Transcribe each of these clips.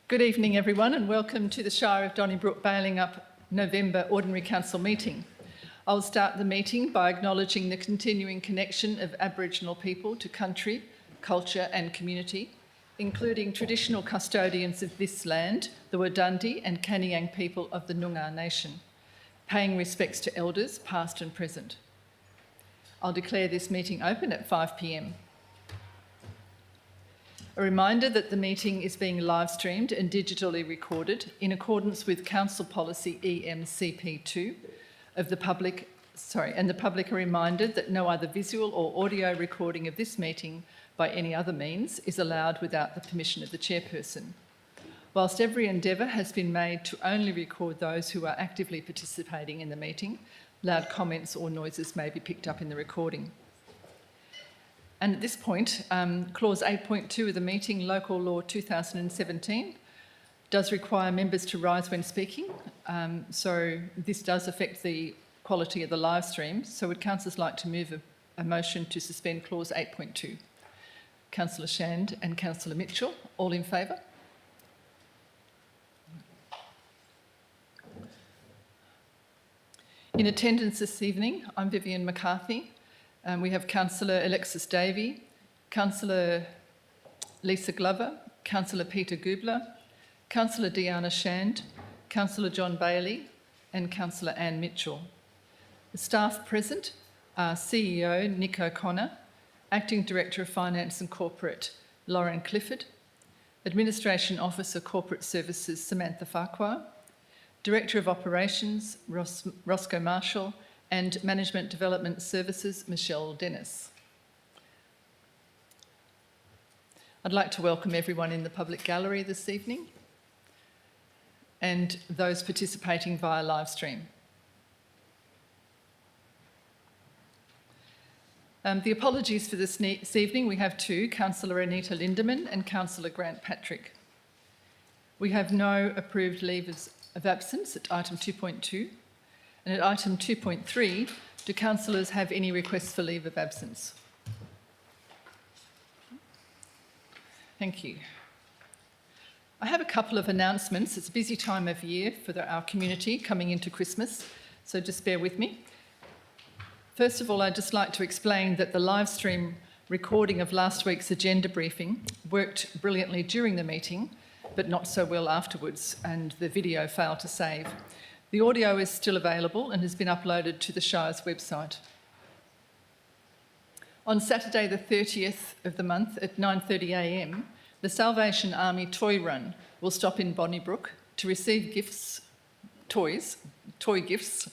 Good evening, everyone, and welcome to the Shire of Donnybrook Balingup November Ordinary Council meeting. I'll start the meeting by acknowledging the continuing connection of Aboriginal people to country, culture and community, including traditional custodians of this land, the Wadandi and Kaniang people of the Noongar Nation, paying respects to elders past and present. I'll declare this meeting open at 5 p.m. A reminder that the meeting is being live streamed and digitally recorded in accordance with Council Policy EMCP2 of the public, and the public are reminded that no other visual or audio recording of this meeting by any other means is allowed without the permission of the chairperson. Whilst every endeavour has been made to only record those who are actively participating in the meeting, loud comments or noises may be picked up in the recording. And at this point, clause 8.2 of the meeting, Local Law 2017, does require members to rise when speaking. So this does affect the quality of the live stream. So would councillors like to move a motion to suspend clause 8.2? Councillor Shand and Councillor Mitchell, all in favour? In attendance this evening, I'm Vivian McCarthy. We have Councillor Alexis Davey, Councillor Lisa Glover, Councillor Peter Gubler, Councillor Deanna Shand, Councillor John Bailey and Councillor Anne Mitchell. The staff present are CEO Nick O'Connor, Acting Director of Finance and Corporate Lauren Clifford, Administration Officer Corporate Services Samantha Farquhar, Director of Operations Roscoe Marshall, and Management Development Services, Michelle Dennis. I'd like to welcome everyone in the public gallery this evening and those participating via live stream. The apologies for this evening, we have two, Councillor Anita Lindeman and Councillor Grant Patrick. We have no approved leaves of absence at item 2.2. And at item 2.3, do councillors have any requests for leave of absence? Thank you. I have a couple of announcements. It's a busy time of year for our community coming into Christmas, so just bear with me. First of all, I'd just like to explain that the live stream recording of last week's agenda briefing worked brilliantly during the meeting, but not so well afterwards, and the video failed to save. The audio is still available and has been uploaded to the Shire's website. On Saturday the 30th of the month at 9:30 a.m, the Salvation Army Toy Run will stop in Bonnybrook to receive gifts, toy gifts.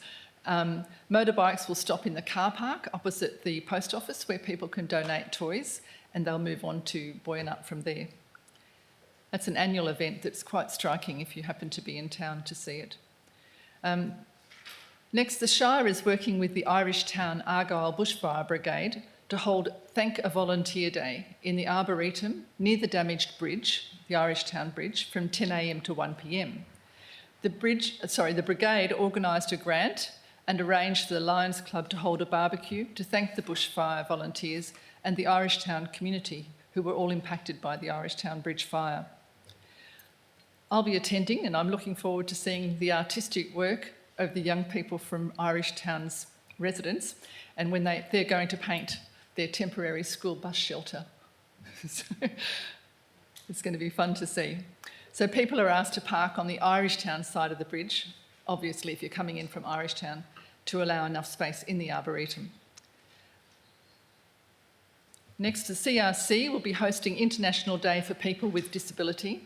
Motorbikes will stop in the car park opposite the post office where people can donate toys, and they'll move on to Boyanup from there. That's an annual event that's quite striking if you happen to be in town to see it. Next, the Shire is working with the Irish Town Argyle Bushfire Brigade to hold Thank a Volunteer Day in the Arboretum near the damaged bridge, the Irish Town Bridge, from 10 a.m. to 1 p.m. The brigade organised a grant and arranged for the Lions Club to hold a barbecue to thank the bushfire volunteers and the Irish Town community who were all impacted by the Irish Town Bridge fire. I'll be attending, and I'm looking forward to seeing the artistic work of the young people from Irish Town's residents, and when they're going to paint their temporary school bus shelter. So it's going to be fun to see. So people are asked to park on the Irish Town side of the bridge, obviously if you're coming in from Irish Town, to allow enough space in the Arboretum. Next, the CRC will be hosting International Day for People with Disability.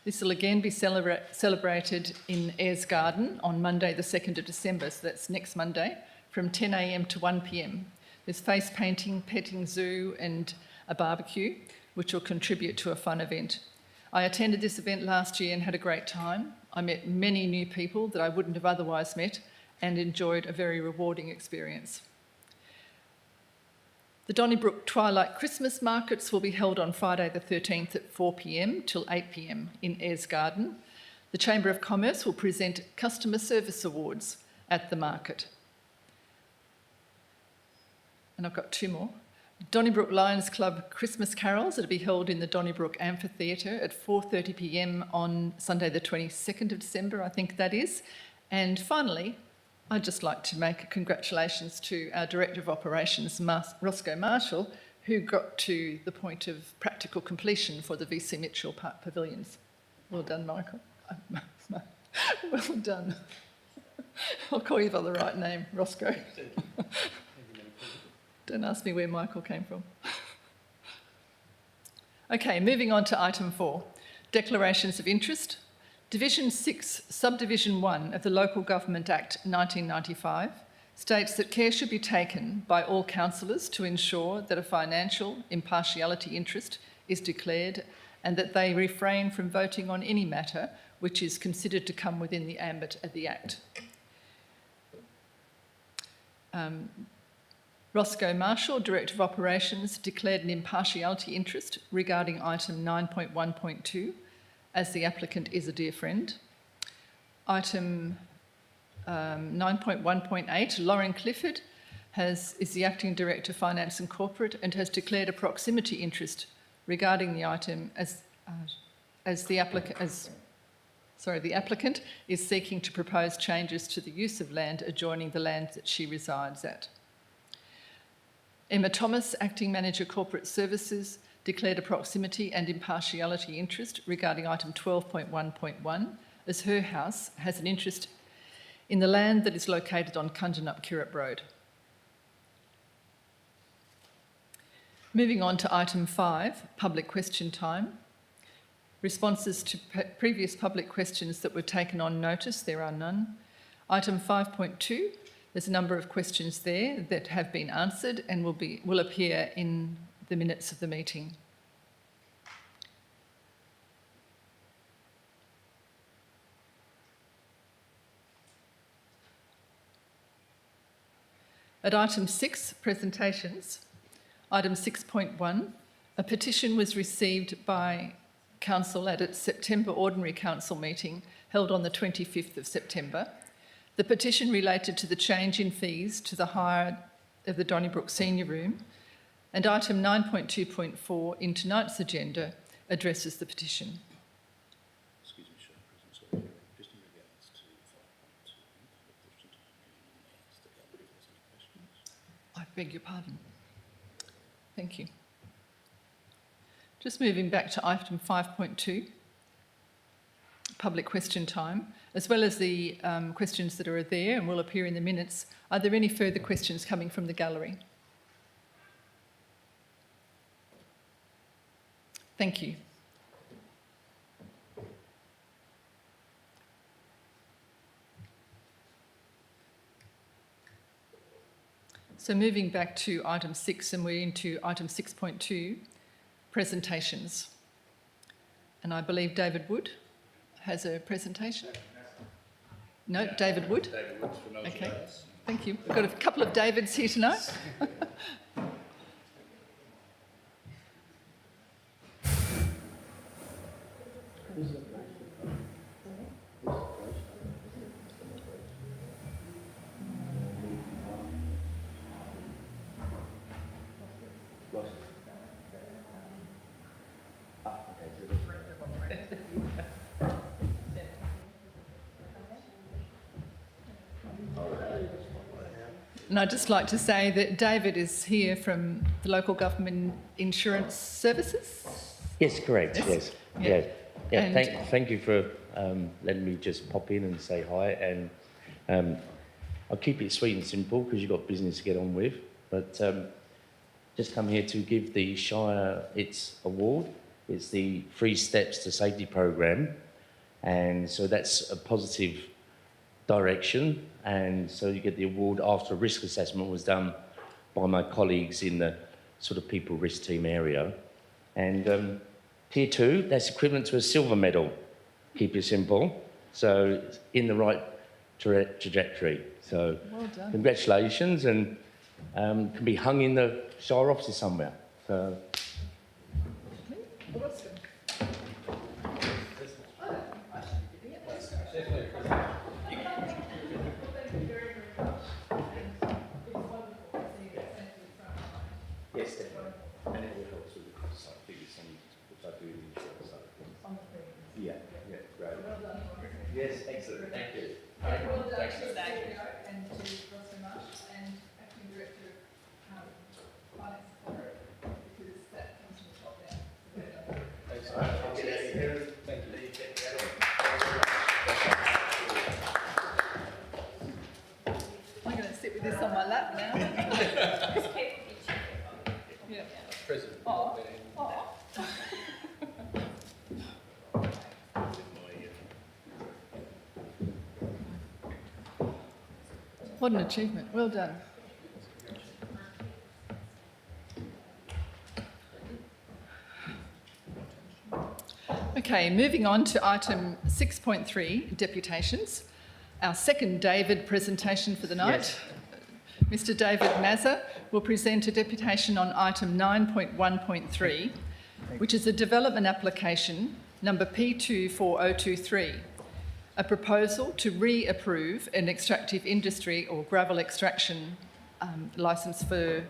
This will again be celebrated in Ayers Garden on Monday the 2nd of December, so that's next Monday, from 10 a.m. to 1 p.m. There's face painting, petting zoo and a barbecue, which will contribute to a fun event. I attended this event last year and had a great time. I met many new people that I wouldn't have otherwise met and enjoyed a very rewarding experience. The Donnybrook Twilight Christmas Markets will be held on Friday the 13th at 4 p.m. till 8 p.m. in Ayers Garden. The Chamber of Commerce will present Customer Service Awards at the market. And I've got two more. Donnybrook Lions Club Christmas carols are to be held in the Donnybrook Amphitheatre at 4:30 p.m. on Sunday the 22nd of December, I think that is. And finally, I'd just like to make congratulations to our Director of Operations, Roscoe Marshall, who got to the point of practical completion for the VC Mitchell Park Pavilions. Well done, Michael. Well done. I'll call you by the right name, Roscoe. Don't ask me where Michael came from. Okay, moving on to item 4, declarations of interest. Division 6, Subdivision 1 of the Local Government Act 1995 states that care should be taken by all councillors to ensure that a financial impartiality interest is declared and that they refrain from voting on any matter which is considered to come within the ambit of the Act. Roscoe Marshall, Director of Operations, declared an impartiality interest regarding item 9.1.2, as the applicant is a dear friend. Item 9.1.8, Lauren Clifford is the Acting Director, Finance and Corporate, and has declared a proximity interest regarding the item as the applicant is seeking to propose changes to the use of land adjoining the land that she resides at. Emma Thomas, Acting Manager Corporate Services, declared a proximity and impartiality interest regarding item 12.1.1, as her house has an interest in the land that is located on Kundanup Kirrup Road. Moving on to item 5, public question time. Responses to previous public questions that were taken on notice, there are none. Item 5.2, there's a number of questions there that have been answered and will appear in the minutes of the meeting. At item 6, presentations, item 6.1, a petition was received by Council at its September Ordinary Council meeting held on the 25th of September. The petition related to the change in fees to the hire of the Donnybrook Senior Room, and item 9.2.4 in tonight's agenda addresses the petition. Excuse me, Chair. Just in regards to 5.2, I beg your pardon. Thank you. Just moving back to item 5.2, public question time, as well as the questions that are there and will appear in the minutes. Are there any further questions coming from the gallery? Thank you. So moving back to item 6, and we're into item 6.2, presentations. And I believe David Wood has a presentation. No, David Wood? David Wood from LGS. Okay, thank you. We've got a couple of Davids here tonight. And I'd just like to say that David is here from the Local Government Insurance Services. Yes, correct. Yes. Yeah. Thank you for letting me just pop in and say hi. And I'll keep it sweet and simple because you've got business to get on with. But just come here to give the Shire its award. It's the 3 Steps to Safety program, and so that's a positive direction. And so you get the award after a risk assessment was done by my colleagues in the sort of people risk team area. And tier 2, that's equivalent to a silver medal. Keep it simple. So it's in the right trajectory. So Well done. congratulations, and can be hung in the Shire offices somewhere. So. Yes, definitely. And it will help with the cost side figures and which I do in the insurance side of things. Yeah, yeah, great. Yes, excellent. Thank you. Well done Thanks, to guys. Sergio and to Ross Marsh and Acting Director of Finance Corporate, because that comes from the top down. Thanks. I'll get out of here. Thank you. I'm going to sit with this on my lap now. Yeah. President. Oh. Oh. What an achievement. Well done. Okay, moving on to item 6.3, deputations. Our second David presentation for the night. Mr. David Mazza will present a deputation on item 9.1.3, which is a development application number P24023, a proposal to reapprove an extractive industry or gravel extraction licence for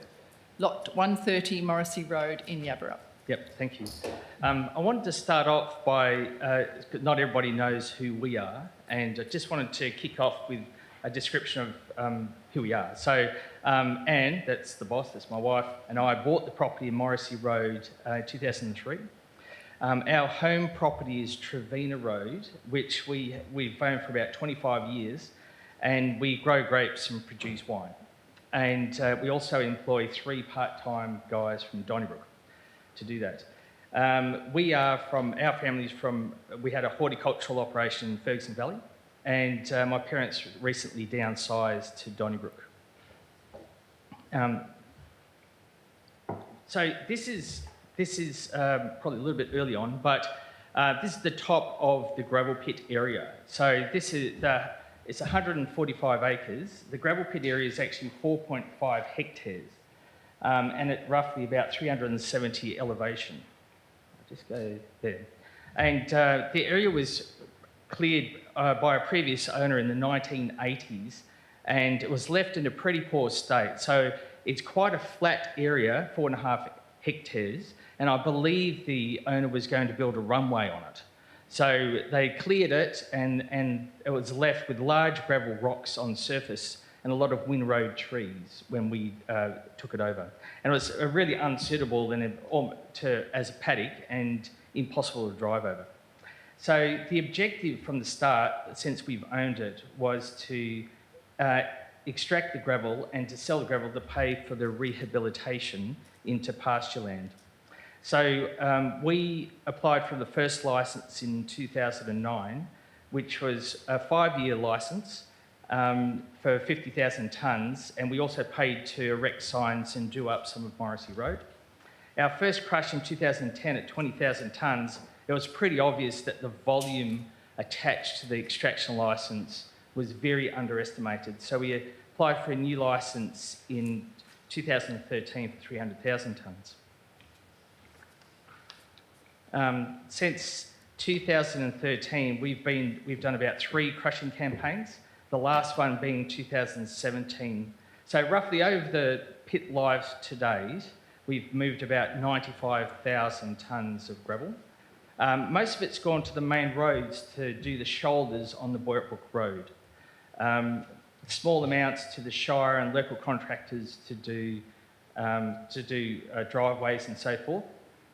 lot 130 Morrissey Road in Yaburara. Yep, thank you. I wanted to start off by, not everybody knows who we are, and I just wanted to kick off with a description of who we are. So Anne, that's the boss, that's my wife, and I bought the property in Morrissey Road in 2003. Our home property is Trevina Road, which we've owned for about 25 years, and we grow grapes and produce wine. And we also employ 3 part-time guys from Donnybrook to do that. We had a horticultural operation in Ferguson Valley, and my parents recently downsized to Donnybrook. So this is probably a little bit early on, but this is the top of the gravel pit area. So it's 145 acres. The gravel pit area is actually 4.5 hectares. And at roughly about 370 elevation. I'll just go there. And the area was cleared by a previous owner in the 1980s, and it was left in a pretty poor state. So it's quite a flat area, 4.5 hectares, and I believe the owner was going to build a runway on it. So they cleared it, and it was left with large gravel rocks on surface and a lot of windrow trees when we took it over. And it was really unsuitable as a paddock and impossible to drive over. So the objective from the start, since we've owned it, was to extract the gravel and to sell the gravel to pay for the rehabilitation into pasture land. So we applied for the first licence in 2009, which was a 5-year licence, for 50,000 tonnes, and we also paid to erect signs and do up some of Morrissey Road. Our first crush in 2010 at 20,000 tonnes, it was pretty obvious that the volume attached to the extraction licence was very underestimated. So we applied for a new licence in 2013 for 300,000 tonnes. Since 2013, we've done about 3 crushing campaigns, the last one being 2017. So roughly over the pit life to date, we've moved about 95,000 tonnes of gravel. Most of it's gone to the main roads to do the shoulders on the Boyertbrook Road. Small amounts to the Shire and local contractors to do driveways and so forth.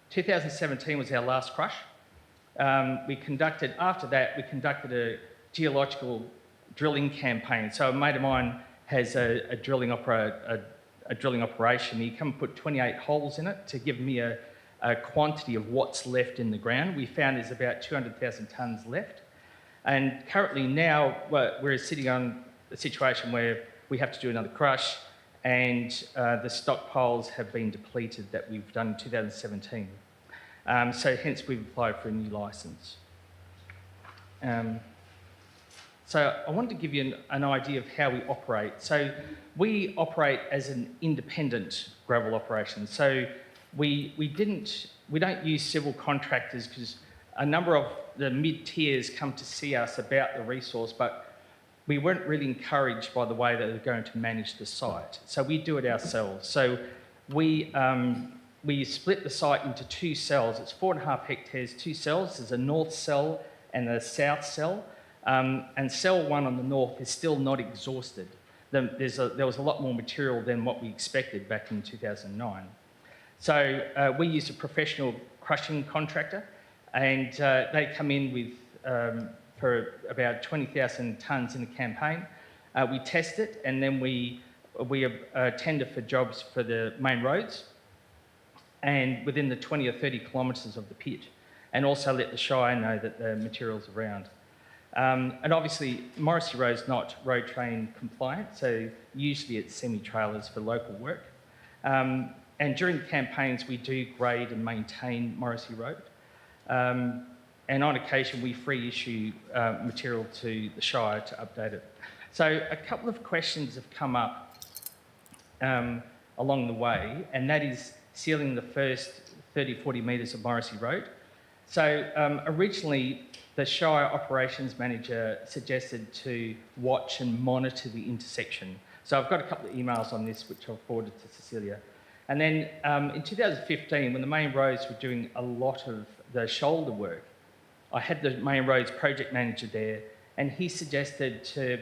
2017 was our last crush. After that, we conducted a geological drilling campaign. So a mate of mine has a drilling operation. He come and put 28 holes in it to give me a quantity of what's left in the ground. We found there's about 200,000 tonnes left. And currently now we're sitting on a situation where we have to do another crush, and the stockpiles have been depleted that we've done in 2017. So hence we've applied for a new licence. So I wanted to give you an idea of how we operate. So we operate as an independent gravel operation. So we don't use civil contractors, because a number of the mid-tiers come to see us about the resource, but we weren't really encouraged by the way that they're going to manage the site. So we do it ourselves. So we split the site into two cells. It's 4.5 hectares, two cells. There's a north cell and a south cell. And cell 1 on the north is still not exhausted. There was a lot more material than what we expected back in 2009. So we used a professional crushing contractor, and they come in with for about 20,000 tonnes in a campaign. We test it, and then we tender for jobs for the main roads and within the 20 or 30 kilometres of the pit, and also let the Shire know that the material's around. And obviously, Morrissey Road's not road train compliant, so usually it's semi-trailers for local work. And during the campaigns, we do grade and maintain Morrissey Road. And on occasion, we free issue material to the Shire to update it. So a couple of questions have come up along the way, and that is sealing the first 30, 40 metres of Morrissey Road. So originally, the Shire Operations Manager suggested to watch and monitor the intersection. So I've got a couple of emails on this, which I've forwarded to Cecilia. And then in 2015, when the main roads were doing a lot of the shoulder work, I had the main roads project manager there, and he suggested to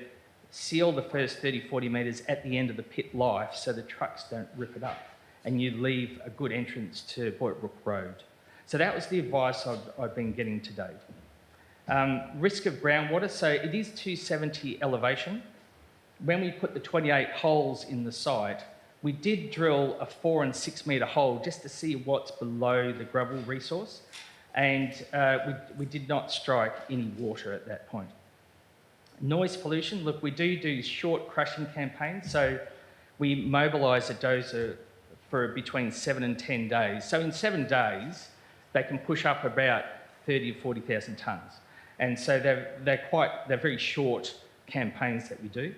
seal the first 30, 40 metres at the end of the pit life so the trucks don't rip it up, and you leave a good entrance to Boytbrook Road. So that was the advice I've been getting to date. Risk of groundwater, so it is 270 elevation. When we put the 28 holes in the site, we did drill a 4 and 6 metre hole just to see what's below the gravel resource, and we did not strike any water at that point. Noise pollution, look, we do short crushing campaigns, so we mobilise a dozer for between 7 and 10 days. So in 7 days, they can push up about 30 or 40,000 tonnes. And so they're very short campaigns that we do.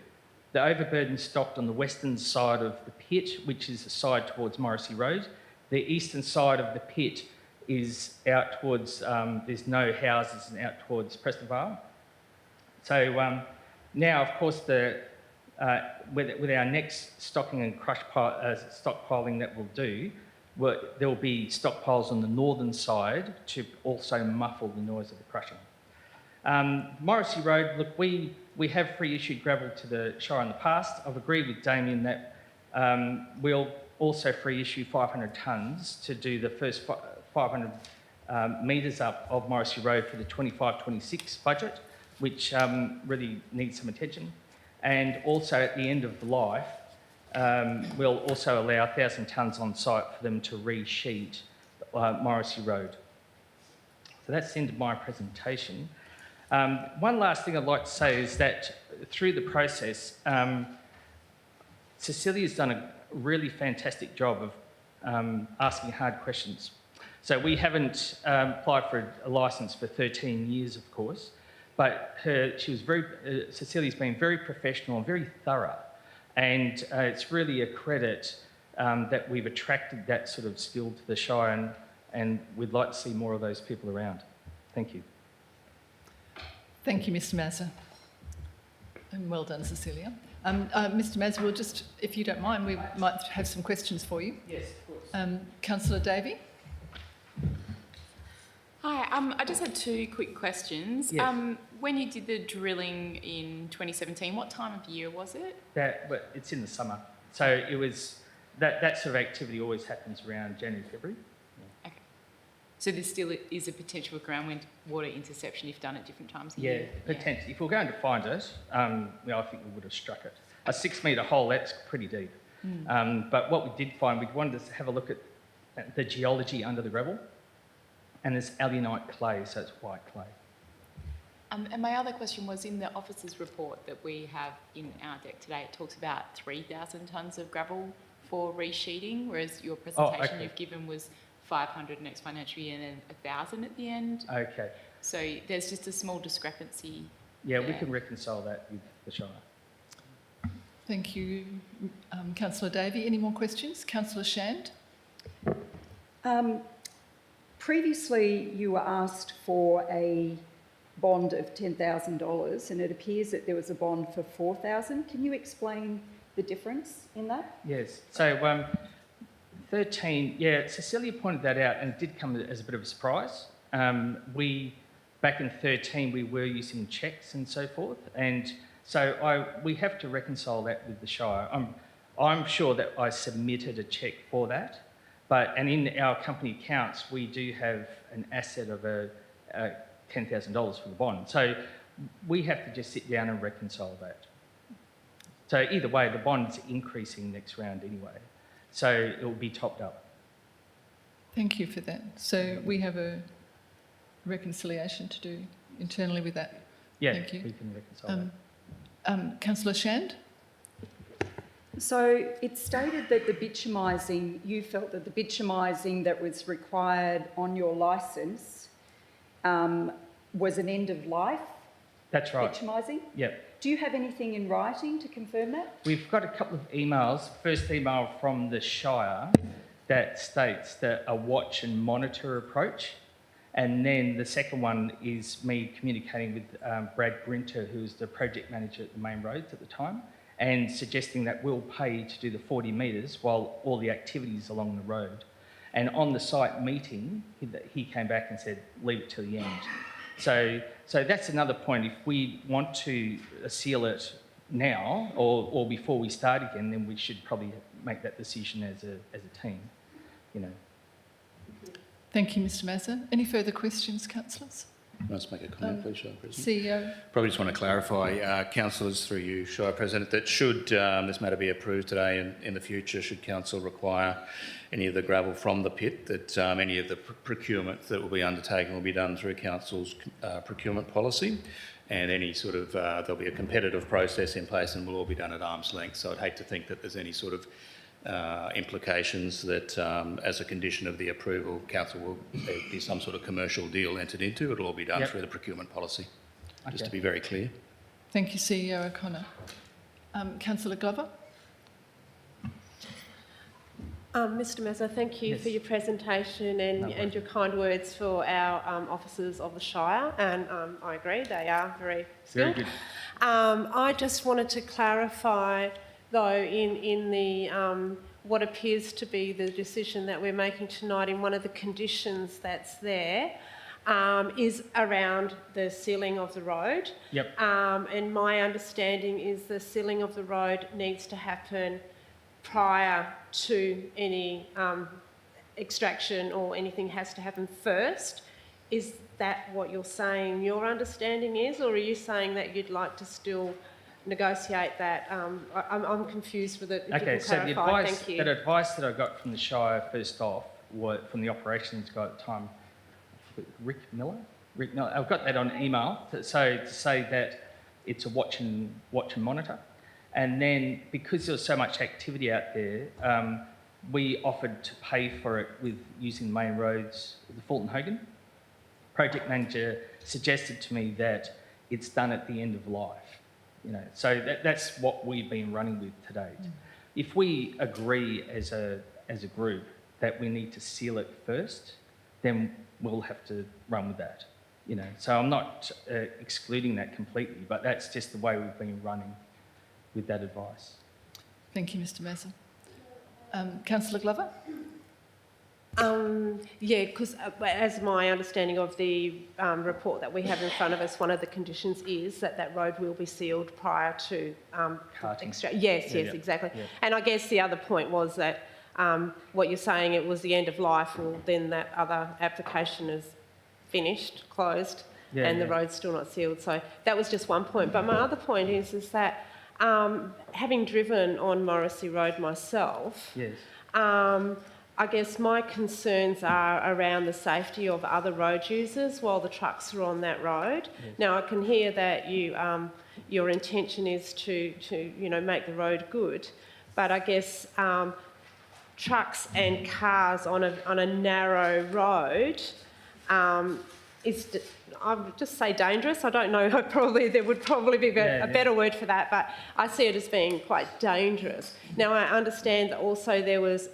The overburden stocked on the western side of the pit, which is the side towards Morrissey Road. The eastern side of the pit is out towards, there's no houses, and out towards Preston Vale. So now, of course, with our next stocking and crush stockpiling that we'll do, there will be stockpiles on the northern side to also muffle the noise of the crushing. Morrissey Road, look, we have free issued gravel to the Shire in the past. I've agreed with Damien that we'll also free issue 500 tonnes to do the first 500 metres up of Morrissey Road for the 25-26 budget, which really needs some attention. And also at the end of the life, we'll also allow 1,000 tonnes on site for them to re-sheet Morrissey Road. So that's the end of my presentation. One last thing I'd like to say is that through the process, Cecilia's done a really fantastic job of asking hard questions. So we haven't applied for a licence for 13 years, of course, but Cecilia's been very professional and very thorough, and it's really a credit that we've attracted that sort of skill to the Shire, and we'd like to see more of those people around. Thank you. Thank you, Mr. Mazza. And well done, Cecilia. Mr. Mazza, we'll just, if you don't mind, we might have some questions for you. Yes, of course. Councillor Davey? Hi, I just had two quick questions. Yes. When you did the drilling in 2017, what time of year was it? But it's in the summer. So it was, that sort of activity always happens around January, February. Okay. So there still is a potential for groundwater interception if done at different times of Yeah, year? potentially. If we were going to find it, I think we would have struck it. A 6 metre hole, that's pretty deep. But what we did find, we wanted to have a look at the geology under the gravel. And there's alunite clay, so it's white clay. And my other question was, in the officer's report that we have in our deck today, it talks about 3,000 tonnes of gravel for resheeting, whereas your presentation you've given was 500 next financial year and then 1,000 at the end. Okay. So there's just a small discrepancy. Yeah, we there. can reconcile that with the Shire. Thank you, Councillor Davey. Any more questions? Councillor Shand? Previously, you were asked for a bond of $10,000 and it appears that there was a bond for $4,000. Can you explain the difference in that? Yes. So 13, yeah, Cecilia pointed that out, and it did come as a bit of a surprise. Back in 13, we were using checks and so forth, and so we have to reconcile that with the Shire. I'm sure that I submitted a check for that, and in our company accounts, we do have an asset of $10,000 for the bond. So we have to just sit down and reconcile that. So either way, the bond's increasing next round anyway. So it will be topped up. Thank you for that. So we have a reconciliation to do internally with that. Yeah, Thank you. we can reconcile that. Councillor Shand? So it stated that the bitumising, you felt that the bitumising that was required on your licence was an end of life That's right. bitumising? Yep. Do you have anything in writing to confirm that? We've got a couple of emails. First email from the Shire that states that a watch and monitor approach. And then the second one is me communicating with Brad Grinter, who was the project manager at the main roads at the time, and suggesting that we'll pay to do the 40 metres while all the activities along the road. And on the site meeting, he came back and said, leave it till the end. So that's another point. If we want to seal it now or before we start again, then we should probably make that decision as a team, you know. Thank you, Mr Mazza. Any further questions, councillors? Can I just make a comment, please, Shire President? CEO? Probably just want to clarify, councillors, through you, Shire President, that should this matter be approved today and in the future, should council require any of the gravel from the pit, that any of the procurement that will be undertaken will be done through council's procurement policy, and any sort of, there'll be a competitive process in place and will all be done at arm's length. So I'd hate to think that there's any sort of implications that as a condition of the approval, council will there be some sort of commercial deal entered into. It'll all be done through the procurement policy, just to be very clear. Thank you, CEO O'Connor. Councillor Glover? Mr Mazza, thank you for your presentation and your kind words for our officers of the Shire, and I agree, they are very skilled. Very good. I just wanted to clarify, though, in the what appears to be the decision that we're making tonight, in one of the conditions that's there, is around the sealing of the road. Yep. And my understanding is the sealing of the road needs to happen prior to any extraction, or anything has to happen first. Is that what you're saying your understanding is, or are you saying that you'd like to still negotiate that? I'm confused with it. If Okay, you can so the clarify. advice, Thank you. that advice that I got from the Shire first off, from the operations guy at the time, Rick Miller. I've got that on email. So to say that it's a watch and monitor, and then because there was so much activity out there, we offered to pay for it with using the main roads, the Fulton Hogan. Project manager suggested to me that it's done at the end of life. You know, so that's what we've been running with to date. If we agree as a group that we need to seal it first, then we'll have to run with that. You know, so I'm not excluding that completely, but that's just the way we've been running with that advice. Thank you, Mr Mazza. Councillor Glover? Yeah, because as my understanding of the report that we have in front of us, one of the conditions is that that road will be sealed prior to Carting. Yes, Yeah. exactly. Yeah. And I guess the other point was that what you're saying, it was the end of life, well, then that other application is finished, closed, and the road's still not sealed. So that was just one point. But my other point is that having driven on Morrissey Road myself, Yes. I guess my concerns are around the safety of other road users while the trucks are on that road. Yes. Now, I can hear that your intention is to make the road good, but I guess trucks and cars on a narrow road I would just say dangerous. I don't know. There would probably be a better word for that, but I see it as being quite dangerous. Now, I understand that also there was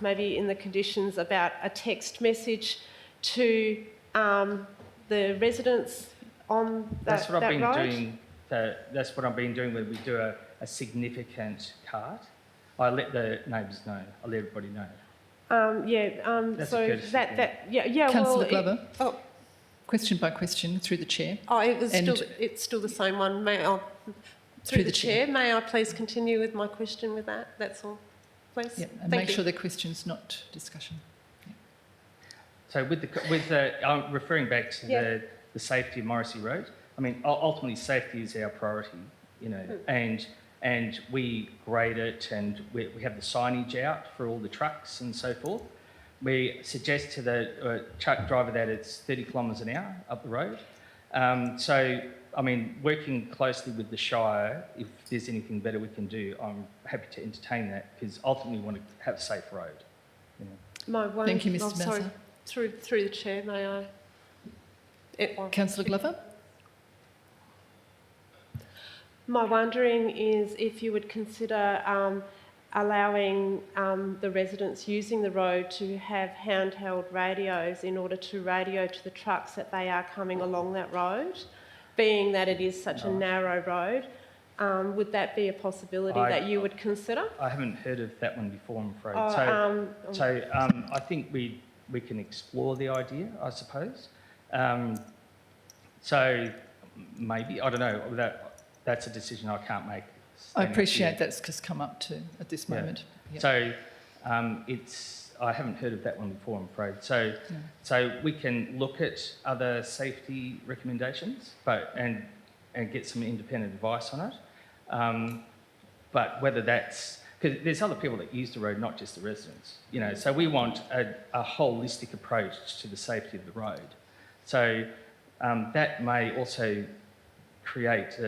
maybe in the conditions about a text message to the residents on That's what I've been road. doing. That's what I've been doing when we do a significant cart. I let the neighbours know. I let everybody know. That's a So courtesy thing. yeah. Councillor Well, Glover, oh, question by question through the chair. And- it's still the same one. Through the chair, may I please continue with my question with that? That's all, please. Yeah, and Thank make you. sure the question's not discussion. So referring back to Yeah. the safety of Morrissey Road, I mean, ultimately safety is our priority, you know, and we grade it and we have the signage out for all the trucks and so forth. We suggest to the truck driver that it's 30 kilometres an hour up the road. So, I mean, working closely with the Shire, if there's anything better we can do, I'm happy to entertain that because ultimately we want to have a safe road. You know. Thank you, Mr. Sorry, Mazza. through the chair, may I? Councillor Glover? My wondering is if you would consider allowing the residents using the road to have handheld radios in order to radio to the trucks that they are coming along that road, being that it is such a narrow road. Would that be a possibility that you would consider? I haven't heard of that one before, I'm afraid. I think we can explore the idea, I suppose. So maybe, I don't know, that's a decision I can't make. I appreciate that's just come up to at this moment. Yep. So I haven't heard of that one before, I'm afraid. So we can look at other safety recommendations, and get some independent advice on it. But whether that's because there's other people that use the road, not just the residents. You know, so we want a holistic approach to the safety of the road. So that may also create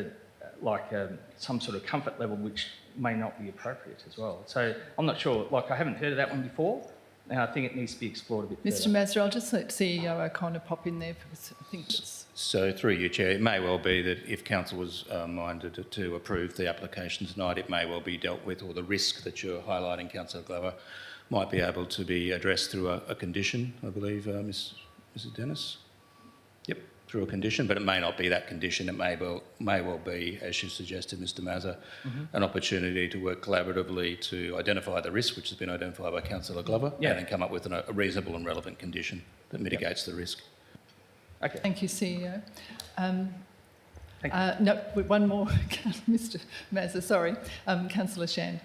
some sort of comfort level which may not be appropriate as well. So I'm not sure, I haven't heard of that one before, and I think it needs to be explored a bit Mr. further. Mazza, I'll just let CEO O'Connor pop in there because I think it's... So through you, Chair, it may well be that if council was minded to approve the application tonight, it may well be dealt with, or the risk that you're highlighting, Councillor Glover, might be able to be addressed through a condition, I believe, Mrs Dennis? Yep, through a condition, but it may not be that condition. It may well be, as you suggested, Mr Mazza, an opportunity to work collaboratively to identify the risk, which has been identified by Councillor Glover, and then come up with a reasonable and relevant condition that mitigates the risk. Okay. Thank you, CEO. Thank you. No, one more, Mr Mazza, sorry. Councillor Shand.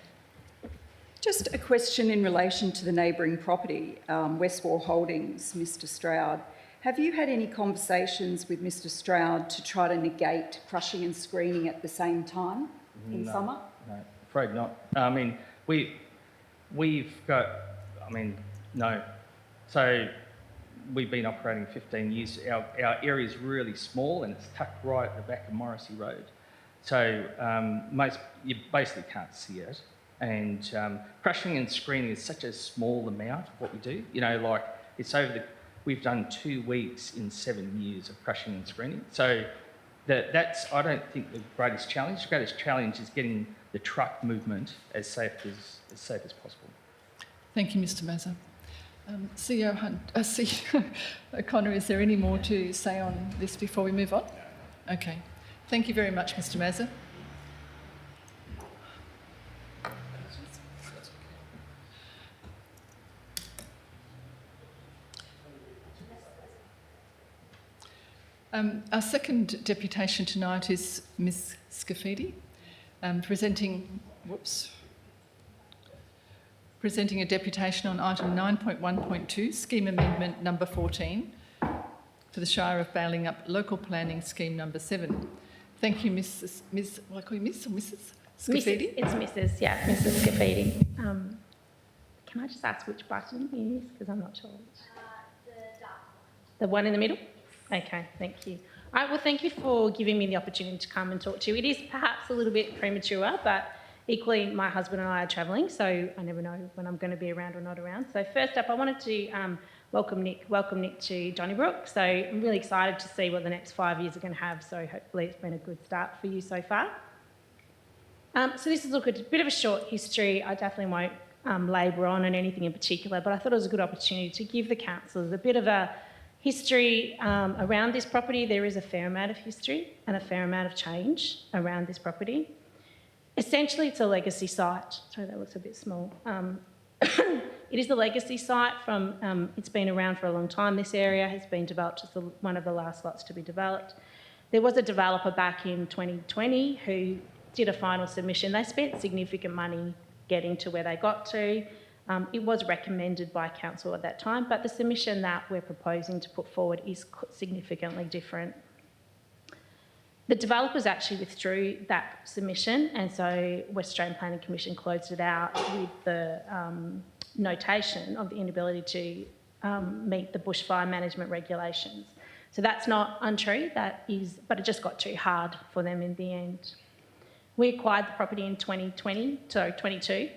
Just a question in relation to the neighbouring property, Westwall Holdings, Mr Stroud. Have you had any conversations with Mr Stroud to try to negate crushing and screening at the same time in summer? No, afraid not. I mean, we've got, no. So we've been operating 15 years. Our area is really small and it's tucked right at the back of Morrissey Road. So you basically can't see it. And crushing and screening is such a small amount of what we do. You know, we've done 2 weeks in 7 years of crushing and screening. So that's, I don't think, the greatest challenge. The greatest challenge is getting the truck movement as safe as possible. Thank you, Mr Mazza. CEO O'Connor, is there any more to say on this before we move on? Okay. Thank you very much, Mr Mazza. Our second deputation tonight is Ms Scafidi, presenting a deputation on item 9.1.2, scheme amendment number 14 for the Shire of Balingup Local Planning Scheme number 7. Thank you, Ms. Will I call you Miss or Mrs Scafidi? It's Mrs. Yeah, Mrs. Scafidi. Can I just ask which button you use? Because I'm not sure. The dark one. The one in the middle? Okay, thank you. All right, well, thank you for giving me the opportunity to come and talk to you. It is perhaps a little bit premature, but equally my husband and I are travelling, so I never know when I'm going to be around or not around. So first up, I wanted to welcome Nick to Donnybrook. So I'm really excited to see what the next 5 years are going to have, so hopefully it's been a good start for you so far. So this is a bit of a short history. I definitely won't labour on anything in particular, but I thought it was a good opportunity to give the councillors a bit of a history around this property. There is a fair amount of history and a fair amount of change around this property. Essentially, it's a legacy site. Sorry, that looks a bit small. It is a legacy site from, it's been around for a long time. This area has been developed as one of the last lots to be developed. There was a developer back in 2020 who did a final submission. They spent significant money getting to where they got to. It was recommended by council at that time, but the submission that we're proposing to put forward is significantly different. The developers actually withdrew that submission, and so West Australian Planning Commission closed it out with the notation of the inability to meet the bushfire management regulations. So that's not untrue, but it just got too hard for them in the end. We acquired the property in 22.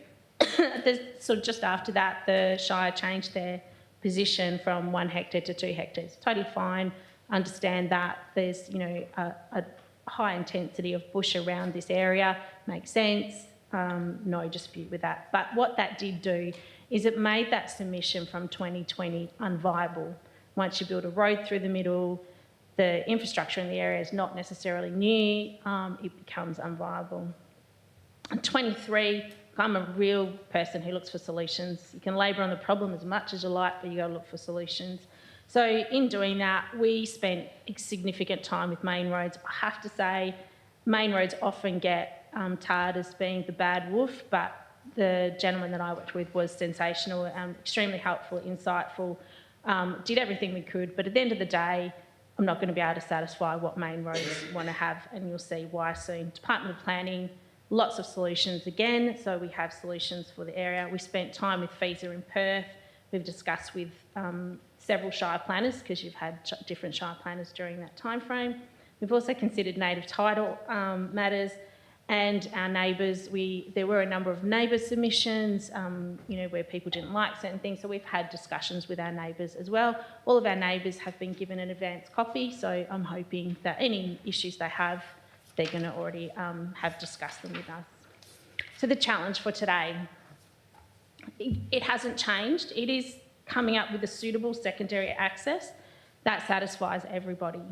So just after that, the Shire changed their position from 1 hectare to 2 hectares. Totally fine. Understand that there's, you know, a high intensity of bush around this area. Makes sense. No dispute with that. But what that did do is it made that submission from 2020 unviable. Once you build a road through the middle, the infrastructure in the area is not necessarily new, it becomes unviable. In 23, I'm a real person who looks for solutions. You can labour on the problem as much as you like, but you've got to look for solutions. So in doing that, we spent significant time with main roads. I have to say, main roads often get tarred as being the bad wolf, but the gentleman that I worked with was sensational, extremely helpful, insightful, did everything we could, but at the end of the day, I'm not going to be able to satisfy what main roads want to have, and you'll see why soon. Department of Planning, lots of solutions again, so we have solutions for the area. We spent time with FISA in Perth. We've discussed with several Shire planners, because you've had different Shire planners during that time frame. We've also considered native title matters, and our neighbours. There were a number of neighbour submissions, you know, where people didn't like certain things, so we've had discussions with our neighbours as well. All of our neighbours have been given an advance copy, so I'm hoping that any issues they have, they're going to already have discussed them with us. So the challenge for today, it hasn't changed. It is coming up with a suitable secondary access that satisfies everybody.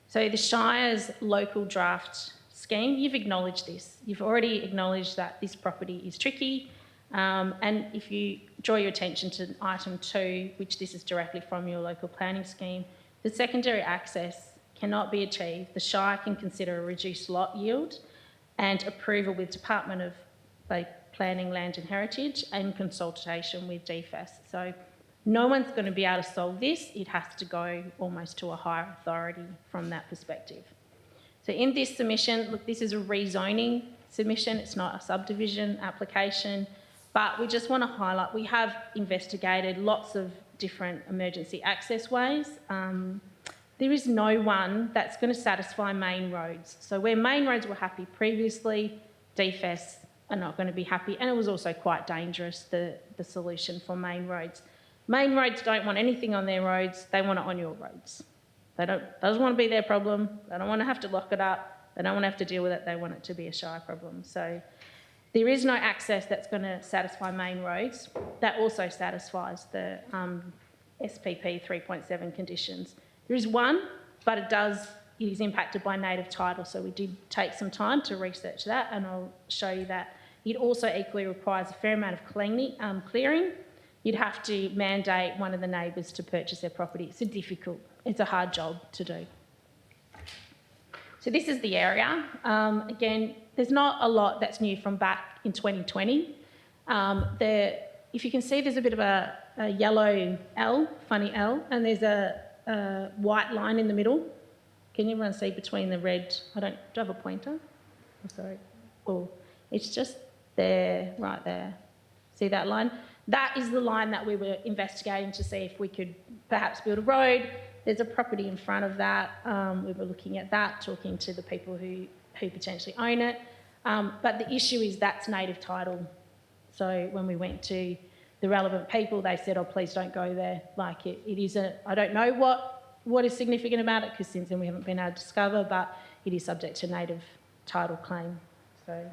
So the Shire's local draft scheme, you've acknowledged this. You've already acknowledged that this property is tricky. And if you draw your attention to item 2, which this is directly from your local planning scheme, the secondary access cannot be achieved. The Shire can consider a reduced lot yield and approval with Department of Planning, Land and Heritage and consultation with DFAS. So no one's going to be able to solve this. It has to go almost to a higher authority from that perspective. So in this submission, look, this is a rezoning submission. It's not a subdivision application, but we just want to highlight, we have investigated lots of different emergency access ways. There is no one that's going to satisfy main roads. So where main roads were happy previously, DFAS are not going to be happy, and it was also quite dangerous, the solution for main roads. Main roads don't want anything on their roads, they want it on your roads. Doesn't want to be their problem, they don't want to have to lock it up, they don't want to have to deal with it, they want it to be a Shire problem. So there is no access that's going to satisfy main roads. That also satisfies the SPP 3.7 conditions. There is one, but it is impacted by native title, so we did take some time to research that, and I'll show you that. It also equally requires a fair amount of clearing. You'd have to mandate one of the neighbours to purchase their property. It's a hard job to do. So this is the area. Again, there's not a lot that's new from back in 2020. If you can see, there's a bit of a yellow L, funny L, and there's a white line in the middle. Can everyone see between the red? Do I have a pointer? I'm sorry. Oh, it's just there, right there. See that line? That is the line that we were investigating to see if we could perhaps build a road. There's a property in front of that. We were looking at that, talking to the people who potentially own it. But the issue is that's native title. So when we went to the relevant people, they said, oh, please don't go there. Like it is I don't know what is significant about it, because since then we haven't been able to discover, but it is subject to native title claim. So,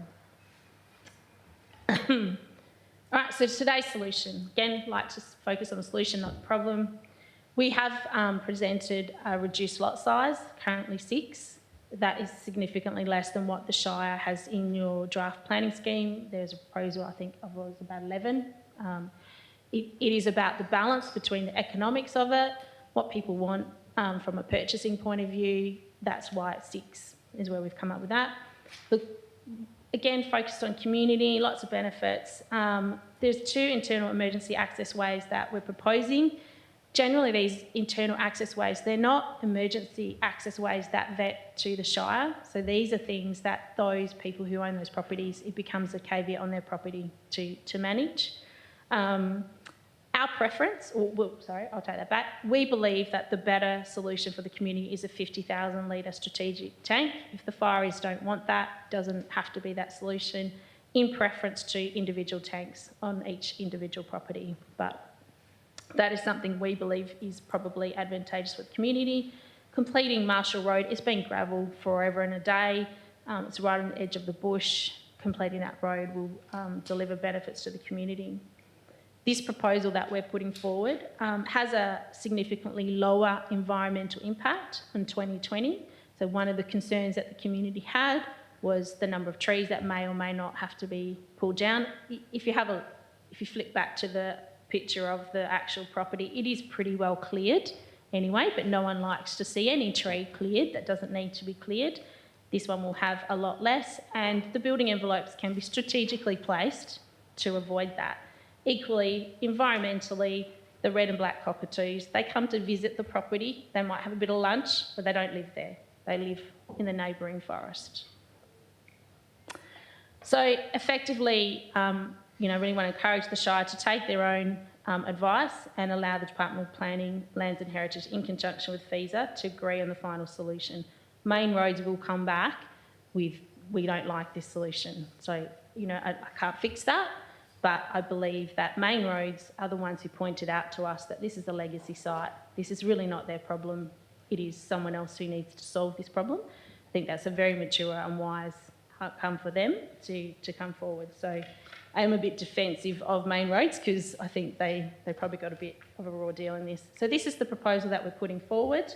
all right, so today's solution. Again, like to focus on the solution, not the problem. We have presented a reduced lot size, currently 6. That is significantly less than what the Shire has in your draft planning scheme. There's a proposal, I think, of about 11. it is about the balance between the economics of it, what people want from a purchasing point of view. That's why it's 6 is where we've come up with that. Look, again, focused on community, lots of benefits. There's 2 internal emergency access ways that we're proposing. Generally, these internal access ways, they're not emergency access ways that vet to the Shire. So these are things that those people who own those properties, it becomes a caveat on their property to manage. Our preference, I'll take that back. We believe that the better solution for the community is a 50,000 litre strategic tank. If the fireys don't want that, doesn't have to be that solution, in preference to individual tanks on each individual property. But that is something we believe is probably advantageous for the community. Completing Marshall Road, it's been gravel forever and a day. It's right on the edge of the bush. Completing that road will deliver benefits to the community. This proposal that we're putting forward has a significantly lower environmental impact in 2020. So one of the concerns that the community had was the number of trees that may or may not have to be pulled down. If you flick back to the picture of the actual property, it is pretty well cleared anyway, but no one likes to see any tree cleared that doesn't need to be cleared. This one will have a lot less, and the building envelopes can be strategically placed to avoid that. Equally, environmentally, the red and black cockatoos, they come to visit the property, they might have a bit of lunch, but they don't live there. They live in the neighbouring forest. So effectively, really want to encourage the Shire to take their own advice and allow the Department of Planning, Lands and Heritage, in conjunction with FISA, to agree on the final solution. Main Roads will come back with, we don't like this solution. So, I can't fix that, but I believe that Main Roads are the ones who pointed out to us that this is a legacy site. This is really not their problem. It is someone else who needs to solve this problem. I think that's a very mature and wise outcome for them to come forward. So I am a bit defensive of Main Roads because I think they probably got a bit of a raw deal in this. So this is the proposal that we're putting forward.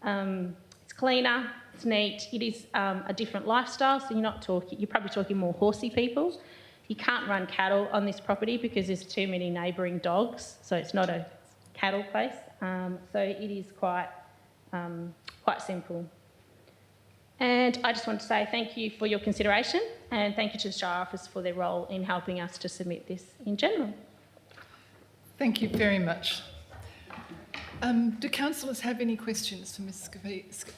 It's cleaner, it's neat, it is a different lifestyle, so you're probably talking more horsey people. You can't run cattle on this property because there's too many neighbouring dogs, so it's not a cattle place. So it is quite simple. And I just want to say thank you for your consideration, and thank you to the Shire Office for their role in helping us to submit this in general. Thank you very much. Do councillors have any questions for Ms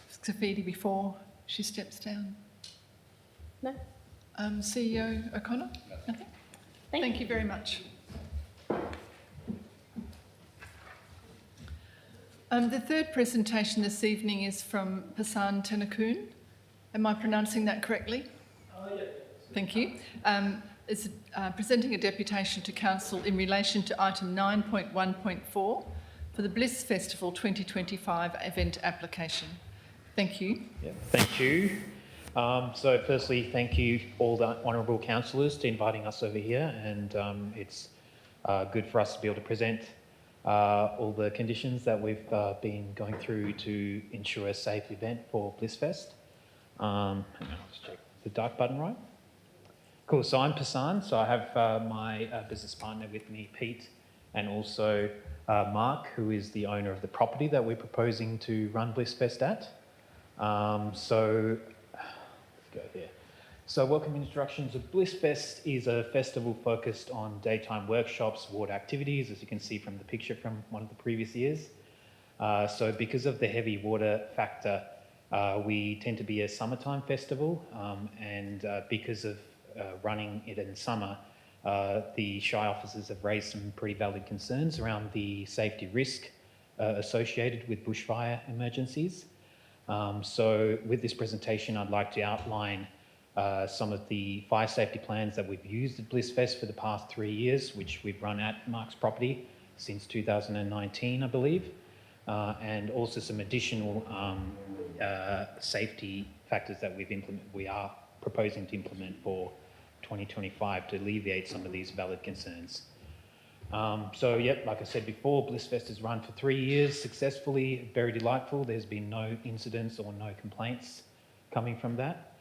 Scafidi before she steps down? No? CEO O'Connor? Nothing? Thank you very much. The third presentation this evening is from Pasan Tenakun. Am I pronouncing that correctly? Yes. Thank you. It's presenting a deputation to Council in relation to item 9.1.4 for the Bliss Festival 2025 event application. Thank you. Yeah, thank you. So firstly, thank you all the honourable councillors to inviting us over here, and it's good for us to be able to present all the conditions that we've been going through to ensure a safe event for Blissfest. Hang on, I'll just check the dark button right. Cool, so I'm Pasan, so I have my business partner with me, Pete, and also Mark, who is the owner of the property that we're proposing to run Blissfest at. So let's go there. So welcome introductions. Blissfest is a festival focused on daytime workshops, water activities, as you can see from the picture from one of the previous years. So because of the heavy water factor, we tend to be a summertime festival, and because of running it in summer, the Shire officers have raised some pretty valid concerns around the safety risk associated with bushfire emergencies. So with this presentation, I'd like to outline some of the fire safety plans that we've used at Blissfest for the past 3 years, which we've run at Mark's property since 2019, I believe, and also some additional safety factors that we are proposing to implement for 2025 to alleviate some of these valid concerns. So, yep, like I said before, Blissfest has run for 3 years successfully, very delightful. There's been no incidents or no complaints coming from that.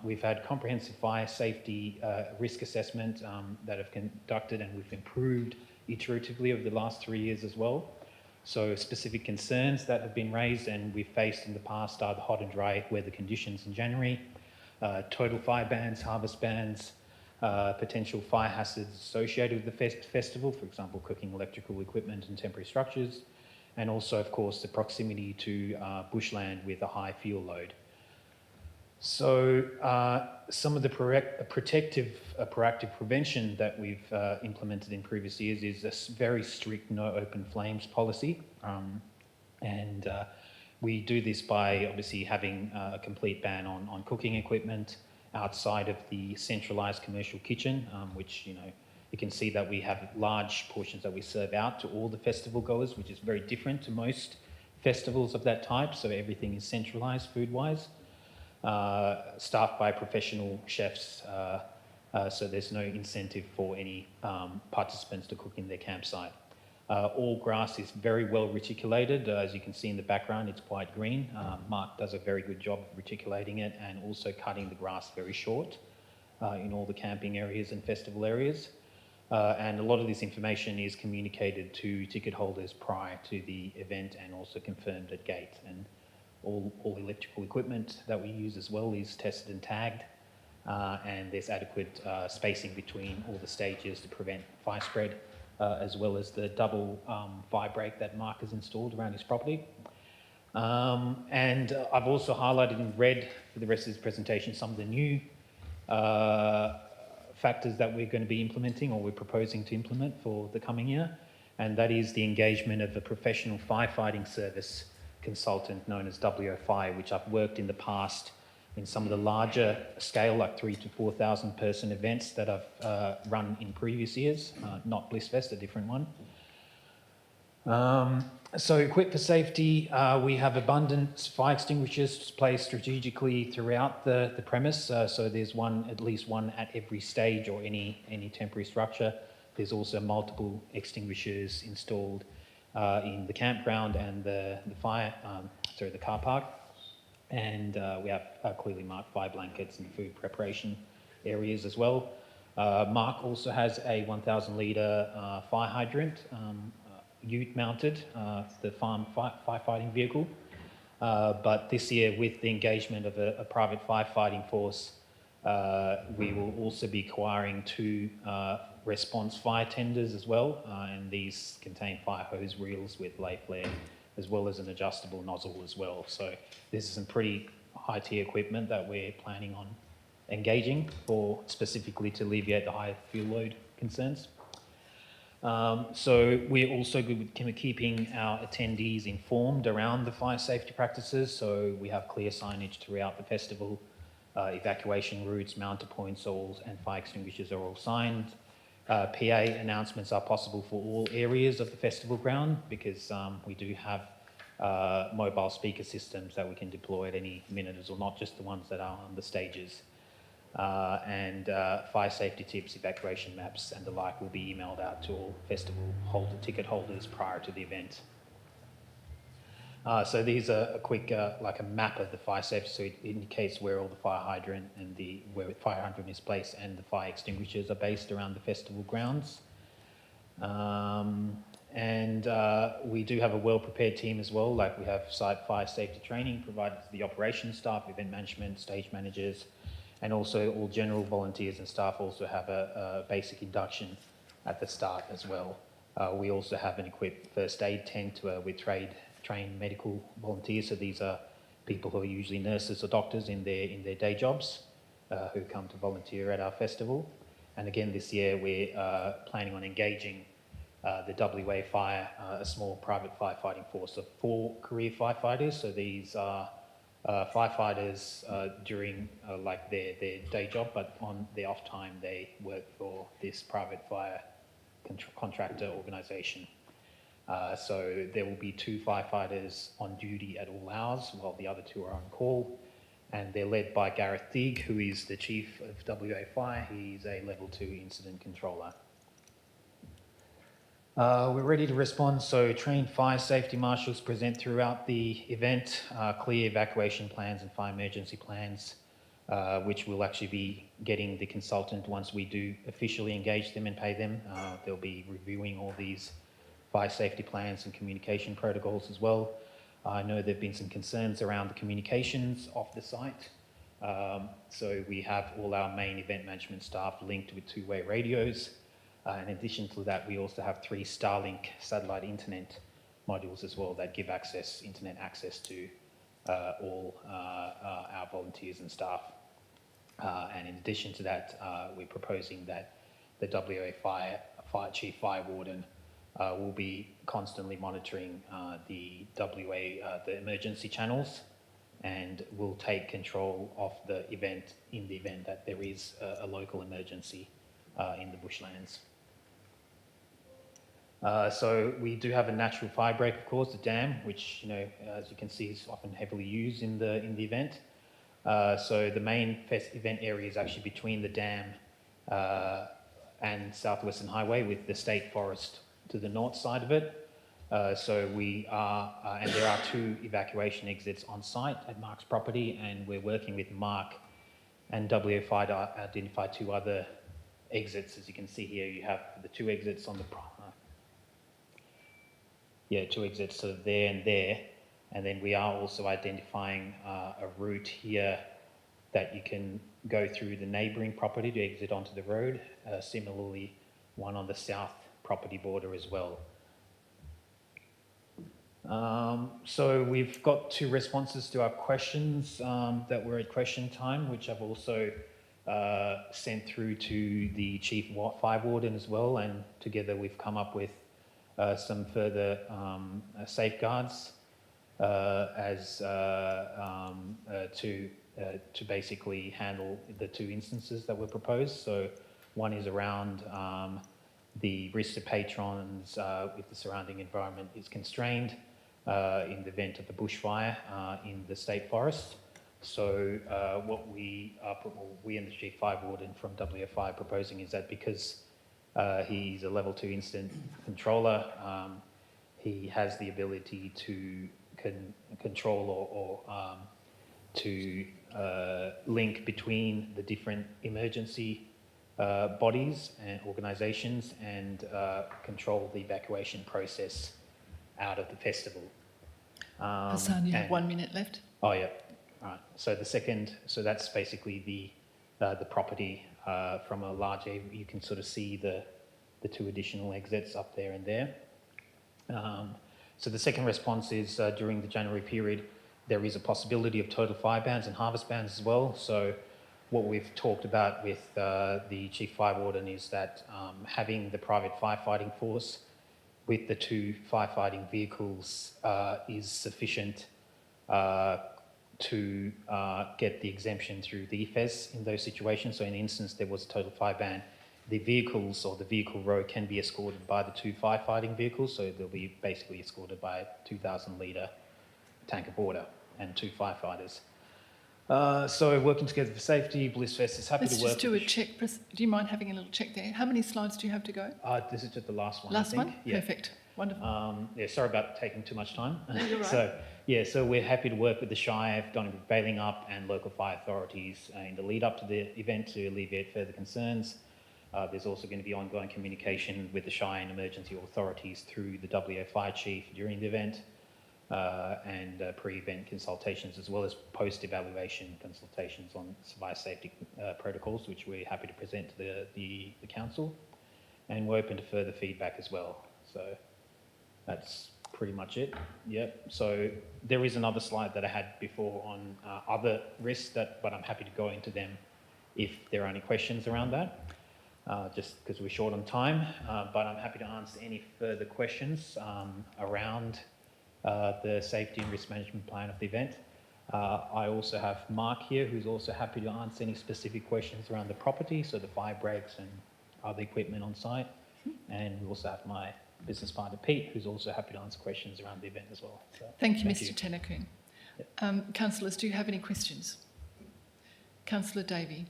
We've had comprehensive fire safety risk assessment that have conducted, and we've improved iteratively over the last 3 years as well. So specific concerns that have been raised and we've faced in the past are the hot and dry weather conditions in January, total fire bans, harvest bans, potential fire hazards associated with the festival, for example, cooking electrical equipment and temporary structures, and also, of course, the proximity to bushland with a high fuel load. So some of the proactive prevention that we've implemented in previous years is a very strict no open flames policy. And we do this by obviously having a complete ban on cooking equipment outside of the centralised commercial kitchen, which, you know, you can see that we have large portions that we serve out to all the festival goers, which is very different to most festivals of that type. So everything is centralised food-wise. Staffed by professional chefs, so there's no incentive for any participants to cook in their campsite. All grass is very well reticulated. As you can see in the background, it's quite green. Mark does a very good job of reticulating it and also cutting the grass very short in all the camping areas and festival areas. And a lot of this information is communicated to ticket holders prior to the event and also confirmed at gate. And all electrical equipment that we use as well is tested and tagged, and there's adequate spacing between all the stages to prevent fire spread, as well as the double fire break that Mark has installed around his property. And I've also highlighted in red for the rest of this presentation some of the new factors that we're going to be implementing or we're proposing to implement for the coming year, and that is the engagement of a professional firefighting service consultant known as WFI, which I've worked in the past in some of the larger scale, like 3,000 to 4,000 person events that I've run in previous years, not Blissfest, a different one. So equipped for safety, we have abundant fire extinguishers placed strategically throughout the premise. So there's at least one at every stage or any temporary structure. There's also multiple extinguishers installed in the campground and the car park. And we have clearly marked fire blankets and food preparation areas as well. Mark also has a 1,000 litre fire hydrant, ute mounted, the farm firefighting vehicle. But this year, with the engagement of a private firefighting force, we will also be acquiring 2 response fire tenders as well, and these contain fire hose reels with lay flare, as well as an adjustable nozzle as well. So this is some pretty high tier equipment that we're planning on engaging for specifically to alleviate the high fuel load concerns. So we're also keeping our attendees informed around the fire safety practices. So we have clear signage throughout the festival, evacuation routes, mounted points, and fire extinguishers are all signed. PA announcements are possible for all areas of the festival ground because we do have mobile speaker systems that we can deploy at any minute as well, not just the ones that are on the stages. And fire safety tips, evacuation maps and the like will be emailed out to all festival ticket holders prior to the event. So these are a quick, like a map of the fire safety, so it indicates where all the fire hydrant and where the fire hydrant is placed and the fire extinguishers are based around the festival grounds. And we do have a well-prepared team as well, like we have site fire safety training provided to the operations staff, event management, stage managers, and also all general volunteers and staff also have a basic induction at the start as well. We also have an equipped first aid tent with trained medical volunteers. So these are people who are usually nurses or doctors in their day jobs who come to volunteer at our festival. And again, this year we're planning on engaging the WA Fire, a small private firefighting force of 4 career firefighters. So these are firefighters during like their day job, but on their off time they work for this private fire contractor organisation. So there will be 2 firefighters on duty at all hours while the other 2 are on call, and they're led by Gareth Digg, who is the Chief of WA Fire. He's a Level 2 Incident Controller. We're ready to respond, so trained fire safety marshals present throughout the event, clear evacuation plans and fire emergency plans. which we'll actually be getting the consultant once we do officially engage them and pay them. They'll be reviewing all these fire safety plans and communication protocols as well. I know there have been some concerns around the communications of the site. So we have all our main event management staff linked with two-way radios. In addition to that, we also have 3 Starlink satellite internet modules as well that give internet access to all our volunteers and staff. And in addition to that, we're proposing that the WA Chief Fire Warden will be constantly monitoring the emergency channels, and will take control of the event in the event that there is a local emergency in the bushlands. So we do have a natural fire break, of course, the dam, which, you know, as you can see, is often heavily used in the event. So the main event area is actually between the dam and South Western Highway, with the state forest to the north side of it. So we are, and there are 2 evacuation exits on site at Mark's property, and we're working with Mark and WFI to identify 2 other exits. As you can see here, you have the 2 exits on the 2 exits sort of there and there. And then we are also identifying a route here that you can go through the neighbouring property to exit onto the road. Similarly, one on the south property border as well. So we've got 2 responses to our questions that were at question time, which I've also sent through to the Chief Fire Warden as well, and together we've come up with some further safeguards to basically handle the 2 instances that were proposed. So one is around the risk to patrons if the surrounding environment is constrained in the event of a bushfire in the state forest. So what we and the Chief Fire Warden from WFI are proposing is that because he's a level 2 incident controller, he has the ability to control or to link between the different emergency bodies and organisations and control the evacuation process out of the festival. Hassan, you have 1 minute left. Oh yeah, right. So the second, so that's basically the property from a large area. You can sort of see the 2 additional exits up there and there. So the second response is during the January period, there is a possibility of total fire bans and harvest bans as well. So what we've talked about with the Chief Fire Warden is that having the private firefighting force with the 2 firefighting vehicles is sufficient to get the exemption through the EFES in those situations. So in instance there was a total fire ban, the vehicles or the vehicle row can be escorted by the 2 firefighting vehicles. So they'll be basically escorted by a 2,000 litre tank of water and 2 firefighters. So working together for safety, Blissfest is happy Let's to work. just do a check. Do you mind having a little check there? How many slides do you have to go? This is just the last one. Last I think. one? Yeah. Perfect. Wonderful. Yeah, sorry about taking too much time. You're right. So we're happy to work with the Shire, Donnybrook Baling Up and local fire authorities in the lead up to the event to alleviate further concerns. There's also going to be ongoing communication with the Shire and emergency authorities through the WA Fire Chief during the event and pre-event consultations, as well as post-evaluation consultations on fire safety protocols, which we're happy to present to the council. And we're open to further feedback as well. So that's pretty much it. Yep. So there is another slide that I had before on other risks, but I'm happy to go into them if there are any questions around that, just because we're short on time. But I'm happy to answer any further questions around the safety and risk management plan of the event. I also have Mark here, who's also happy to answer any specific questions around the property, so the fire breaks and other equipment on site. And we also have my business partner, Pete, who's also happy to answer questions around the event as well. So, Thank you, Mr. Tennakoon. Councillors, do you have any questions? Councillor Davey.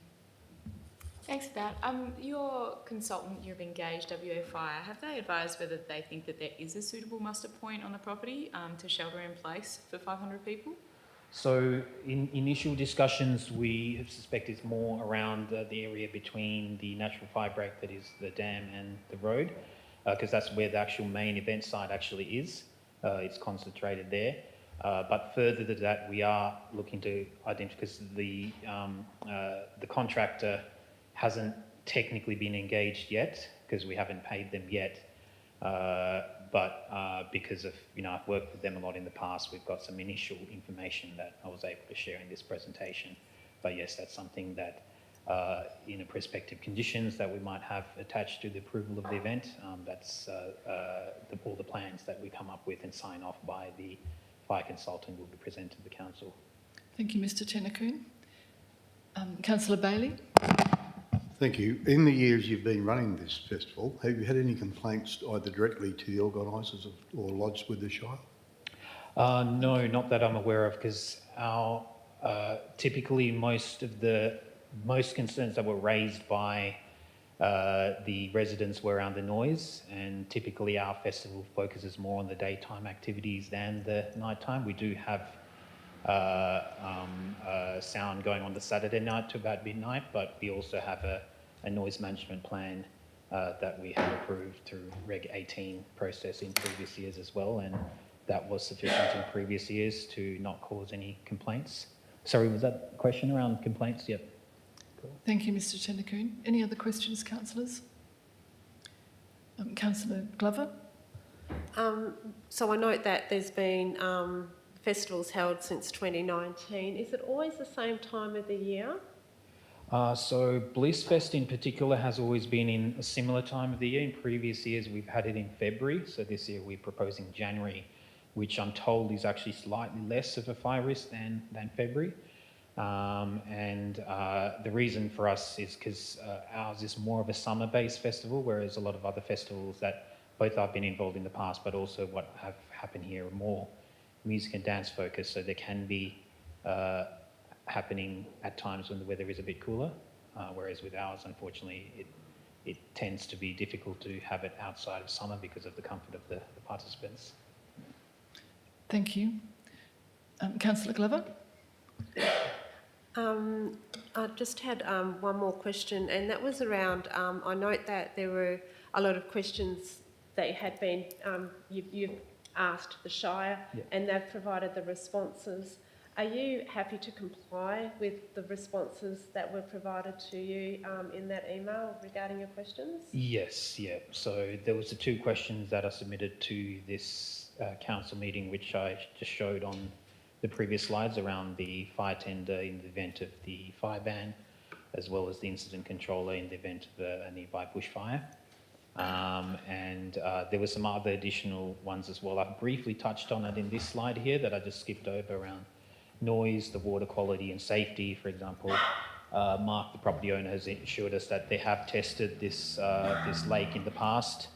Thanks for that. Your consultant you've engaged, WA Fire, have they advised whether they think that there is a suitable muster point on the property to shelter in place for 500 people? So in initial discussions, we have suspect it's more around the area between the natural fire break that is the dam and the road, because that's where the actual main event site actually is. It's concentrated there. But further to that, we are looking to identify, because the contractor hasn't technically been engaged yet, because we haven't paid them yet. But because of, I've worked with them a lot in the past, we've got some initial information that I was able to share in this presentation. But yes, that's something that in a prospective conditions that we might have attached to the approval of the event, that's all the plans that we come up with and sign off by the fire consultant will be presented to the council. Thank you, Mr Tennakoon. Councillor Bailey? Thank you. In the years you've been running this festival, have you had any complaints either directly to the organisers or lodged with the Shire? No, not that I'm aware of, because our typically most concerns that were raised by the residents were around the noise, and typically our festival focuses more on the daytime activities than the nighttime. We do have sound going on the Saturday night to about midnight, but we also have a noise management plan that we have approved through Reg 18 process in previous years as well, and that was sufficient in previous years to not cause any complaints. Sorry, was that a question around complaints? Yep. Cool. Thank you, Mr Tennakoon. Any other questions, councillors? Councillor Glover? So I note that there's been festivals held since 2019. Is it always the same time of the year? So Blissfest in particular has always been in a similar time of the year. In previous years, we've had it in February. So this year we're proposing January, which I'm told is actually slightly less of a fire risk than February. The reason for us is because ours is more of a summer-based festival, whereas a lot of other festivals that both I've been involved in the past, but also what have happened here are more music and dance focused. So there can be happening at times when the weather is a bit cooler, whereas with ours, unfortunately, it tends to be difficult to have it outside of summer because of the comfort of the participants. Thank you. Councillor Glover? I just had one more question, and that was around, I note that there were a lot of questions that had been, you've asked the Shire, and they've provided the responses. Are you happy to comply with the responses that were provided to you in that email regarding your questions? Yes, yeah. So there was the two questions that are submitted to this council meeting, which I just showed on the previous slides around the fire tender in the event of the fire ban, as well as the incident controller in the event of a nearby bushfire. There were some other additional ones as well. I've briefly touched on it in this slide here that I just skipped over around noise, the water quality and safety, for example. Mark, the property owner, has assured us that they have tested this lake in the past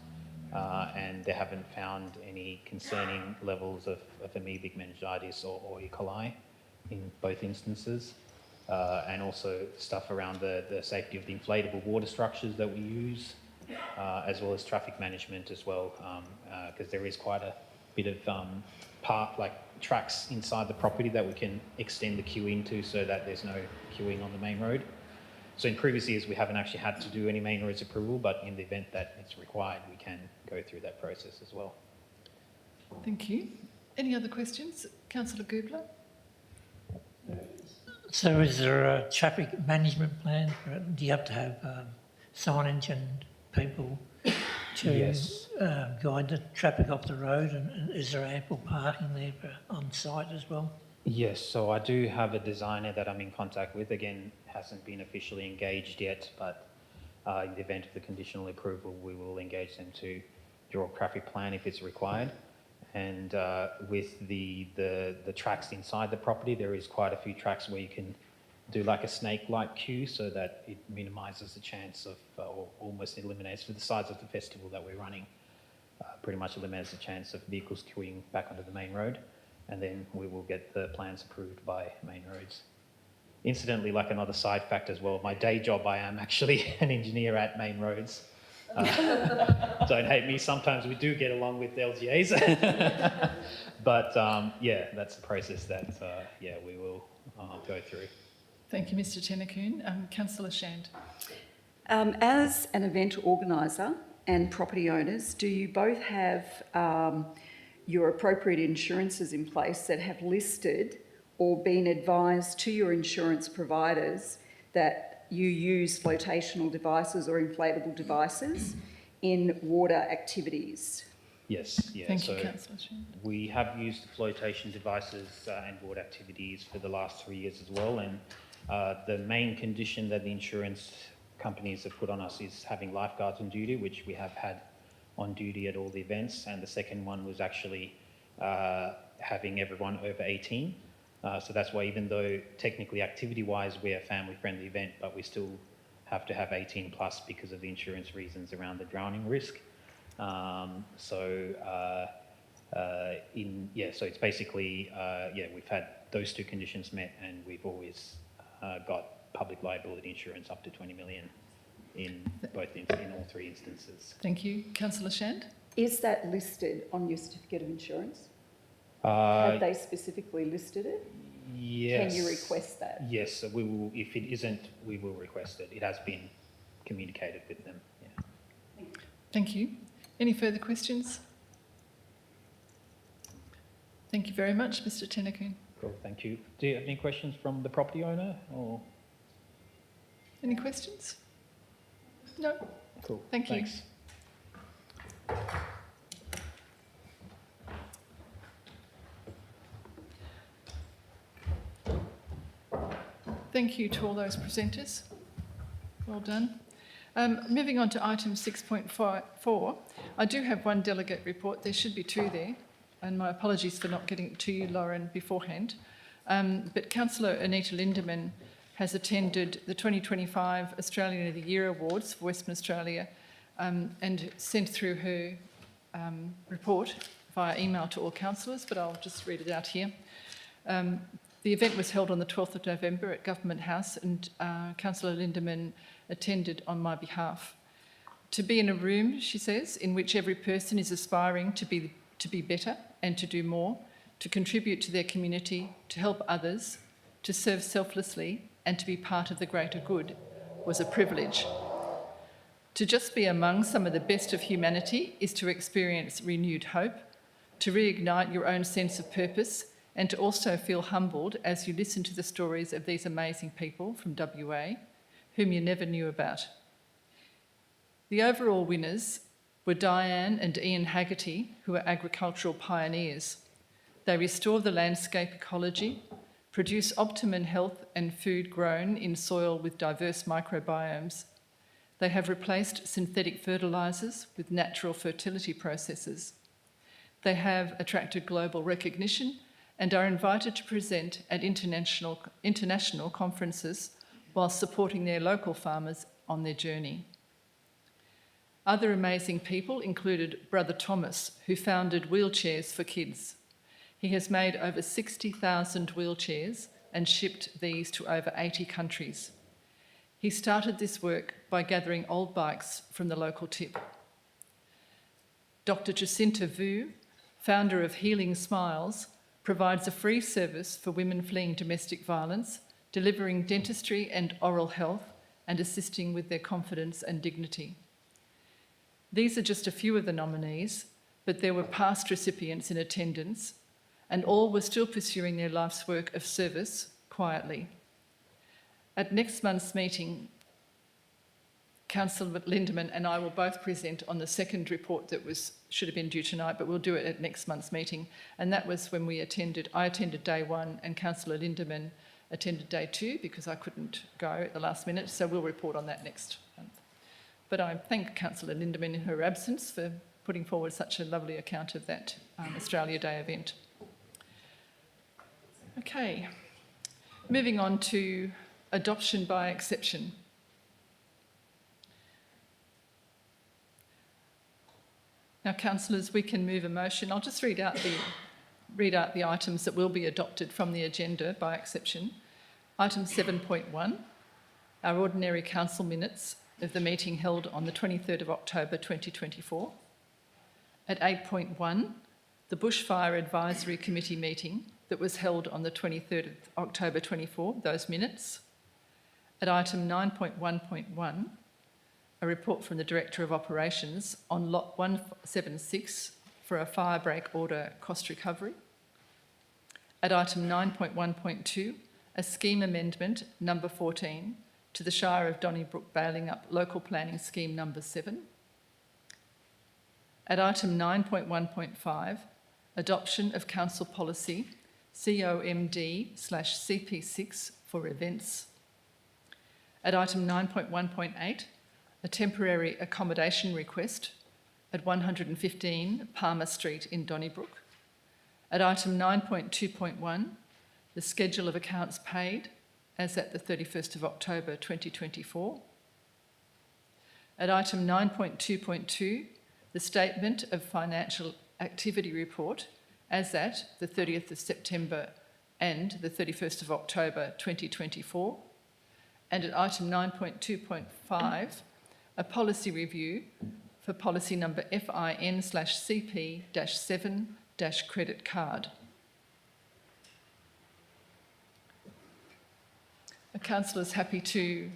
and they haven't found any concerning levels of amoebic meningitis or E. coli in both instances. And also stuff around the safety of the inflatable water structures that we use, as well as traffic management as well, because there is quite a bit of tracks inside the property that we can extend the queue into so that there's no queuing on the main road. So in previous years, we haven't actually had to do any main roads approval, but in the event that it's required, we can go through that process as well. Thank you. Any other questions? Councillor Goobler? So is there a traffic management plan? Do you have to have signage and people to guide the traffic off the road, and is there ample parking there on site as well? Yes, so I do have a designer that I'm in contact with. Again, hasn't been officially engaged yet, but in the event of the conditional approval, we will engage them to draw a traffic plan if it's required. And with the tracks inside the property, there is quite a few tracks where you can do like a snake-like queue so that it minimises the chance of, or almost eliminates, for the size of the festival that we're running, pretty much eliminates the chance of vehicles queuing back onto the main road. And then we will get the plans approved by Main Roads. Incidentally, like another side fact as well, my day job, I am actually an engineer at Main Roads. Don't hate me. Sometimes we do get along with LGAs. But yeah, that's the process that we will go through. Thank you, Mr Tennakoon. Councillor Shand. As an event organiser and property owners, do you both have your appropriate insurances in place that have listed or been advised to your insurance providers that you use flotational devices or inflatable devices in water activities? Yes, yeah. Thank you, So Councillor Shand. we have used flotation devices and board activities for the last 3 years as well. And the main condition that the insurance companies have put on us is having lifeguards on duty, which we have had on duty at all the events. And the second one was actually having everyone over 18. So that's why, even though technically activity-wise we're a family-friendly event, but we still have to have 18 plus because of the insurance reasons around the drowning risk. So it's basically, we've had those two conditions met, and we've always got public liability insurance up to 20 million in all three instances. Thank you. Councillor Shand. Is that listed on your certificate of insurance? Have they specifically listed it? Yes. Can you request that? Yes, so we will. If it isn't, we will request it. It has been communicated with them. Yeah. Thank you. Any further questions? Thank you very much, Mr Tennakoon. Cool. Thank you. Do you have any questions from the property owner or? Any questions? No. Cool. Thank you. Thanks. Thank you to all those presenters. Well done. Moving on to item 6.4, I do have one delegate report. There should be two there, and my apologies for not getting it to you, Lauren, beforehand. But Councillor Anita Lindeman has attended the 2025 Australian of the Year Awards for Western Australia and sent through her report via email to all councillors, but I'll just read it out here. The event was held on the 12th of November at Government House, and Councillor Lindeman attended on my behalf. To be in a room, she says, in which every person is aspiring to be better and to do more, to contribute to their community, to help others, to serve selflessly and to be part of the greater good was a privilege. To just be among some of the best of humanity is to experience renewed hope, to reignite your own sense of purpose, and to also feel humbled as you listen to the stories of these amazing people from WA, whom you never knew about. The overall winners were Diane and Ian Haggerty, who are agricultural pioneers. They restore the landscape ecology, produce optimum health and food grown in soil with diverse microbiomes. They have replaced synthetic fertilisers with natural fertility processes. They have attracted global recognition and are invited to present at international conferences while supporting their local farmers on their journey. Other amazing people included Brother Thomas, who founded Wheelchairs for Kids. He has made over 60,000 wheelchairs and shipped these to over 80 countries. He started this work by gathering old bikes from the local tip. Dr. Jacinta Vu, founder of Healing Smiles, provides a free service for women fleeing domestic violence, delivering dentistry and oral health and assisting with their confidence and dignity. These are just a few of the nominees, but there were past recipients in attendance, and all were still pursuing their life's work of service quietly. At next month's meeting, Councillor Lindeman and I will both present on the second report that should have been due tonight, but we'll do it at next month's meeting. And that was when I attended day one and Councillor Lindeman attended day two because I couldn't go at the last minute, so we'll report on that next month. But I thank Councillor Lindeman in her absence for putting forward such a lovely account of that Australia Day event. Okay, moving on to adoption by exception. Now, councillors, we can move a motion. I'll just read out the items that will be adopted from the agenda by exception. Item 7.1, our ordinary council minutes of the meeting held on the 23rd of October 2024. At 8.1, the Bushfire Advisory Committee meeting that was held on the 23rd of October 24, those minutes. At item 9.1.1, a report from the Director of Operations on Lot 176 for a fire break order cost recovery. At item 9.1.2, a scheme amendment number 14 to the Shire of Donnybrook Bailing Up Local Planning Scheme number 7. At item 9.1.5, adoption of Council Policy COMD/CP6 for events. At item 9.1.8, a temporary accommodation request at 115 Palmer Street in Donnybrook. At item 9.2.1, the schedule of accounts paid as at the 31st of October 2024. At item 9.2.2, the statement of financial activity report as at the 30th of September and the 31st of October 2024. And at item 9.2.5, a policy review for policy number FIN/CP-7-credit card. A councillor is happy to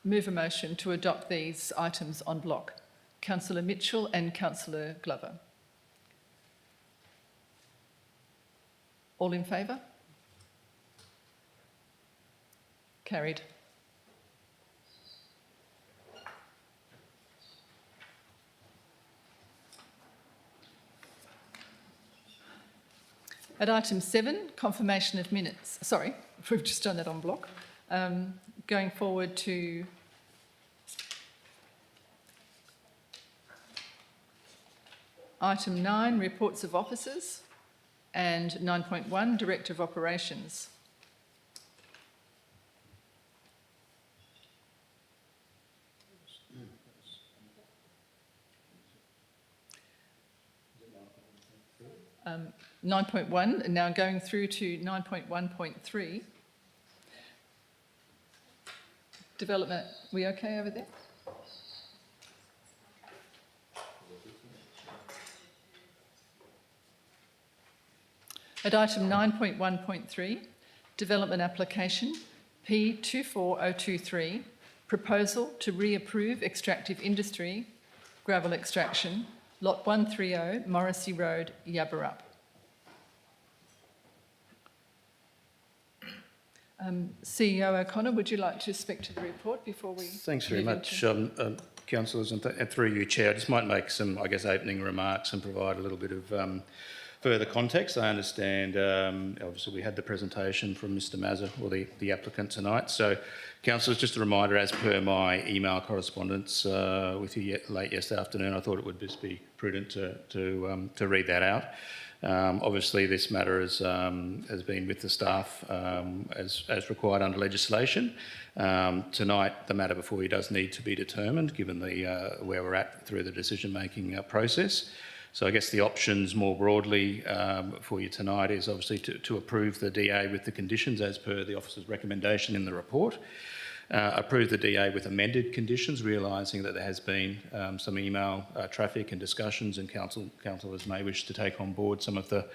move a motion to adopt these items en bloc. Councillor Mitchell and Councillor Glover. All in favour? Carried. At item 7, confirmation of minutes. Sorry, we've just done that en bloc. Going forward to item 9, reports of officers, and 9.1, Director of Operations. Um, 9.1, and now going through to 9.1.3. Development, we okay over there? At item 9.1.3, development application P24023, proposal to reapprove extractive industry, gravel extraction, Lot 130, Morrissey Road, Yabberup. CEO O'Connor, would you like to speak to the report before we... Thanks very move much, into- councillors, and through you, Chair. I just might make some, I guess, opening remarks and provide a little bit of further context. I understand, obviously, we had the presentation from Mr Mazza, or the applicant tonight. So, councillors, just a reminder, as per my email correspondence with you late yesterday afternoon, I thought it would just be prudent to read that out. Obviously, this matter has been with the staff as required under legislation. Tonight, the matter before you does need to be determined, given the where we're at through the decision-making process. So I guess the options more broadly for you tonight is obviously to approve the DA with the conditions as per the officer's recommendation in the report. Approve the DA with amended conditions, realising that there has been some email traffic and discussions, and councillors may wish to take on board some of the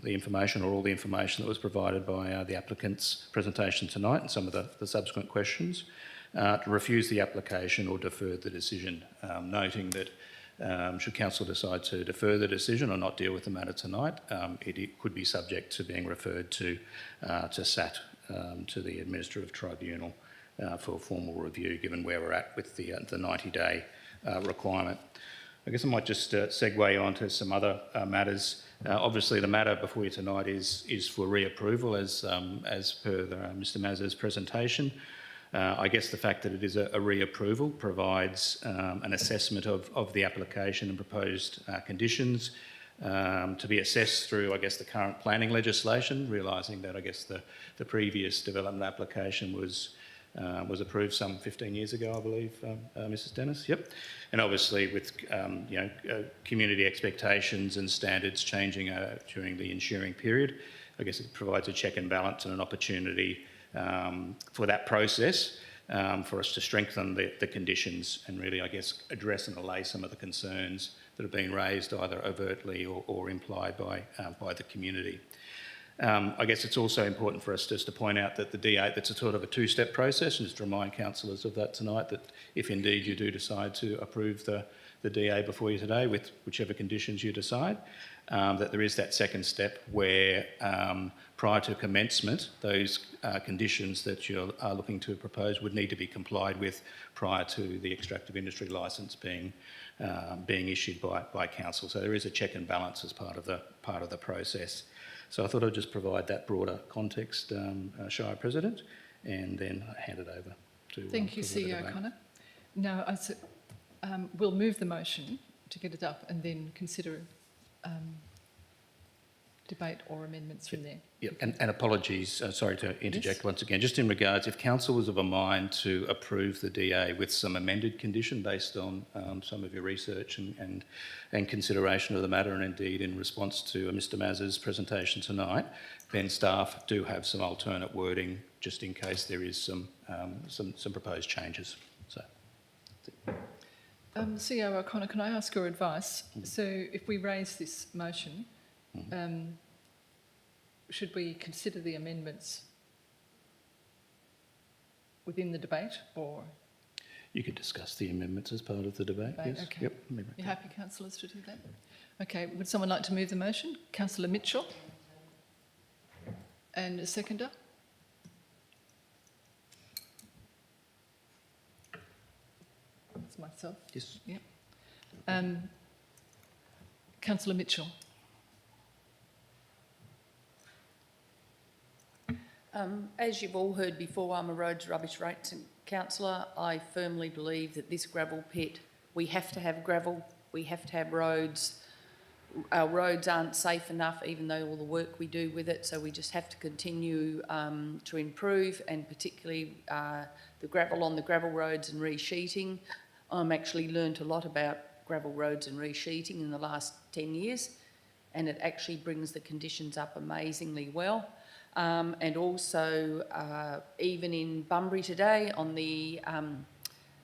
information or all the information that was provided by the applicant's presentation tonight and some of the subsequent questions. To refuse the application or defer the decision, noting that should council decide to defer the decision or not deal with the matter tonight, it could be subject to being referred to SAT, to the Administrative Tribunal for formal review, given where we're at with the 90-day requirement. I guess I might just segue on to some other matters. Obviously, the matter before you tonight is for reapproval, as per Mr Mazza's presentation. I guess the fact that it is a reapproval provides an assessment of the application and proposed conditions to be assessed through, I guess, the current planning legislation, realising that, I guess, the previous development application was approved some 15 years ago, I believe, Mrs Dennis. Yep. And obviously with, community expectations and standards changing during the ensuing period, I guess it provides a check and balance and an opportunity for that process for us to strengthen the conditions and really, I guess, address and allay some of the concerns that have been raised either overtly or implied by the community. I guess it's also important for us just to point out that the D8, that's a sort of a two-step process, and just to remind councillors of that tonight, that if indeed you do decide to approve the DA before you today with whichever conditions you decide, that there is that second step where prior to commencement, those conditions that you are looking to propose would need to be complied with prior to the extractive industry licence being issued by council. So there is a check and balance as part of the process. So I thought I'd just provide that broader context, Shire President, and then hand it over to. Thank you, CEO O'Connor. Now, we'll move the motion to get it up and then consider debate or amendments from there. Yeah, and apologies, sorry to interject once again, just in regards, if council was of a mind to approve the DA with some amended condition based on some of your research and consideration of the matter, and indeed in response to Mr Mazza's presentation tonight, then staff do have some alternate wording just in case there is some proposed changes. So. CEO O'Connor, can I ask your advice? So if we raise this motion, should we consider the amendments within the debate, or? You could discuss the amendments as part of the debate, yes. Okay. Yep. You happy, councillors, to do that? Okay, would someone like to move the motion? Councillor Mitchell? And a seconder? That's myself. Yes. Yep. Councillor Mitchell. As you've all heard before, I'm a roads, rubbish rates and councillor. I firmly believe that this gravel pit, we have to have gravel, we have to have roads. Our roads aren't safe enough, even though all the work we do with it, so we just have to continue to improve, and particularly the gravel on the gravel roads and resheeting. I'm actually learnt a lot about gravel roads and resheeting in the last 10 years, and it actually brings the conditions up amazingly well. And also, even in Bunbury today, on the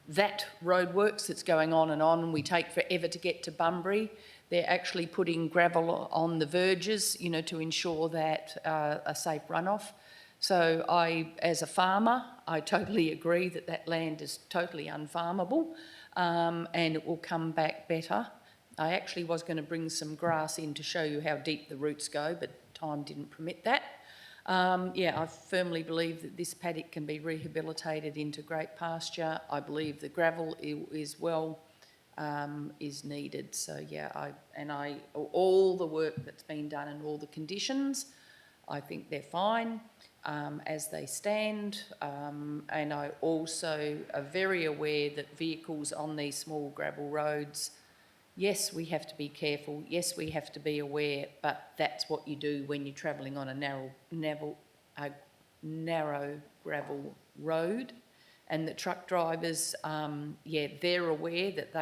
that roadworks that's going on, and we take forever to get to Bunbury, they're actually putting gravel on the verges, you know, to ensure that a safe runoff. So as a farmer, I totally agree that that land is totally unfarmable, and it will come back better. I actually was going to bring some grass in to show you how deep the roots go, but time didn't permit that. I firmly believe that this paddock can be rehabilitated into great pasture. I believe the gravel is needed. So all the work that's been done and all the conditions, I think they're fine as they stand. And I also are very aware that vehicles on these small gravel roads, yes, we have to be careful. Yes, we have to be aware, but that's what you do when you're travelling on a narrow gravel road. And the truck drivers, they're aware that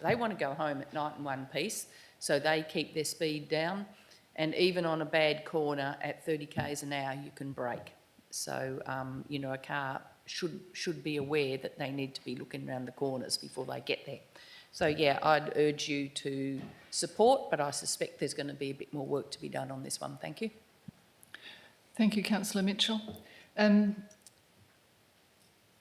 they want to go home at night in one piece, so they keep their speed down. And even on a bad corner at 30 k's an hour, you can brake. So, a car should be aware that they need to be looking around the corners before they get there. So, I'd urge you to support, but I suspect there's going to be a bit more work to be done on this one. Thank you. Thank you, Councillor Mitchell.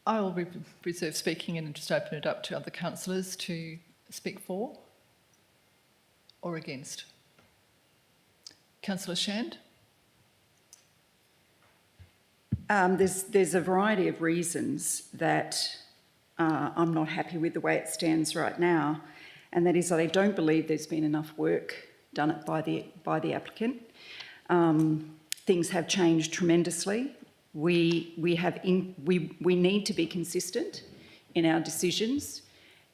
I will reserve speaking and just open it up to other councillors to speak for or against. Councillor Shand? There's a variety of reasons that I'm not happy with the way it stands right now, and that is that I don't believe there's been enough work done by the applicant. Things have changed tremendously. We need to be consistent in our decisions,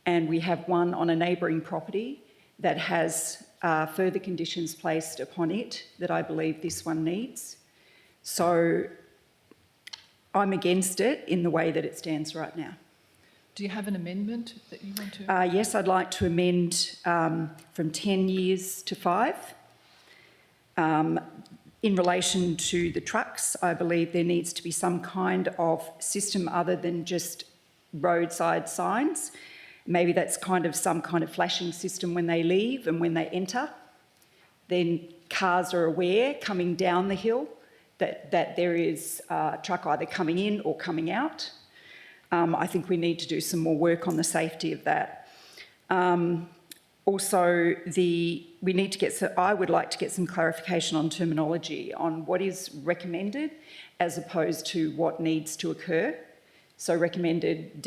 and we have one on a neighbouring property that has further conditions placed upon it that I believe this one needs. So I'm against it in the way that it stands right now. Do you have an amendment that you want to? Yes, I'd like to amend from 10 years to 5. In relation to the trucks, I believe there needs to be some kind of system other than just roadside signs. Maybe that's kind of some kind of flashing system when they leave and when they enter. Then cars are aware coming down the hill that there is a truck either coming in or coming out. I think we need to do some more work on the safety of that. Also, we need to get, I would like to get some clarification on terminology on what is recommended as opposed to what needs to occur. So recommended,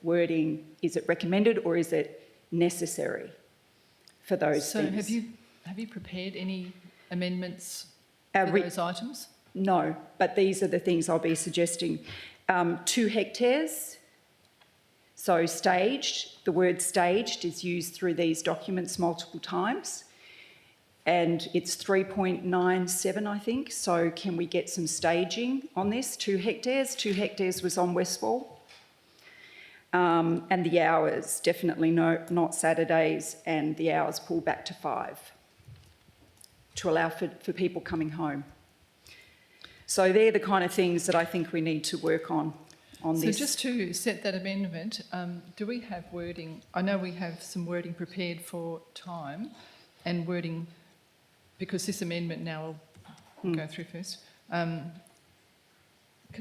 wording, is it recommended or is it necessary for those So things? have you prepared any amendments Uh, for we- those items? No, but these are the things I'll be suggesting. 2 hectares, so staged, the word staged is used through these documents multiple times, and it's 3.97, I think, so can we get some staging on this? 2 hectares, 2 hectares was on Westwall. And the hours, definitely not Saturdays, and the hours pulled back to 5 to allow for people coming home. So they're the kind of things that I think we need to work on So this. just to set that amendment, do we have wording? I know we have some wording prepared for time and wording, because this amendment now will go through first. Can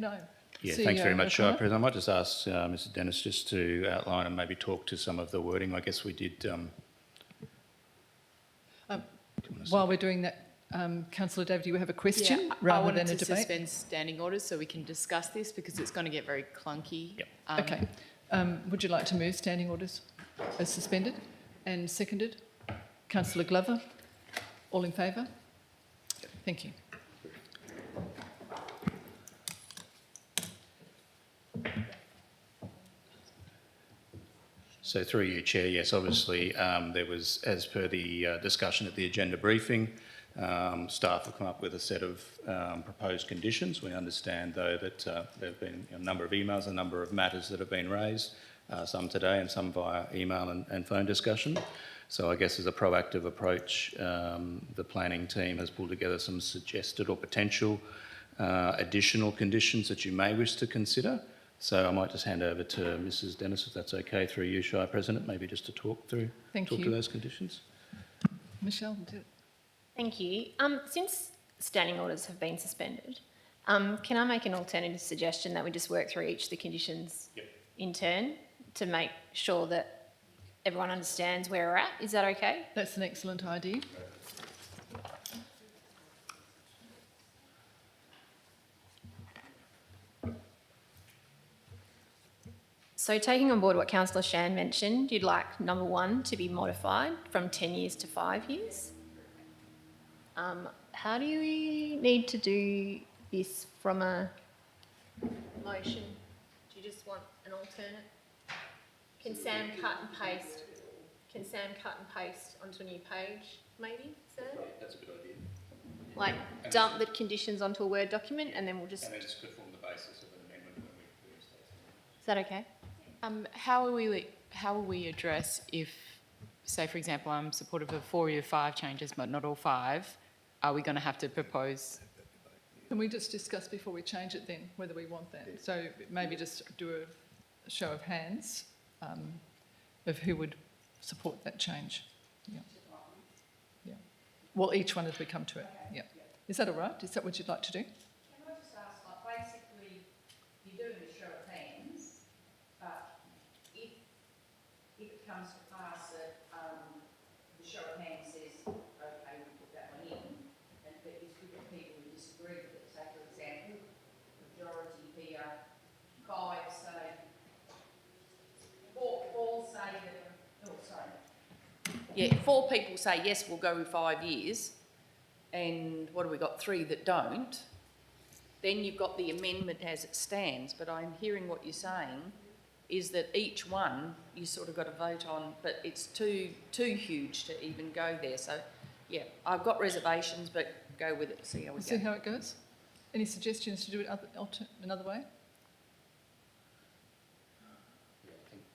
I? Yeah, see, thanks very much, Shire O'Connor? President. I might just ask Mr Dennis just to outline and maybe talk to some of the wording. I guess we did... While we're doing that, Councillor David, do you have a question I rather wanted than a to debate? suspend standing orders so we can discuss this because it's going to get very clunky. Yep. Okay. Would you like to move standing orders as suspended and seconded? Councillor Glover, all in favour? Thank you. So through you, Chair, yes, obviously there was, as per the discussion at the agenda briefing, staff have come up with a set of proposed conditions. We understand, though, that there have been a number of emails, a number of matters that have been raised, some today and some via email and phone discussion. So I guess as a proactive approach, the planning team has pulled together some suggested or potential additional conditions that you may wish to consider. So I might just hand over to Mrs Dennis, if that's okay, through you, Shire President, maybe just to talk to those conditions. Michelle? Thank you. Since standing orders have been suspended, can I make an alternative suggestion that we just work through each of the conditions in turn to make sure that everyone understands where we're at? Is that okay? That's an excellent idea. So taking on board what Councillor Shan mentioned, you'd like number 1 to be modified from 10 years to 5 years. How do we need to do this from a motion? Do you just want an alternate? Can Sam cut and paste? Can Sam cut and paste onto a new page, maybe, sir? That's a good idea. Like dump the conditions onto a Word document and then we'll just... And then this could form the basis of an amendment when we Is that okay? How will we address if, say, for example, I'm supportive of 4 or 5 changes, but not all 5? Are we going to have to propose? Can we just discuss before we change it then, whether we want that? So maybe just do a show of hands of who would support that change. Yeah. Yeah. Well, each one as we come to it. Yeah. Is that all right? Is that what you'd like to do? Can I just ask, like, basically, you're doing a show of hands, but if it comes to pass that the show of hands says, okay, we'll put that one in, and but if you've got people who disagree with it, say, for example, majority here, 5 say, all say that, oh, sorry. Yeah, 4 people say, yes, we'll go with 5 years, and what have we got, 3 that don't, then you've got the amendment as it stands. But I'm hearing what you're saying is that each one you sort of got to vote on, but it's too huge to even go there. So, yeah, I've got reservations, but go with it, see how we See go. how it goes? Any suggestions to do it another way?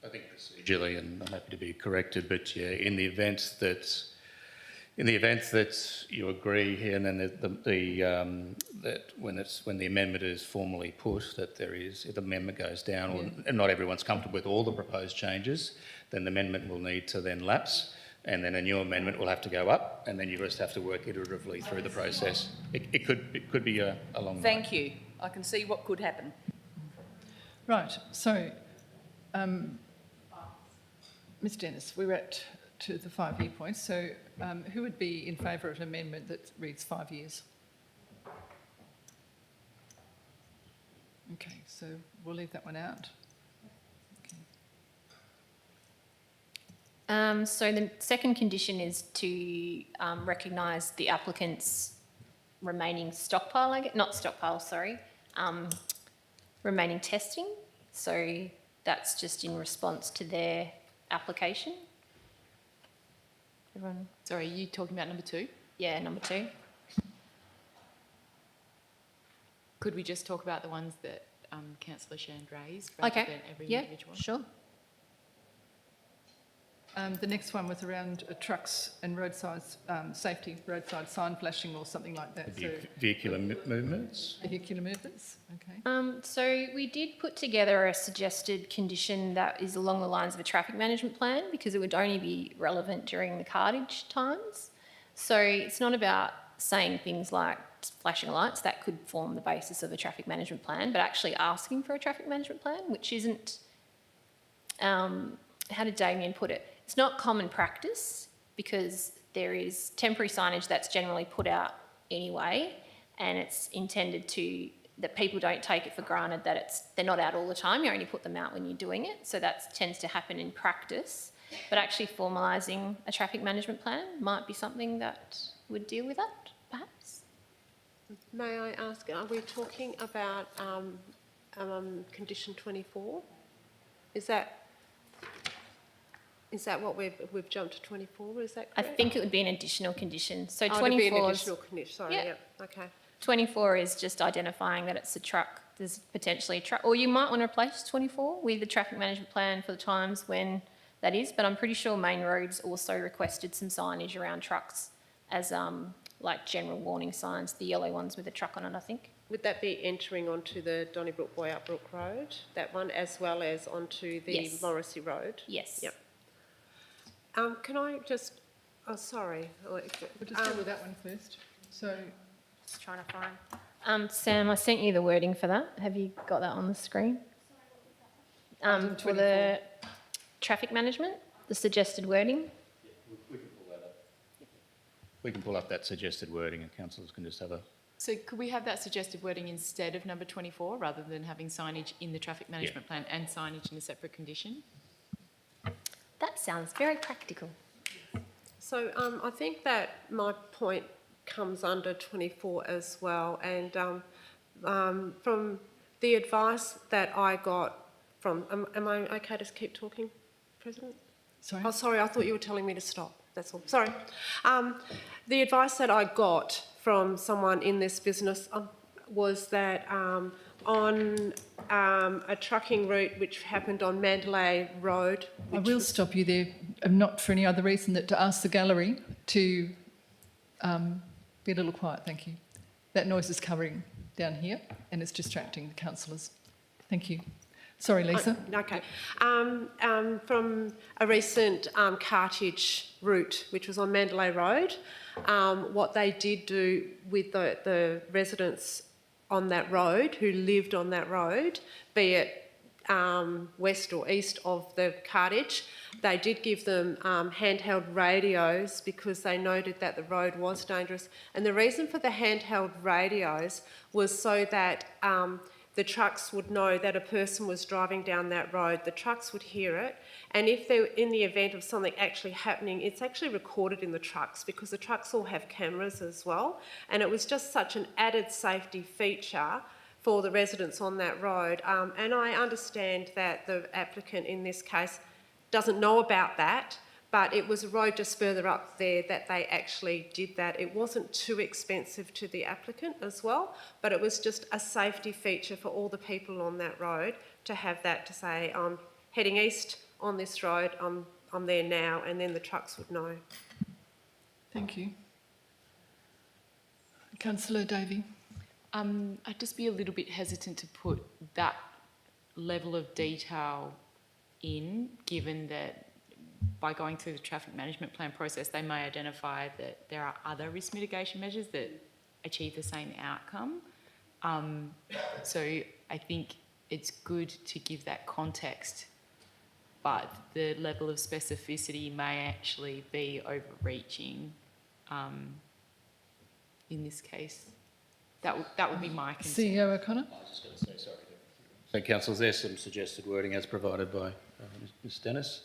I think procedurally, and I'm happy to be corrected, but yeah, in the event that In the event that you agree here, and then that when the amendment is formally put, that if the amendment goes down, and not everyone's comfortable with all the proposed changes, then the amendment will need to then lapse, and then a new amendment will have to go up, and then you just have to work iteratively through the process. It could be a long. Thank you. I can see what could happen. Right, so, Ms Dennis, we're to the 5-year point, so who would be in favour of an amendment that reads 5 years? Okay, so we'll leave that one out. So the second condition is to recognise the applicant's remaining stockpile, remaining testing. So that's just in response to their application. Everyone? Sorry, are you talking about number 2? Yeah, number 2. Could we just talk about the ones that Councillor Shand raised rather Okay. than every Yeah, individual? sure. The next one was around trucks and roadside safety, roadside sign flashing or something like that. So Vehicular movements. vehicular movements, okay. So we did put together a suggested condition that is along the lines of a traffic management plan because it would only be relevant during the cartage times. So it's not about saying things like flashing lights, that could form the basis of a traffic management plan, but actually asking for a traffic management plan, which isn't, how did Damien put it? It's not common practice because there is temporary signage that's generally put out anyway, and it's intended that people don't take it for granted that they're not out all the time. You only put them out when you're doing it. So that tends to happen in practice. But actually formalising a traffic management plan might be something that would deal with that, perhaps. May I ask, are we talking about condition 24? Is that what we've jumped to 24? Is that I correct? think it would be an additional condition. So Oh, it'd be an 24 additional condition. Sorry, Yeah. yeah. Okay. 24 is just identifying that it's a truck. There's potentially a truck, or you might want to replace 24 with a traffic management plan for the times when that is. But I'm pretty sure Main Roads also requested some signage around trucks as like general warning signs, the yellow ones with a truck on it, I think. Would that be entering onto the Donnybrook Boyup Road, that one, as well as onto the Yes. Morrissey Road? Yes. Yep. Can I just? Oh, sorry. We'll just deal with that one first. So, Just trying to find. Sam, I sent you the wording for that. Have you got that on the screen? For the traffic management, the suggested wording. We can pull up that suggested wording and councillors can just have a... So could we have that suggested wording instead of number 24 rather than having signage in the traffic management plan and signage in a separate condition? That sounds very practical. So I think that my point comes under 24 as well, and from the advice that I got from, am I okay to keep talking, President? sorry? Oh, sorry, I thought you were telling me to stop, that's all, sorry. The advice that I got from someone in this business was that on a trucking route which happened on Mandalay Road. I will stop you there, not for any other reason than to ask the gallery to be a little quiet, thank you. That noise is covering down here and it's distracting the councillors. Thank you. Sorry, Lisa. Okay. From a recent cartage route, which was on Mandalay Road, what they did do with the residents on that road who lived on that road, be it west or east of the cartage, they did give them handheld radios because they noted that the road was dangerous. And the reason for the handheld radios was so that the trucks would know that a person was driving down that road, the trucks would hear it, and if they're in the event of something actually happening, it's actually recorded in the trucks because the trucks all have cameras as well, and it was just such an added safety feature for the residents on that road. And I understand that the applicant in this case doesn't know about that, but it was a road just further up there that they actually did that. It wasn't too expensive to the applicant as well, but it was just a safety feature for all the people on that road to have that to say, I'm heading east on this road, I'm there now, and then the trucks would know. Thank you. Councillor Davey. I'd just be a little bit hesitant to put that level of detail in, given that by going through the traffic management plan process, they may identify that there are other risk mitigation measures that achieve the same outcome. So I think it's good to give that context, but the level of specificity may actually be overreaching in this case. That would be my concern. CEO O'Connor. I was just going to say, sorry. So, councillors, there's some suggested wording as provided by Ms Dennis.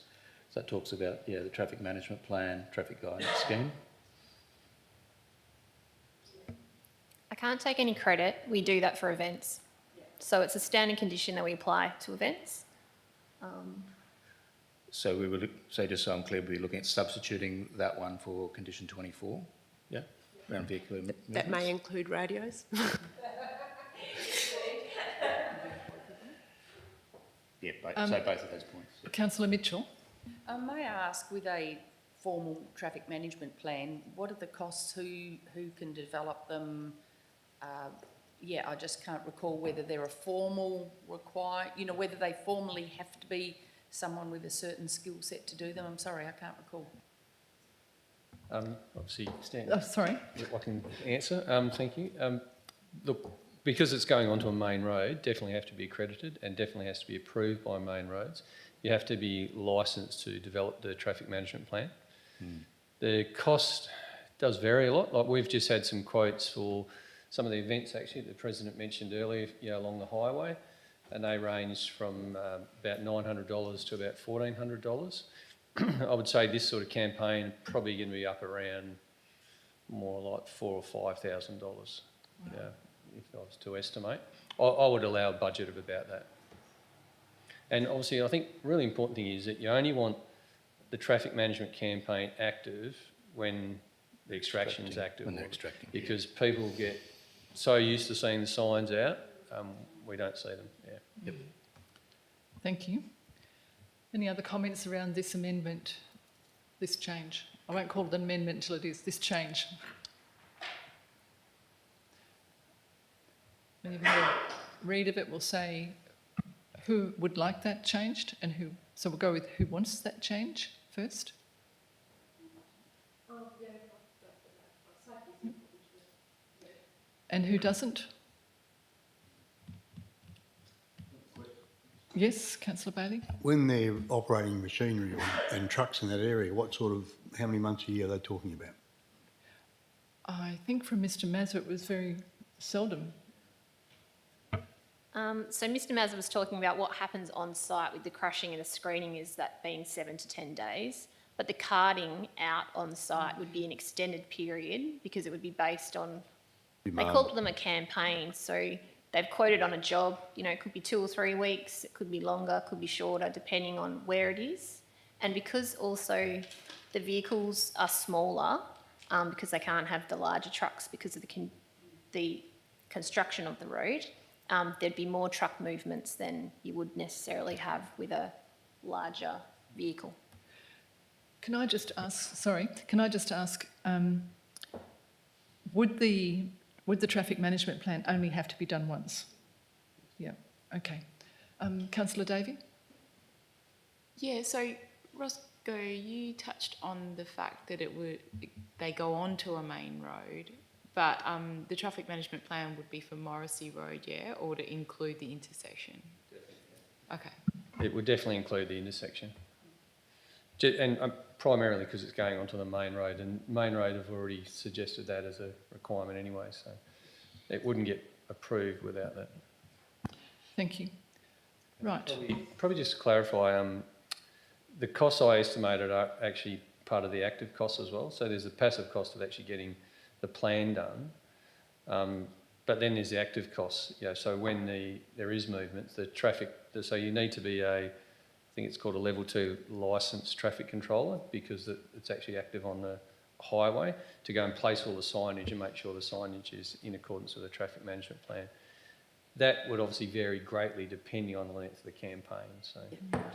So that talks about, the traffic management plan, traffic guidance scheme. I can't take any credit. We do that for events. So it's a standing condition that we apply to events. So we would say, just so I'm clear, we'll be looking at substituting that one for condition 24, yeah? Around vehicular movements. That may include radios. Yeah, so both of those points. Yeah. Councillor Mitchell. May I ask, with a formal traffic management plan, what are the costs? Who can develop them? I just can't recall whether they're a formal require, whether they formally have to be someone with a certain skill set to do them. I'm sorry, I can't recall. Obviously, Stan, Oh, sorry. I can answer. Thank you. Look, because it's going onto a main road, definitely have to be accredited and definitely has to be approved by Main Roads. You have to be licensed to develop the traffic management plan. The cost does vary a lot. Like we've just had some quotes for some of the events actually that the President mentioned earlier, along the highway, and they range from about $900 to about $1,400. I would say this sort of campaign probably going to be up around more like $4,000 or $5,000. Yeah, if I was to estimate, I would allow a budget of about that. And obviously, I think really important thing is that you only want the traffic management campaign active when the extraction is active. When they're extracting. Because people get so used to seeing the signs out, we don't see them. Yeah. Yep. Thank you. Any other comments around this amendment, this change? I won't call it an amendment until it is this change. When you've had a read of it, we'll say who would like that changed and who. So we'll go with who wants that change first. And who doesn't? Yes, Councillor Bailey. When they're operating machinery and trucks in that area, how many months a year are they talking about? I think from Mr Mazza it was very seldom. So Mr Mazza was talking about what happens on site with the crushing and the screening is that being 7 to 10 days. But the carting out on site would be an extended period because it would be based on, they call them a campaign. So they've quoted on a job, it could be 2 or 3 weeks, it could be longer, it could be shorter, depending on where it is. And because also the vehicles are smaller, because they can't have the larger trucks because of the construction of the road, there'd be more truck movements than you would necessarily have with a larger vehicle. Can I just ask, would the traffic management plan only have to be done once? Yeah, okay. Councillor Davey? Yeah, so Roscoe, you touched on the fact that they go onto a main road, but the traffic management plan would be for Morrissey Road, yeah, or to include the intersection? Okay. It would definitely include the intersection. And primarily because it's going onto the main road, and Main Road have already suggested that as a requirement anyway, so it wouldn't get approved without that. Thank you. Right. Probably just to clarify, the costs I estimated are actually part of the active costs as well. So there's the passive cost of actually getting the plan done, but then there's the active costs. So when there is movement, so you need to be I think it's called a level 2 licensed traffic controller because it's actually active on the highway to go and place all the signage and make sure the signage is in accordance with the traffic management plan. That would obviously vary greatly depending on the length of the campaign, so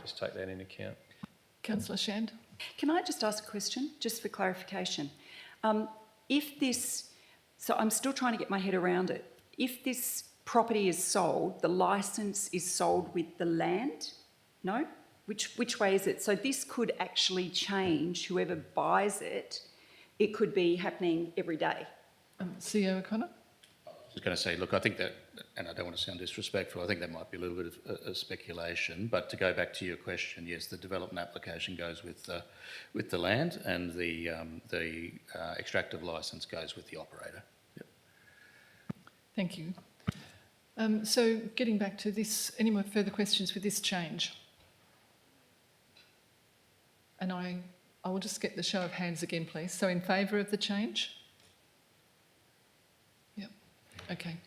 just take that into account. Councillor Shand? Can I just ask a question, just for clarification? If this, so I'm still trying to get my head around it. If this property is sold, the licence is sold with the land? No? Which way is it? So this could actually change, whoever buys it, it could be happening every day. CEO O'Connor? I was going to say, look, I think that, and I don't want to sound disrespectful, I think that might be a little bit of speculation, but to go back to your question, yes, the development application goes with the land, and the extractive licence goes with the operator. Yep. Thank you. So getting back to this, any more further questions with this change? And I will just get the show of hands again, please. So in favour of the change? Yep. Okay.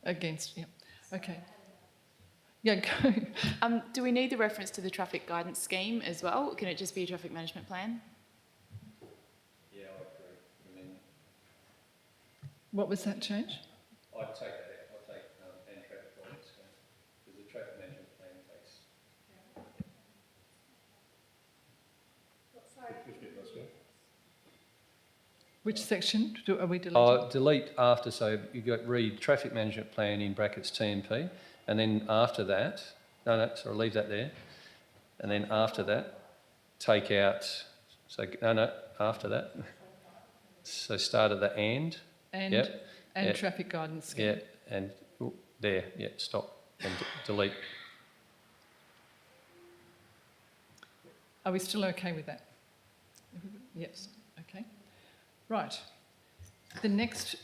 Against? Yep. Okay. Yeah, go. Do we need the reference to the traffic guidance scheme as well? Can it just be a traffic management plan? Yeah, I agree. I mean, What was that change? I'd take that. I'd take and traffic guidance scheme, because the traffic management plan takes. Which section are we deleting? Delete after, so you got read traffic management plan in brackets TMP, and then after that, sorry, leave that there, and then after that, take out, so after that, so start at the and. Yep. And Yep. traffic guidance scheme. Yeah, and there, yeah, stop and delete. Are we still okay with that? Yes, okay. Right. The next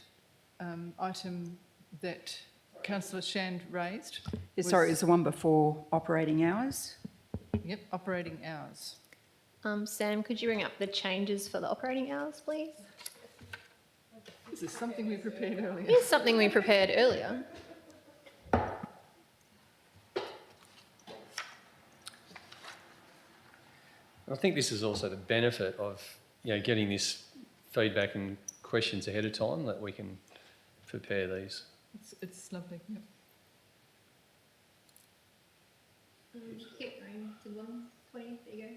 item that Councillor Shand raised. Sorry, it's the one before operating hours. Yep, operating hours. Sam, could you bring up the changes for the operating hours, please? Is this something we prepared earlier? Here's something we prepared earlier. I think this is also the benefit of getting this feedback and questions ahead of time, that we can prepare these. It's lovely. Yep. Keep going to 120, there you go.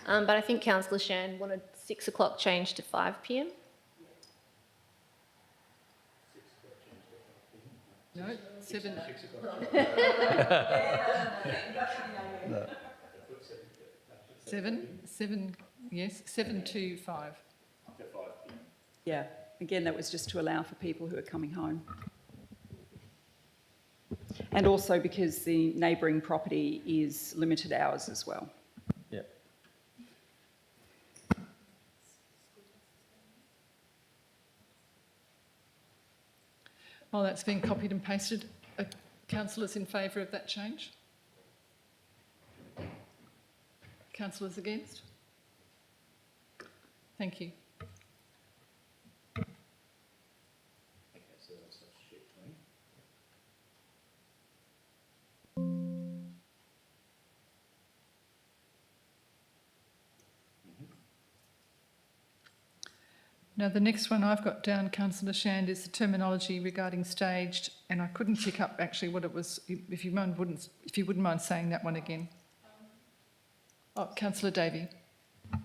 But I think Councillor Shand wanted 6 o'clock changed to 5 p.m. No, 7. No. 7, yes, 7 to 5. Yeah, again, that was just to allow for people who are coming home. And also because the neighbouring property is limited hours as well. Yeah. While that's being copied and pasted, are councillors in favour of that change? Councillors against? Thank you. Now, the next one I've got down, Councillor Shand, is the terminology regarding staged, and I couldn't pick up actually what it was. If you wouldn't mind saying that one again. Oh, Councillor Davey.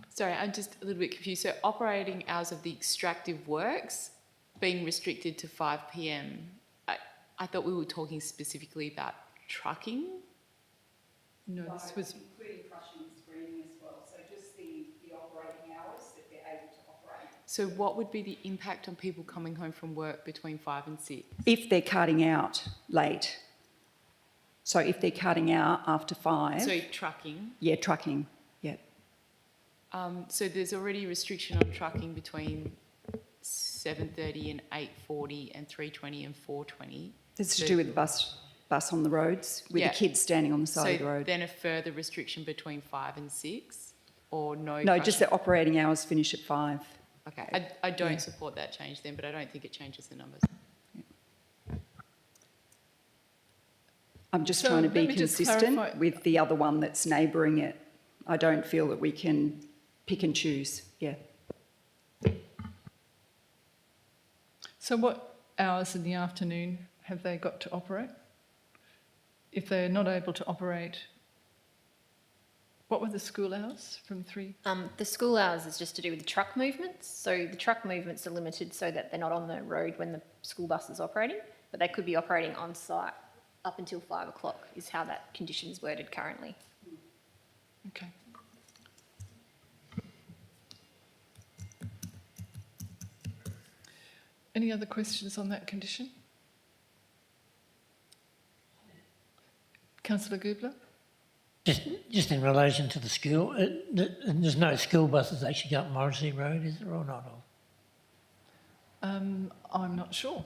Sorry, I'm just a little bit confused. So operating hours of the extractive works being restricted to 5 p.m. I thought we were talking specifically about trucking. No, this was... Including crushing and screening as well, so just the operating hours that they're able to operate. So what would be the impact on people coming home from work between 5 and 6? If they're cutting out late. So if they're cutting out after 5... So trucking. Yeah, trucking, yeah. So there's already a restriction on trucking between 7:30 and 8:40 and 3:20 and 4:20. It's to do with the bus on the roads, with the kids standing on the side of the road. So then a further restriction between 5 and 6, or no? No, just the operating hours finish at 5. Okay, I don't support that change then, but I don't think it changes the numbers. I'm just So trying to let be me just consistent clarify- with the other one that's neighbouring it. I don't feel that we can pick and choose, yeah. So what hours in the afternoon have they got to operate? if they're not able to operate, what were the school hours from 3? The school hours is just to do with the truck movements. So the truck movements are limited so that they're not on the road when the school bus is operating, but they could be operating on site up until 5 o'clock is how that condition is worded currently. Okay. Any other questions on that condition? Councillor Goobler? Just in relation to the school, there's no school buses actually go up Morrissey Road, is there, or not? I'm not sure.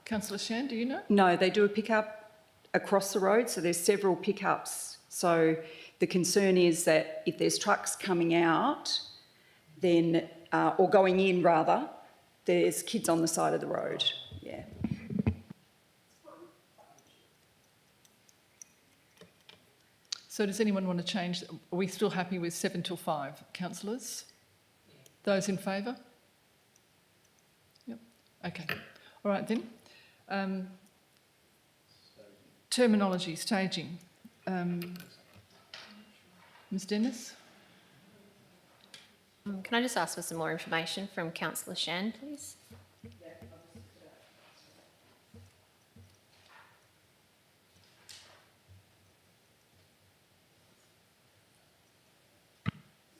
Councillor Shan, do you know? No, they do a pickup across the road, so there's several pickups. So the concern is that if there's trucks coming out, then, or going in rather, there's kids on the side of the road, yeah. So does anyone want to change? Are we still happy with 7 till 5, councillors? Those in favour? Yep. Okay. All right then. Terminology, staging. Ms Dennis? Can I just ask for some more information from Councillor Shan, please?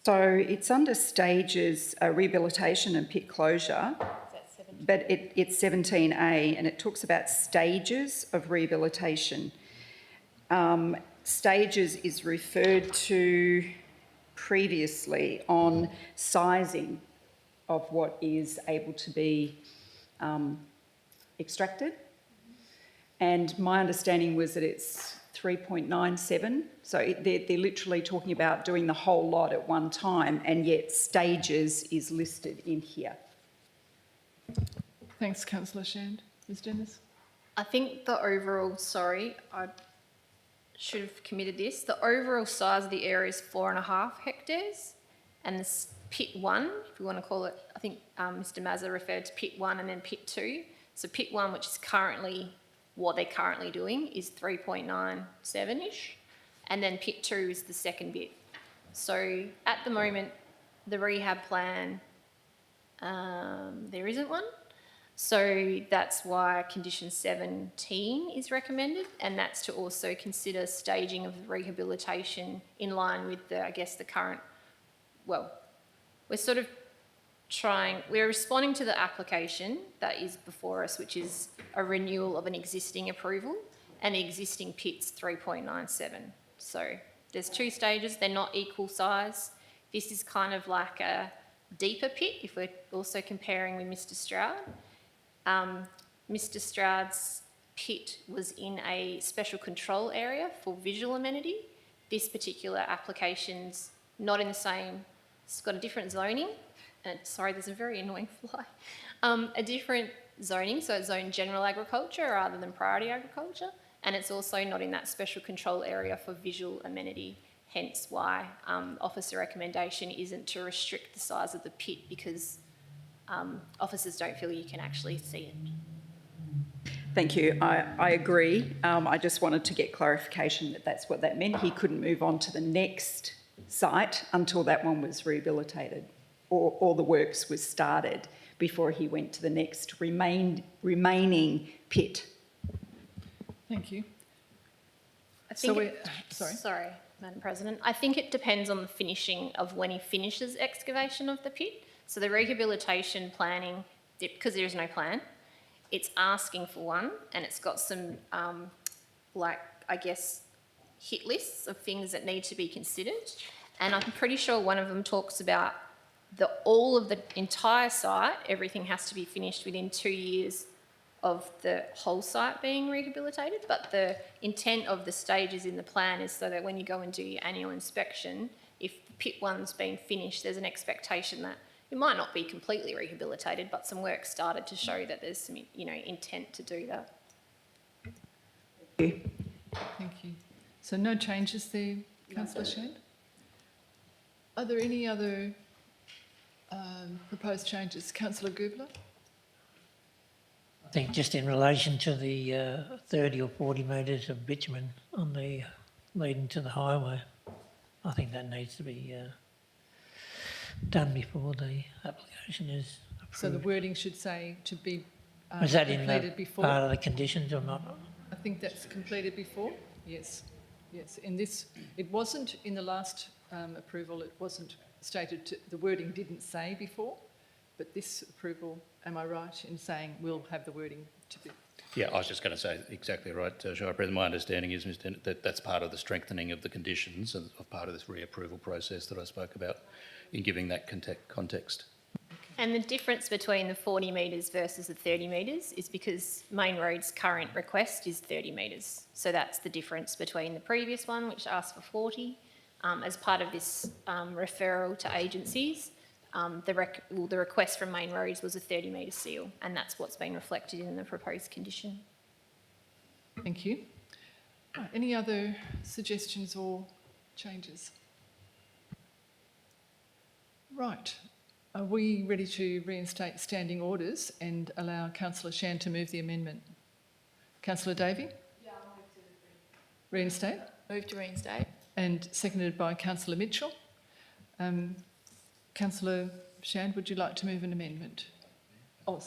So it's under stages, rehabilitation and pit closure, but it's 17A and it talks about stages of rehabilitation. Stages is referred to previously on sizing of what is able to be extracted. And my understanding was that it's 3.97. So they're literally talking about doing the whole lot at one time, and yet stages is listed in here. Thanks, Councillor Shand. Ms Dennis? I think the overall, sorry, I should have committed this. The overall size of the area is 4.5 hectares, and this pit 1, if we want to call it, I think Mr Mazza referred to pit 1 and then pit 2. So pit 1, which is currently what they're currently doing, is 3.97-ish, and then pit 2 is the second bit. So at the moment, the rehab plan, there isn't one. So that's why condition 17 is recommended, and that's to also consider staging of the rehabilitation in line with the, I guess, the current, well, we're sort of we're responding to the application that is before us, which is a renewal of an existing approval, and the existing pit's 3.97. So there's 2 stages, they're not equal size. This is kind of like a deeper pit if we're also comparing with Mr Stroud. Mr Stroud's pit was in a special control area for visual amenity. This particular application's not in the same, it's got a different zoning. Sorry, there's a very annoying fly. A different zoning, so it's zoned general agriculture rather than priority agriculture, and it's also not in that special control area for visual amenity, hence why officer recommendation isn't to restrict the size of the pit, because officers don't feel you can actually see it. Thank you. I agree. I just wanted to get clarification that that's what that meant. He couldn't move on to the next site until that one was rehabilitated, or the works was started before he went to the next remaining pit. Thank you. I think sorry, Madam President. I think it depends on the finishing of when he finishes excavation of the pit. So the rehabilitation planning, because there is no plan, it's asking for one, and it's got some, I guess, hit lists of things that need to be considered. And I'm pretty sure one of them talks about all of the entire site, everything has to be finished within 2 years of the whole site being rehabilitated. But the intent of the stages in the plan is so that when you go and do your annual inspection, if the pit 1's been finished, there's an expectation that it might not be completely rehabilitated, but some work started to show that there's some, intent to do that. Thank you. So no changes there, Councillor Shand? Are there any other proposed changes? Councillor Goobler? think just in relation to the 30 or 40 metres of bitumen on the leading to the highway, I think that needs to be done before the application is approved. So the wording should say to be Was that in completed the before. part of the conditions or not? I think that's completed before. Yes, yes. In this, it wasn't in the last approval. It wasn't stated. The wording didn't say before, but this approval, am I right in saying we'll have the wording to be? Yeah, I was just going to say exactly right, Shire President. My understanding is, Mr. Dennett, that that's part of the strengthening of the conditions and of part of this reapproval process that I spoke about in giving that context. And the difference between the 40 metres versus the 30 metres is because Main Road's current request is 30 metres. So that's the difference between the previous one, which asked for 40. As part of this referral to agencies, the request from Main Roads was a 30-metre seal, and that's what's been reflected in the proposed condition. Thank you. Right, any other suggestions or changes? Right. Are we ready to reinstate standing orders and allow Councillor Shan to move the amendment? Councillor Davey? Yeah, I'll move to reinstate. Move to reinstate. And seconded by Councillor Mitchell. Councillor Shand, would you like to move an amendment? All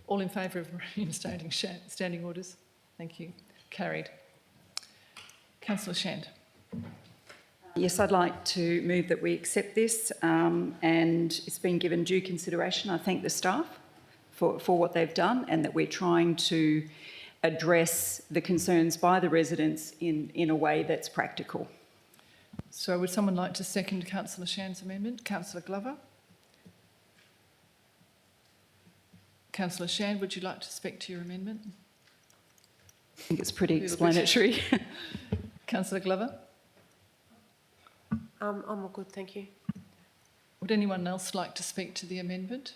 in favour of reinstating standing orders? Thank you. Carried. Councillor Shand. Yes, I'd like to move that we accept this and it's been given due consideration. I thank the staff for what they've done and that we're trying to address the concerns by the residents in a way that's practical. So would someone like to second Councillor Shand's amendment? Councillor Glover? Councillor Shand, would you like to speak to your amendment? I think it's pretty explanatory. Councillor Glover? I'm all good, thank you. Would anyone else like to speak to the amendment?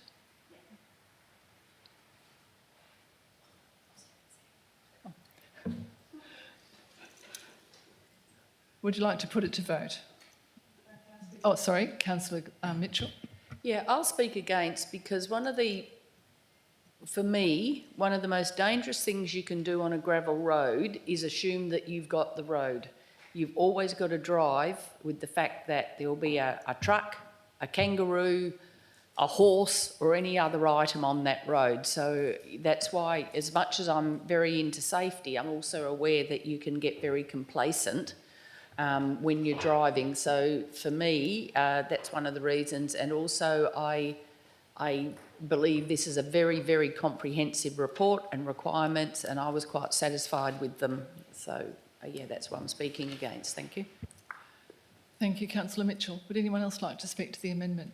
Would you like to put it to vote? Oh, sorry, Councillor Mitchell. Yeah, I'll speak against because for me, one of the most dangerous things you can do on a gravel road is assume that you've got the road. You've always got to drive with the fact that there will be a truck, a kangaroo, a horse or any other item on that road. So that's why, as much as I'm very into safety, I'm also aware that you can get very complacent when you're driving. So for me, that's one of the reasons. And also I believe this is a very, very comprehensive report and requirements, and I was quite satisfied with them. So yeah, that's what I'm speaking against. Thank you. Thank you, Councillor Mitchell. Would anyone else like to speak to the amendment?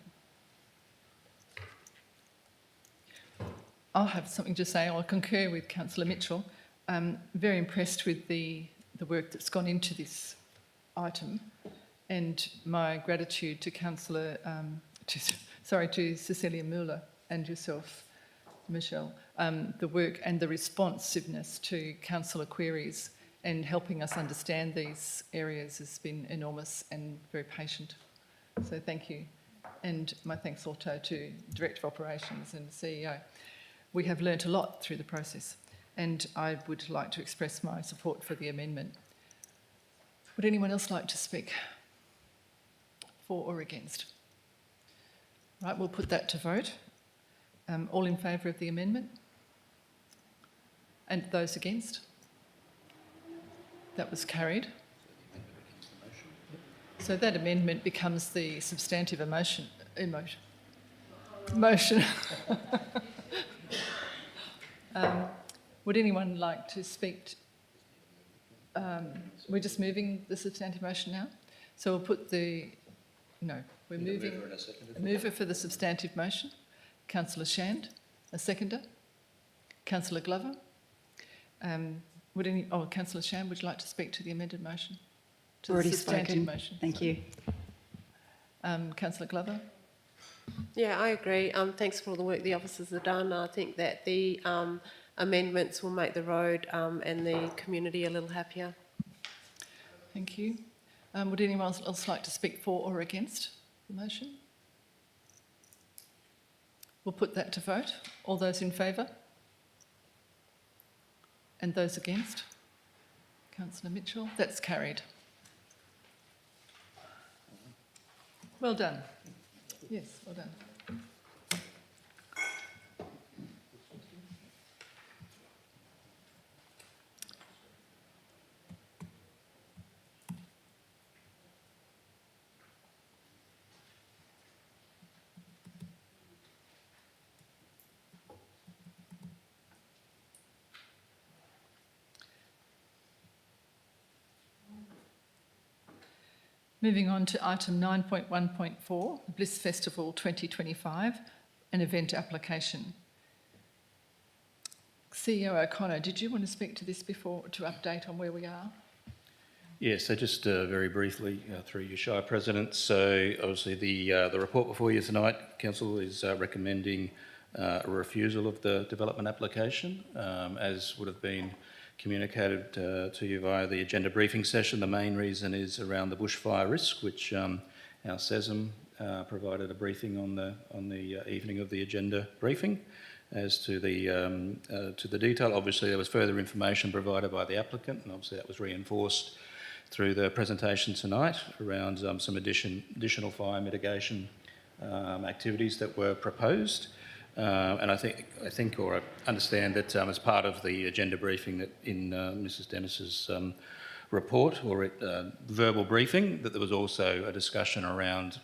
I'll have something to say. I'll concur with Councillor Mitchell. Very impressed with the work that's gone into this item, and my gratitude to to Cecilia Muller and yourself, Michelle, the work and the responsiveness to councillor queries and helping us understand these areas has been enormous and very patient. So thank you. And my thanks also to Director of Operations and the CEO. We have learnt a lot through the process, and I would like to express my support for the amendment. Would anyone else like to speak for or against? Right, we'll put that to vote. All in favour of the amendment? And those against? That was carried. So that amendment becomes the substantive motion. Would anyone like to speak? We're just moving the substantive motion now. So we'll put we're moving a mover for the substantive motion. Councillor Shand, a seconder. Councillor Glover. Councillor Shand, would you like to speak to the amended motion? To Already the substantive spoken. motion. Thank you. Councillor Glover. Yeah, I agree. Thanks for all the work the officers have done. I think that the amendments will make the road and the community a little happier. Thank you. Would anyone else like to speak for or against the motion? We'll put that to vote. All those in favour? And those against? Councillor Mitchell? That's carried. Well done. Yes, well done. Moving on to item 9.1.4, the Bliss Festival 2025, an event application. CEO O'Connor, did you want to speak to this before, to update on where we are? Yes, so just very briefly, through you, Shire President. So obviously the report before you tonight, Council is recommending a refusal of the development application, as would have been communicated to you via the agenda briefing session. The main reason is around the bushfire risk, which our CESM provided a briefing on the evening of the agenda briefing as to the detail. Obviously, there was further information provided by the applicant, and obviously that was reinforced through the presentation tonight around some additional fire mitigation activities that were proposed. And I think or I understand that as part of the agenda briefing that in Mrs Dennis's report or verbal briefing, that there was also a discussion around,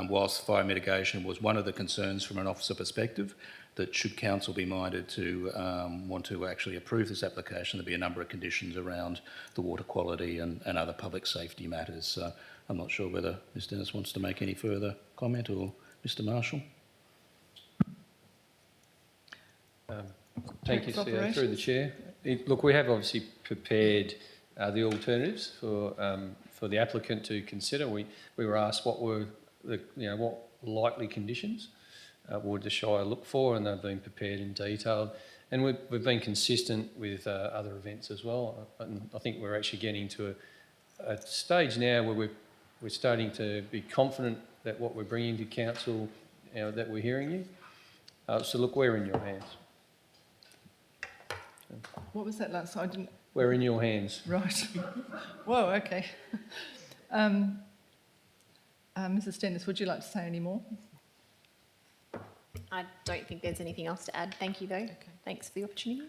whilst fire mitigation was one of the concerns from an officer perspective, that should council be minded to want to actually approve this application, there'd be a number of conditions around the water quality and other public safety matters. So I'm not sure whether Ms Dennis wants to make any further comment, or Mr Marshall. Thank you, CEO, through the chair. Look, we have obviously prepared the alternatives for the applicant to consider. We were asked what were what likely conditions would the Shire look for, and they've been prepared in detail. And we've been consistent with other events as well. And I think we're actually getting to a stage now where we're starting to be confident that what we're bringing to council, that we're hearing you. So look, we're in your hands. What was that last? I didn't. We're in your hands. Right. Whoa. Okay. Mrs Dennis, would you like to say any more? I don't think there's anything else to add. Thank you, though. Okay. Thanks for the opportunity.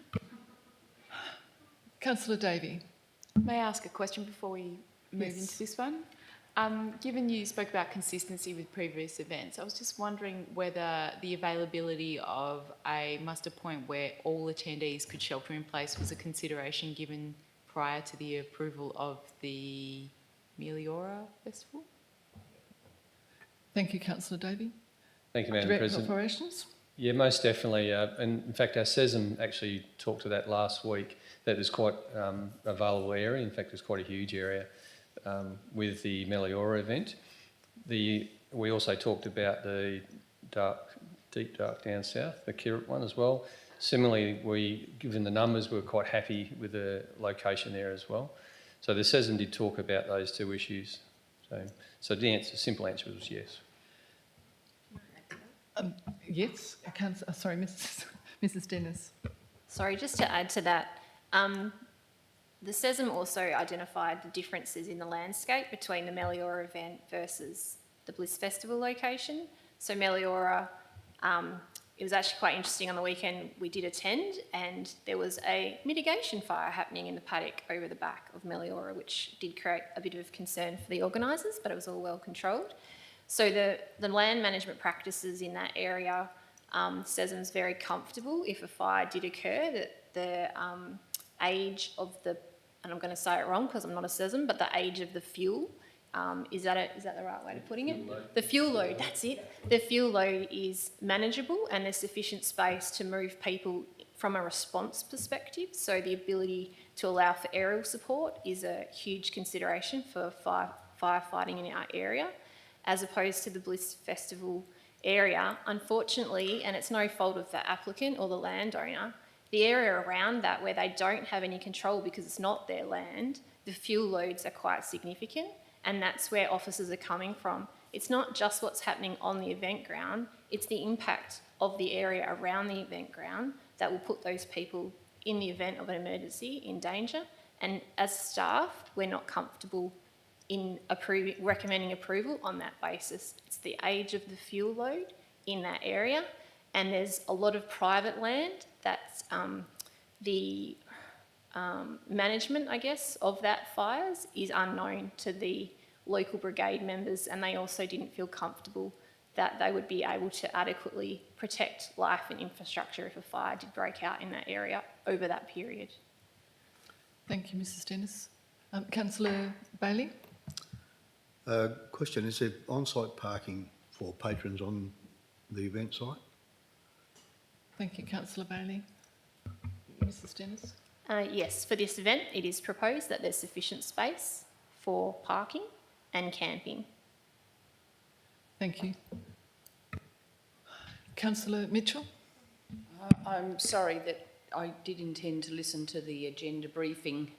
Councillor Davey. May I ask a question before we move into this one? Given you spoke about consistency with previous events, I was just wondering whether the availability of a muster point where all attendees could shelter in place was a consideration given prior to the approval of the Meliora Festival? Thank you, Councillor Davey. Thank you, Madam Director President. of Operations. Yeah, most definitely. And in fact, our CESM actually talked to that last week, that there's quite a available area. In fact, there's quite a huge area with the Meliora event. We also talked about the deep dark down south, the Kirrip one as well. Similarly, given the numbers, we were quite happy with the location there as well. So the CESM did talk about those two issues. So the simple answer was yes. Yes, sorry, Mrs Dennis. Sorry, just to add to that, the CESM also identified the differences in the landscape between the Meliora event versus the Bliss Festival location. So Meliora, it was actually quite interesting on the weekend we did attend, and there was a mitigation fire happening in the paddock over the back of Meliora, which did create a bit of concern for the organisers, but it was all well controlled. So the land management practices in that area, CESM's very comfortable if a fire did occur, that the age of the, and I'm going to say it wrong because I'm not a CESM, but the age of the fuel, is that the right way of putting it? The fuel load, that's it. The fuel load is manageable and there's sufficient space to move people from a response perspective. So the ability to allow for aerial support is a huge consideration for firefighting in our area, as opposed to the Bliss Festival area. Unfortunately, and it's no fault of the applicant or the landowner, the area around that where they don't have any control because it's not their land, the fuel loads are quite significant, and that's where officers are coming from. it's not just what's happening on the event ground, it's the impact of the area around the event ground that will put those people in the event of an emergency in danger. And as staff, we're not comfortable in recommending approval on that basis. It's the age of the fuel load in that area, and there's a lot of private land that's the management, I guess, of that fires is unknown to the local brigade members, and they also didn't feel comfortable that they would be able to adequately protect life and infrastructure if a fire did break out in that area over that period. Thank you, Mrs Dennis. Councillor Bailey? Question, is there on-site parking for patrons on the event site? Thank you, Councillor Bailey. Mrs Dennis? Yes, for this event, it is proposed that there's sufficient space for parking and camping. Thank you. Councillor Mitchell? I'm sorry that I did intend to listen to the agenda briefing,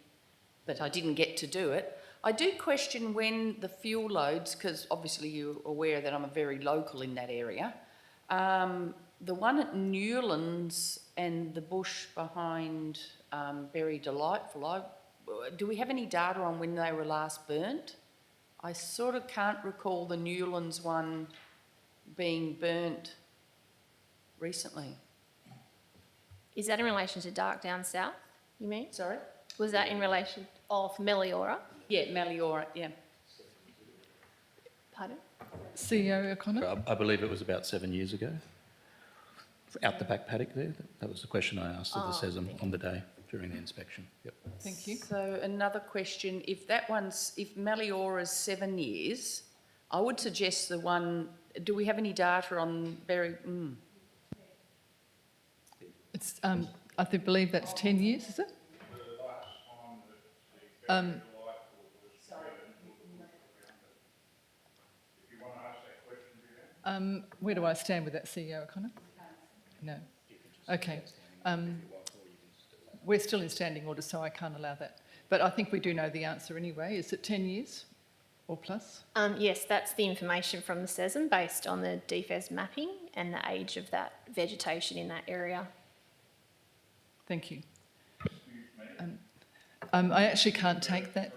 but I didn't get to do it. I do question when the fuel loads, because obviously you're aware that I'm a very local in that area. The one at Newlands and the bush behind Berry Delightful, do we have any data on when they were last burnt? I sort of can't recall the Newlands one being burnt recently. Is that in relation to Dark Down South, you mean? Sorry? Was that in relation of Meliora? Yeah, Meliora, yeah. Pardon? CEO O'Connor? I believe it was about 7 years ago. Out the back paddock there. That was the question I asked of the SESM on the day during the inspection. Yep. Thank you. So another question, if Meliora's 7 years, I would suggest the one, do we have any data on Berry? It's, I believe that's 10 years, is it? Where do I stand with that, CEO O'Connor? No. Okay. We're still in standing order, so I can't allow that. But I think we do know the answer anyway. Is it 10 years or plus? Yes, that's the information from the SESM based on the DFES mapping and the age of that vegetation in that area. Thank you. I actually can't take that.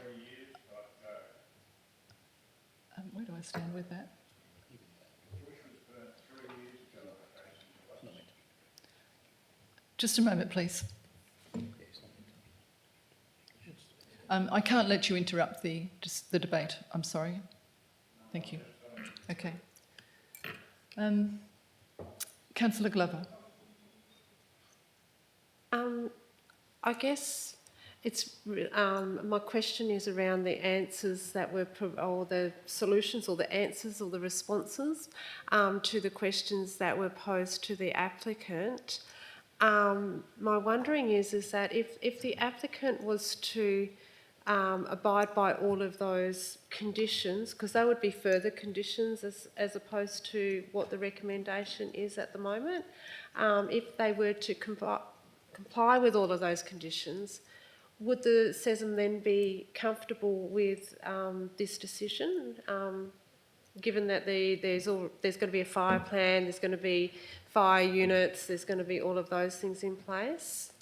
Where do I stand with that? Just a moment, please. I can't let you interrupt the debate. I'm sorry. Thank you. Okay. Councillor Glover. I guess it's my question is around the answers that were or the solutions or the answers or the responses to the questions that were posed to the applicant. My wondering is that if the applicant was to abide by all of those conditions, because they would be further conditions as opposed to what the recommendation is at the moment, if they were to comply with all of those conditions, would the SESM then be comfortable with this decision, given that there's going to be a fire plan, there's going to be fire units, there's going to be all of those things in place?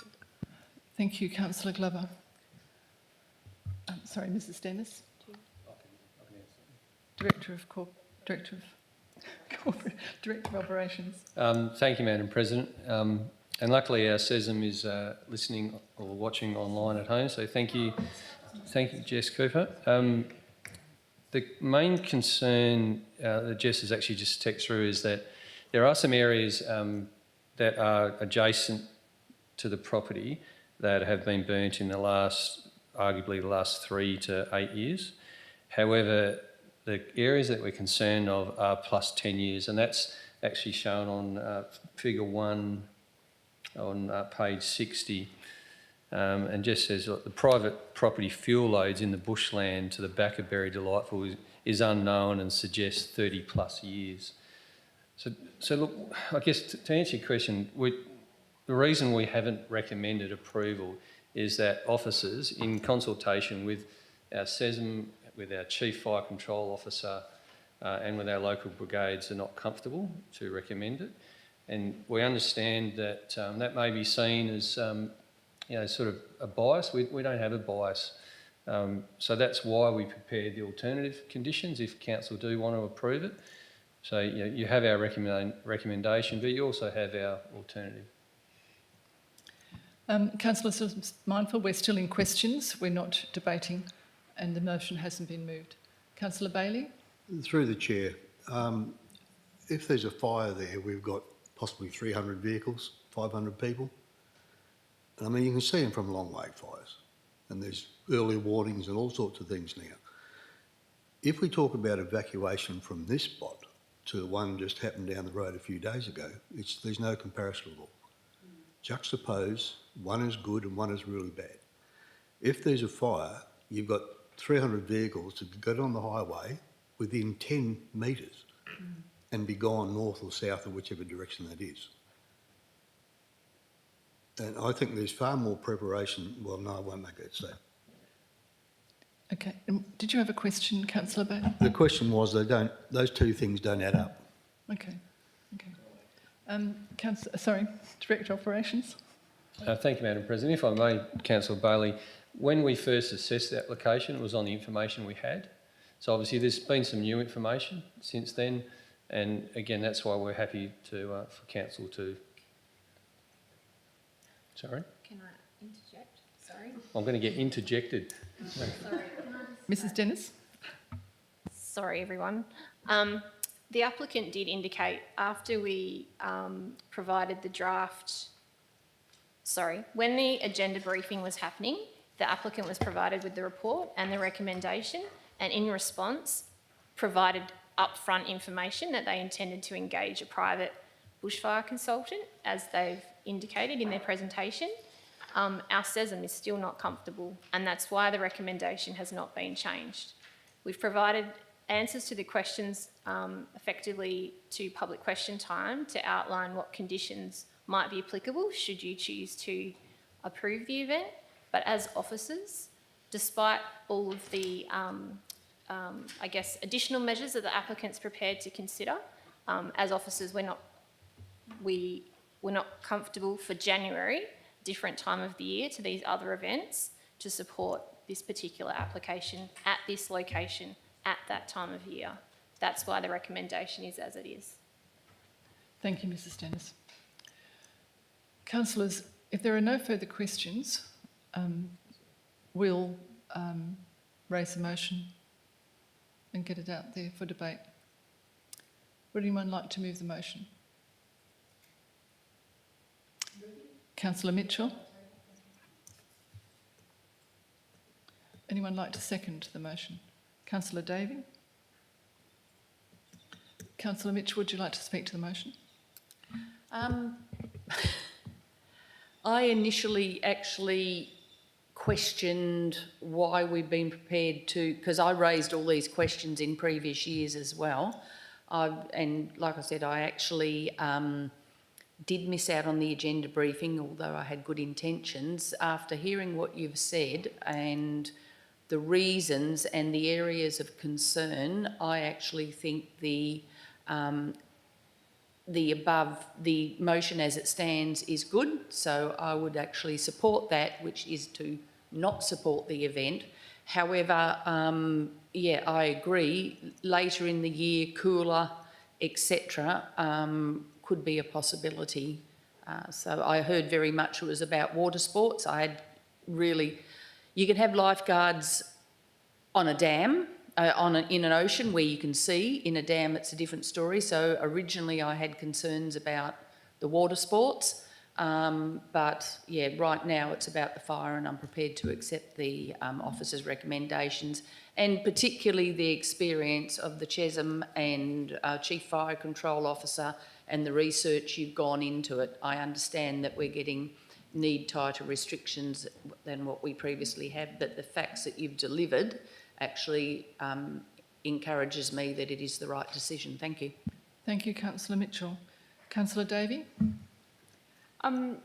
Thank you, Councillor Glover. Sorry, Mrs Dennis. Director of Operations. Thank you, Madam President. And luckily our SESM is listening or watching online at home, so thank you, Jess Cooper. The main concern that Jess has actually just texted through is that there are some areas that are adjacent to the property that have been burnt in arguably the last 3 to 8 years. However, the areas that we're concerned of are plus 10 years, and that's actually shown on figure 1 on page 60. And just says, look, the private property fuel loads in the bushland to the back of Berry Delightful is unknown and suggests 30 plus years. So look, I guess to answer your question, the reason we haven't recommended approval is that officers, in consultation with our SESM, with our Chief Fire Control Officer, and with our local brigades are not comfortable to recommend it. And we understand that that may be seen as, sort of a bias. We don't have a bias. So that's why we prepared the alternative conditions if council do want to approve it. So you have our recommendation, but you also have our alternative. Councillors, just mindful we're still in questions, we're not debating, and the motion hasn't been moved. Councillor Bailey? Through the chair, if there's a fire there, we've got possibly 300 vehicles, 500 people. And I mean, you can see them from long way fires, and there's early warnings and all sorts of things now. If we talk about evacuation from this spot to the one just happened down the road a few days ago, there's no comparison at all. Juxtapose, one is good and one is really bad. If there's a fire, you've got 300 vehicles to get on the highway within 10 metres and be gone north or south or whichever direction that is. And I think there's far more preparation. Well, no, I won't make it so. Okay. Did you have a question, Councillor Bailey? The question was, those two things don't add up. Okay. Director Operations. Thank you, Madam President. If I may, Councillor Bailey, when we first assessed the application, it was on the information we had. So obviously there's been some new information since then, and again, that's why we're happy to for council to. Sorry? Can I interject? Sorry. I'm going to get interjected. Sorry. Mrs. Dennis? Sorry, everyone. The applicant did indicate after we provided the draft, when the agenda briefing was happening, the applicant was provided with the report and the recommendation, and in response provided upfront information that they intended to engage a private bushfire consultant, as they've indicated in their presentation. Our CESM is still not comfortable, and that's why the recommendation has not been changed. We've provided answers to the questions effectively to public question time to outline what conditions might be applicable should you choose to approve the event. But as officers, despite all of the, additional measures that the applicant's prepared to consider, as officers, we're not comfortable for January, different time of the year to these other events, to support this particular application at this location at that time of year. That's why the recommendation is as it is. Thank you, Mrs. Dennis. Councillors, if there are no further questions, we'll raise a motion and get it out there for debate. Would anyone like to move the motion? Councillor Mitchell? Anyone like to second the motion? Councillor Davey? Councillor Mitchell, would you like to speak to the motion? I initially actually questioned why we've been prepared to, because I raised all these questions in previous years as well. And like I said, I actually did miss out on the agenda briefing, although I had good intentions. After hearing what you've said and the reasons and the areas of concern, I actually think the motion as it stands is good. So I would actually support that, which is to not support the event. However, I agree, later in the year, cooler, etc., could be a possibility. So I heard very much it was about water sports. You can have lifeguards on a dam, in an ocean where you can see. In a dam, it's a different story. So originally I had concerns about the water sports, but yeah, right now it's about the fire, and I'm prepared to accept the officer's recommendations, and particularly the experience of the CHESM and Chief Fire Control Officer and the research you've gone into it. I understand that we're need tighter restrictions than what we previously had, but the facts that you've delivered actually encourages me that it is the right decision. Thank you. Thank you, Councillor Mitchell. Councillor Davey? So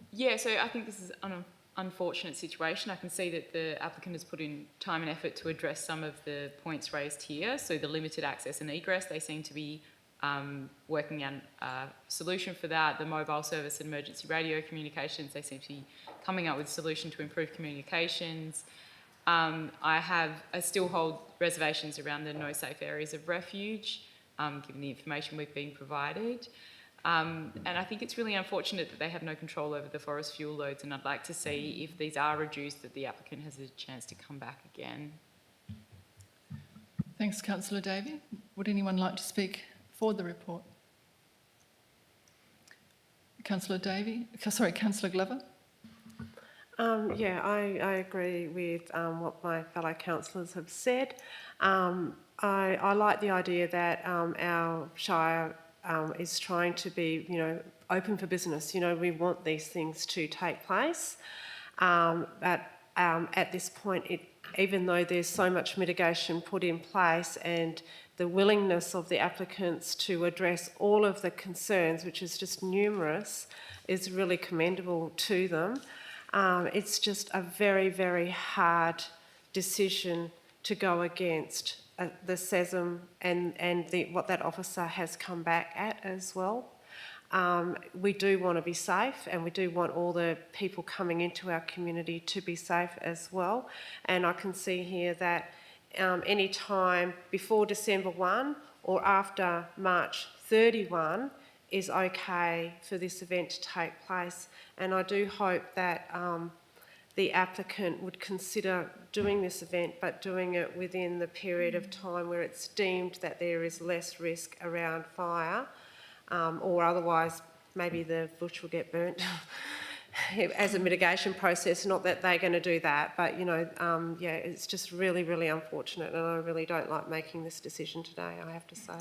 I think this is on a unfortunate situation. I can see that the applicant has put in time and effort to address some of the points raised here. So the limited access and egress, they seem to be working on a solution for that. The mobile service and emergency radio communications, they seem to be coming up with a solution to improve communications. I still hold reservations around the no safe areas of refuge, given the information we've been provided. And I think it's really unfortunate that they have no control over the forest fuel loads, and I'd like to see if these are reduced, that the applicant has a chance to come back again. Thanks, Councillor Davey. Would anyone like to speak for the report? Councillor Glover. Yeah, I agree with what my fellow councillors have said. I like the idea that our Shire is trying to be, open for business. We want these things to take place. But at this point, even though there's so much mitigation put in place and the willingness of the applicants to address all of the concerns, which is just numerous, is really commendable to them. It's just a very, very hard decision to go against the CESM and what that officer has come back at as well. We do want to be safe, and we do want all the people coming into our community to be safe as well. And I can see here that any time before December 1 or after March 31 is okay for this event to take place. And I do hope that the applicant would consider doing this event, but doing it within the period of time where it's deemed that there is less risk around fire, or otherwise maybe the bush will get burnt as a mitigation process. Not that they're going to do that, but yeah, it's just really, really unfortunate, and I really don't like making this decision today, I have to say.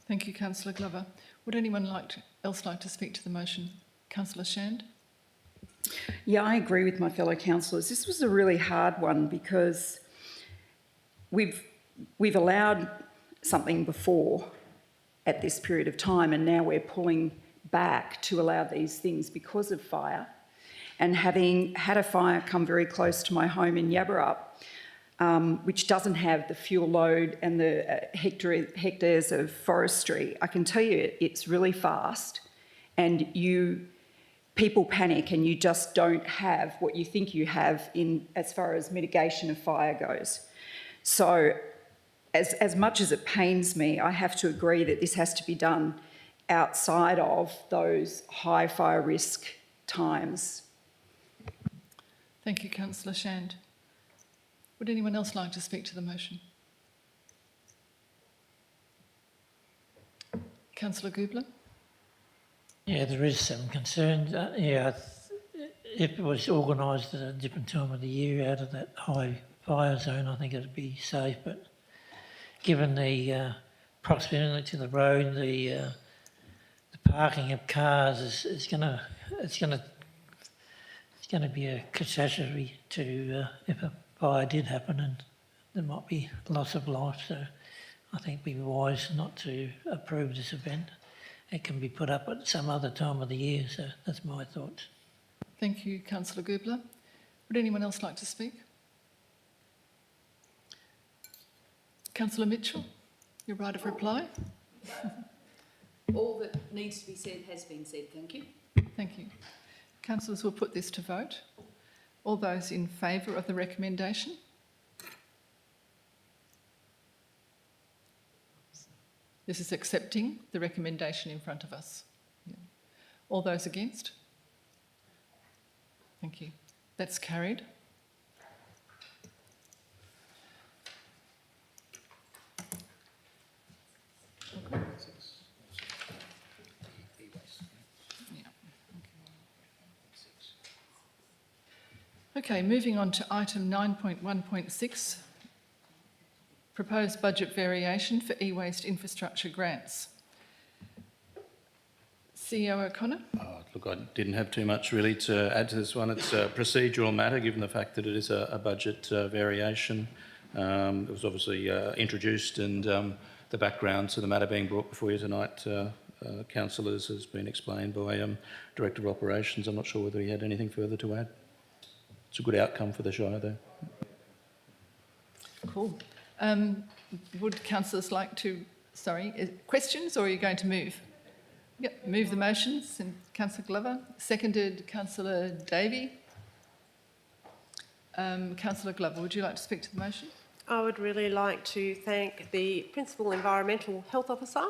Thank you, Councillor Glover. Would anyone else like to speak to the motion? Councillor Shand. Yeah, I agree with my fellow councillors. This was a really hard one because we've allowed something before at this period of time, and now we're pulling back to allow these things because of fire. And having had a fire come very close to my home in Yabberup, which doesn't have the fuel load and the hectares of forestry, I can tell you it's really fast, and people panic, and you just don't have what you think you have in as far as mitigation of fire goes. So as much as it pains me, I have to agree that this has to be done outside of those high fire risk times. Thank you, Councillor Shand. Would anyone else like to speak to the motion? Councillor Goobler. Yeah, there is some concern. If it was organised at a different time of the year out of that high fire zone, I think it'd be safe. But given the proximity to the road, the parking of cars is going to be a catastrophe to if a fire did happen, and there might be loss of life. So I think we'd be wise not to approve this event. It can be put up at some other time of the year, so that's my thoughts. Thank you, Councillor Goobler. Would anyone else like to speak? Councillor Mitchell, your right of reply. All that needs to be said has been said, thank you. Thank you. Councillors will put this to vote. All those in favour of the recommendation? This is accepting the recommendation in front of us. Yeah. All those against? Thank you. That's carried. Okay, moving on to item 9.1.6, proposed budget variation for e-waste infrastructure grants. CEO O'Connor? Look, I didn't have too much really to add to this one. It's a procedural matter, given the fact that it is a budget variation. It was obviously introduced, and the background to the matter being brought before you tonight councillors has been explained by Director of Operations. I'm not sure whether he had anything further to add. It's a good outcome for the Shire, though. Cool. Would councillors like to, questions, or are you going to move? Yep, move the motions. And Councillor Glover, seconded Councillor Davey. Councillor Glover, would you like to speak to the motion? I would really like to thank the Principal Environmental Health Officer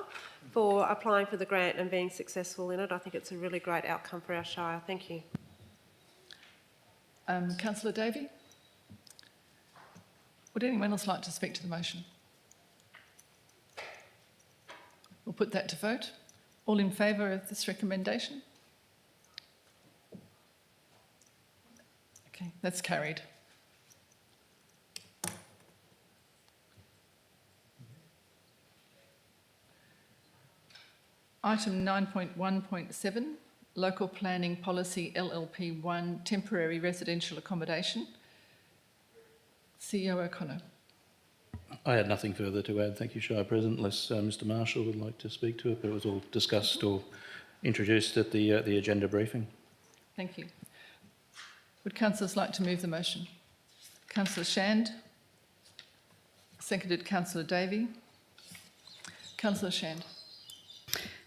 for applying for the grant and being successful in it. I think it's a really great outcome for our Shire. Thank you. Councillor Davey? Would anyone else like to speak to the motion? We'll put that to vote. All in favour of this recommendation? Okay, that's carried. Item 9.1.7, Local Planning Policy LLP1, Temporary Residential Accommodation. CEO O'Connor. I had nothing further to add, thank you, Shire President, unless Mr Marshall would like to speak to it, but it was all discussed or introduced at the agenda briefing. Thank you. Would councillors like to move the motion? Councillor Shand, seconded Councillor Davey. Councillor Shand.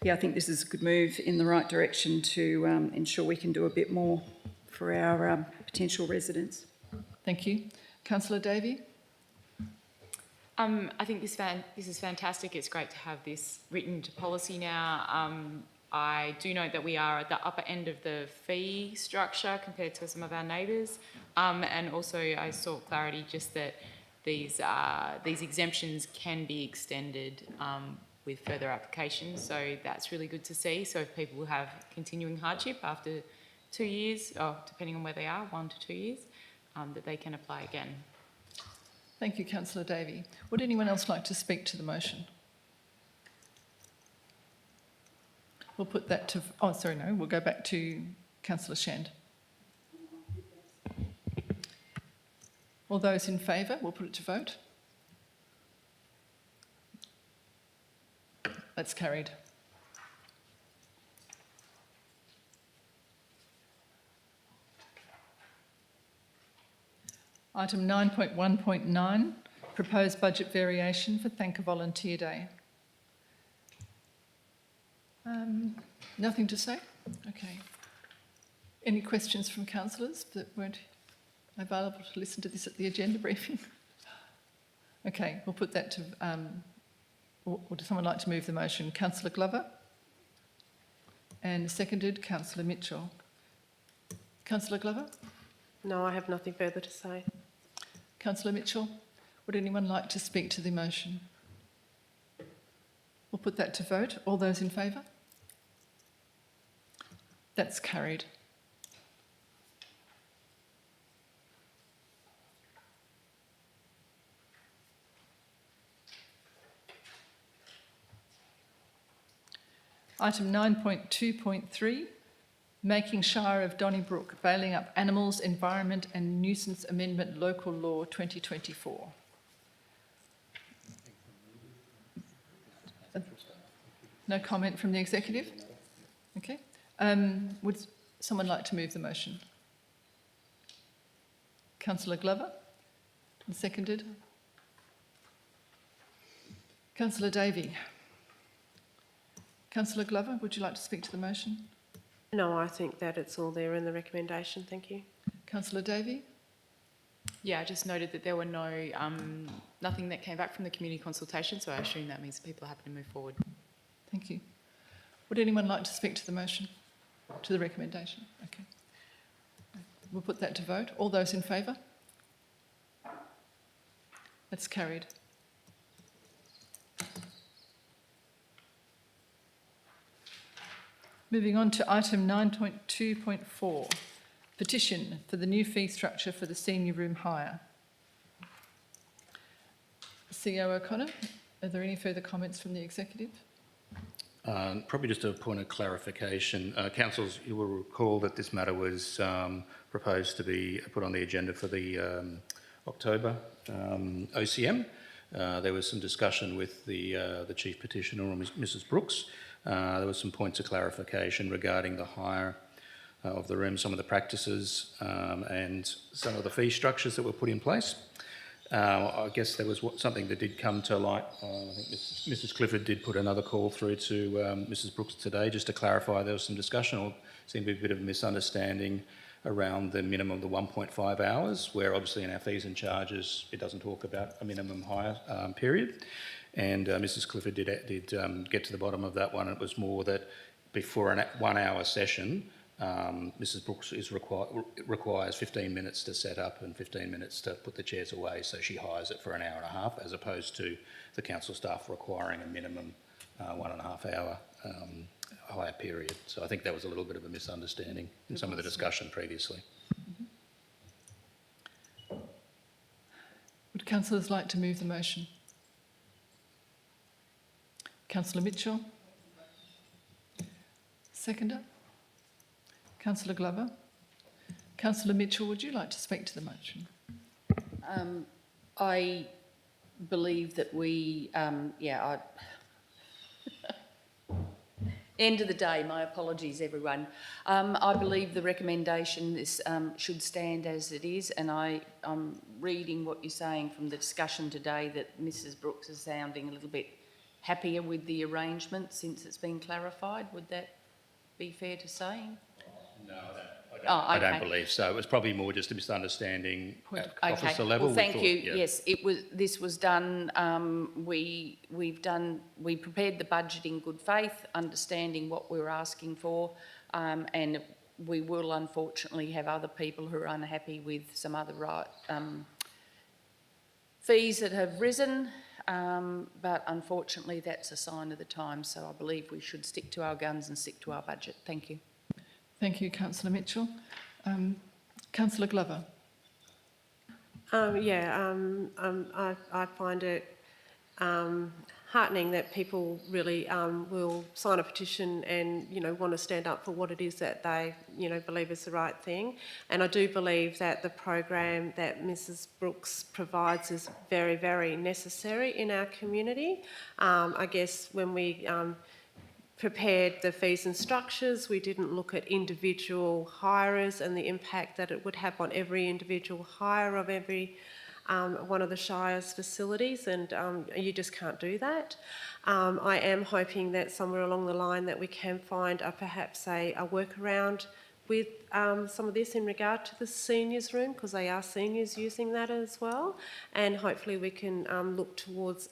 Yeah, I think this is a good move in the right direction to ensure we can do a bit more for our potential residents. Thank you. Councillor Davey. I think this is fantastic. It's great to have this written to policy now. I do note that we are at the upper end of the fee structure compared to some of our neighbours, and also I saw clarity just that these exemptions can be extended with further applications, so that's really good to see. So if people have continuing hardship after 2 years, or depending on where they are, 1 to 2 years, that they can apply again. Thank you, Councillor Davey. Would anyone else like to speak to the motion? We'll put that to... Oh, sorry, no. We'll go back to Councillor Shand. All those in favour, we'll put it to vote. That's carried. Item 9.1.9, proposed budget variation for Thank a Volunteer Day. Nothing to say? Okay. Any questions from councillors that weren't available to listen to this at the agenda briefing? Okay, we'll put that to... or does someone like to move the motion? Councillor Glover? And seconded, Councillor Mitchell. Councillor Glover? No, I have nothing further to say. Councillor Mitchell, would anyone like to speak to the motion? We'll put that to vote. All those in favour? That's carried. Item 9.2.3, Making Shire of Donnybrook, Bailing Up Animals, Environment and Nuisance Amendment Local Law 2024. No comment from the executive? Okay. Would someone like to move the motion? Councillor Glover, and seconded. Councillor Davey. Councillor Glover, would you like to speak to the motion? No, I think that it's all there in the recommendation. Thank you. Councillor Davey? Yeah, I just noted that there were nothing that came back from the community consultation, so I assume that means people are happy to move forward. Thank you. Would anyone like to speak to the motion, to the recommendation? Okay. We'll put that to vote. All those in favour? That's carried. Moving on to item 9.2.4, petition for the new fee structure for the senior room hire. CEO O'Connor, are there any further comments from the executive? Probably just a point of clarification. Councillors, you will recall that this matter was proposed to be put on the agenda for the October OCM. There was some discussion with the Chief Petitioner, Mrs Brooks, There were some points of clarification regarding the hire of the room, some of the practices and some of the fee structures that were put in place. I guess there was something that did come to light. I think Mrs. Clifford did put another call through to Mrs. Brooks today just to clarify there was some discussion, or seemed to be a bit of a misunderstanding around the minimum of the 1.5 hours, where obviously in our fees and charges it doesn't talk about a minimum hire period. And Mrs. Clifford did get to the bottom of that one. It was more that before a 1 hour session, Mrs. Brooks requires 15 minutes to set up and 15 minutes to put the chairs away, so she hires it for an hour and a half, as opposed to the council staff requiring a minimum 1.5 hour hire period. So I think that was a little bit of a misunderstanding in some of the discussion previously. Would councillors like to move the motion? Councillor Mitchell? Seconder? Councillor Glover? Councillor Mitchell, would you like to speak to the motion? I believe that end of the day, my apologies everyone. I believe the recommendation should stand as it is, and I'm reading what you're saying from the discussion today that Mrs. Brooks is sounding a little bit happier with the arrangement since it's been clarified. Would that be fair to say? No, I don't believe so. It was probably more just a misunderstanding at officer level. Well, thank you. Yeah. Yes, this was done. We prepared the budget in good faith, understanding what we were asking for, and we will unfortunately have other people who are unhappy with some other fees that have risen. But unfortunately, that's a sign of the time. So I believe we should stick to our guns and stick to our budget. Thank you. Thank you, Councillor Mitchell. Councillor Glover. I find it heartening that people really will sign a petition and, want to stand up for what it is that they, believe is the right thing. And I do believe that the program that Mrs. Brooks provides is very, very necessary in our community. I guess when we prepared the fees and structures, we didn't look at individual hirers and the impact that it would have on every individual hire of every one of the Shire's facilities, and you just can't do that. I am hoping that somewhere along the line that we can find perhaps a workaround with some of this in regard to the seniors room, because they are seniors using that as well, and hopefully we can look towards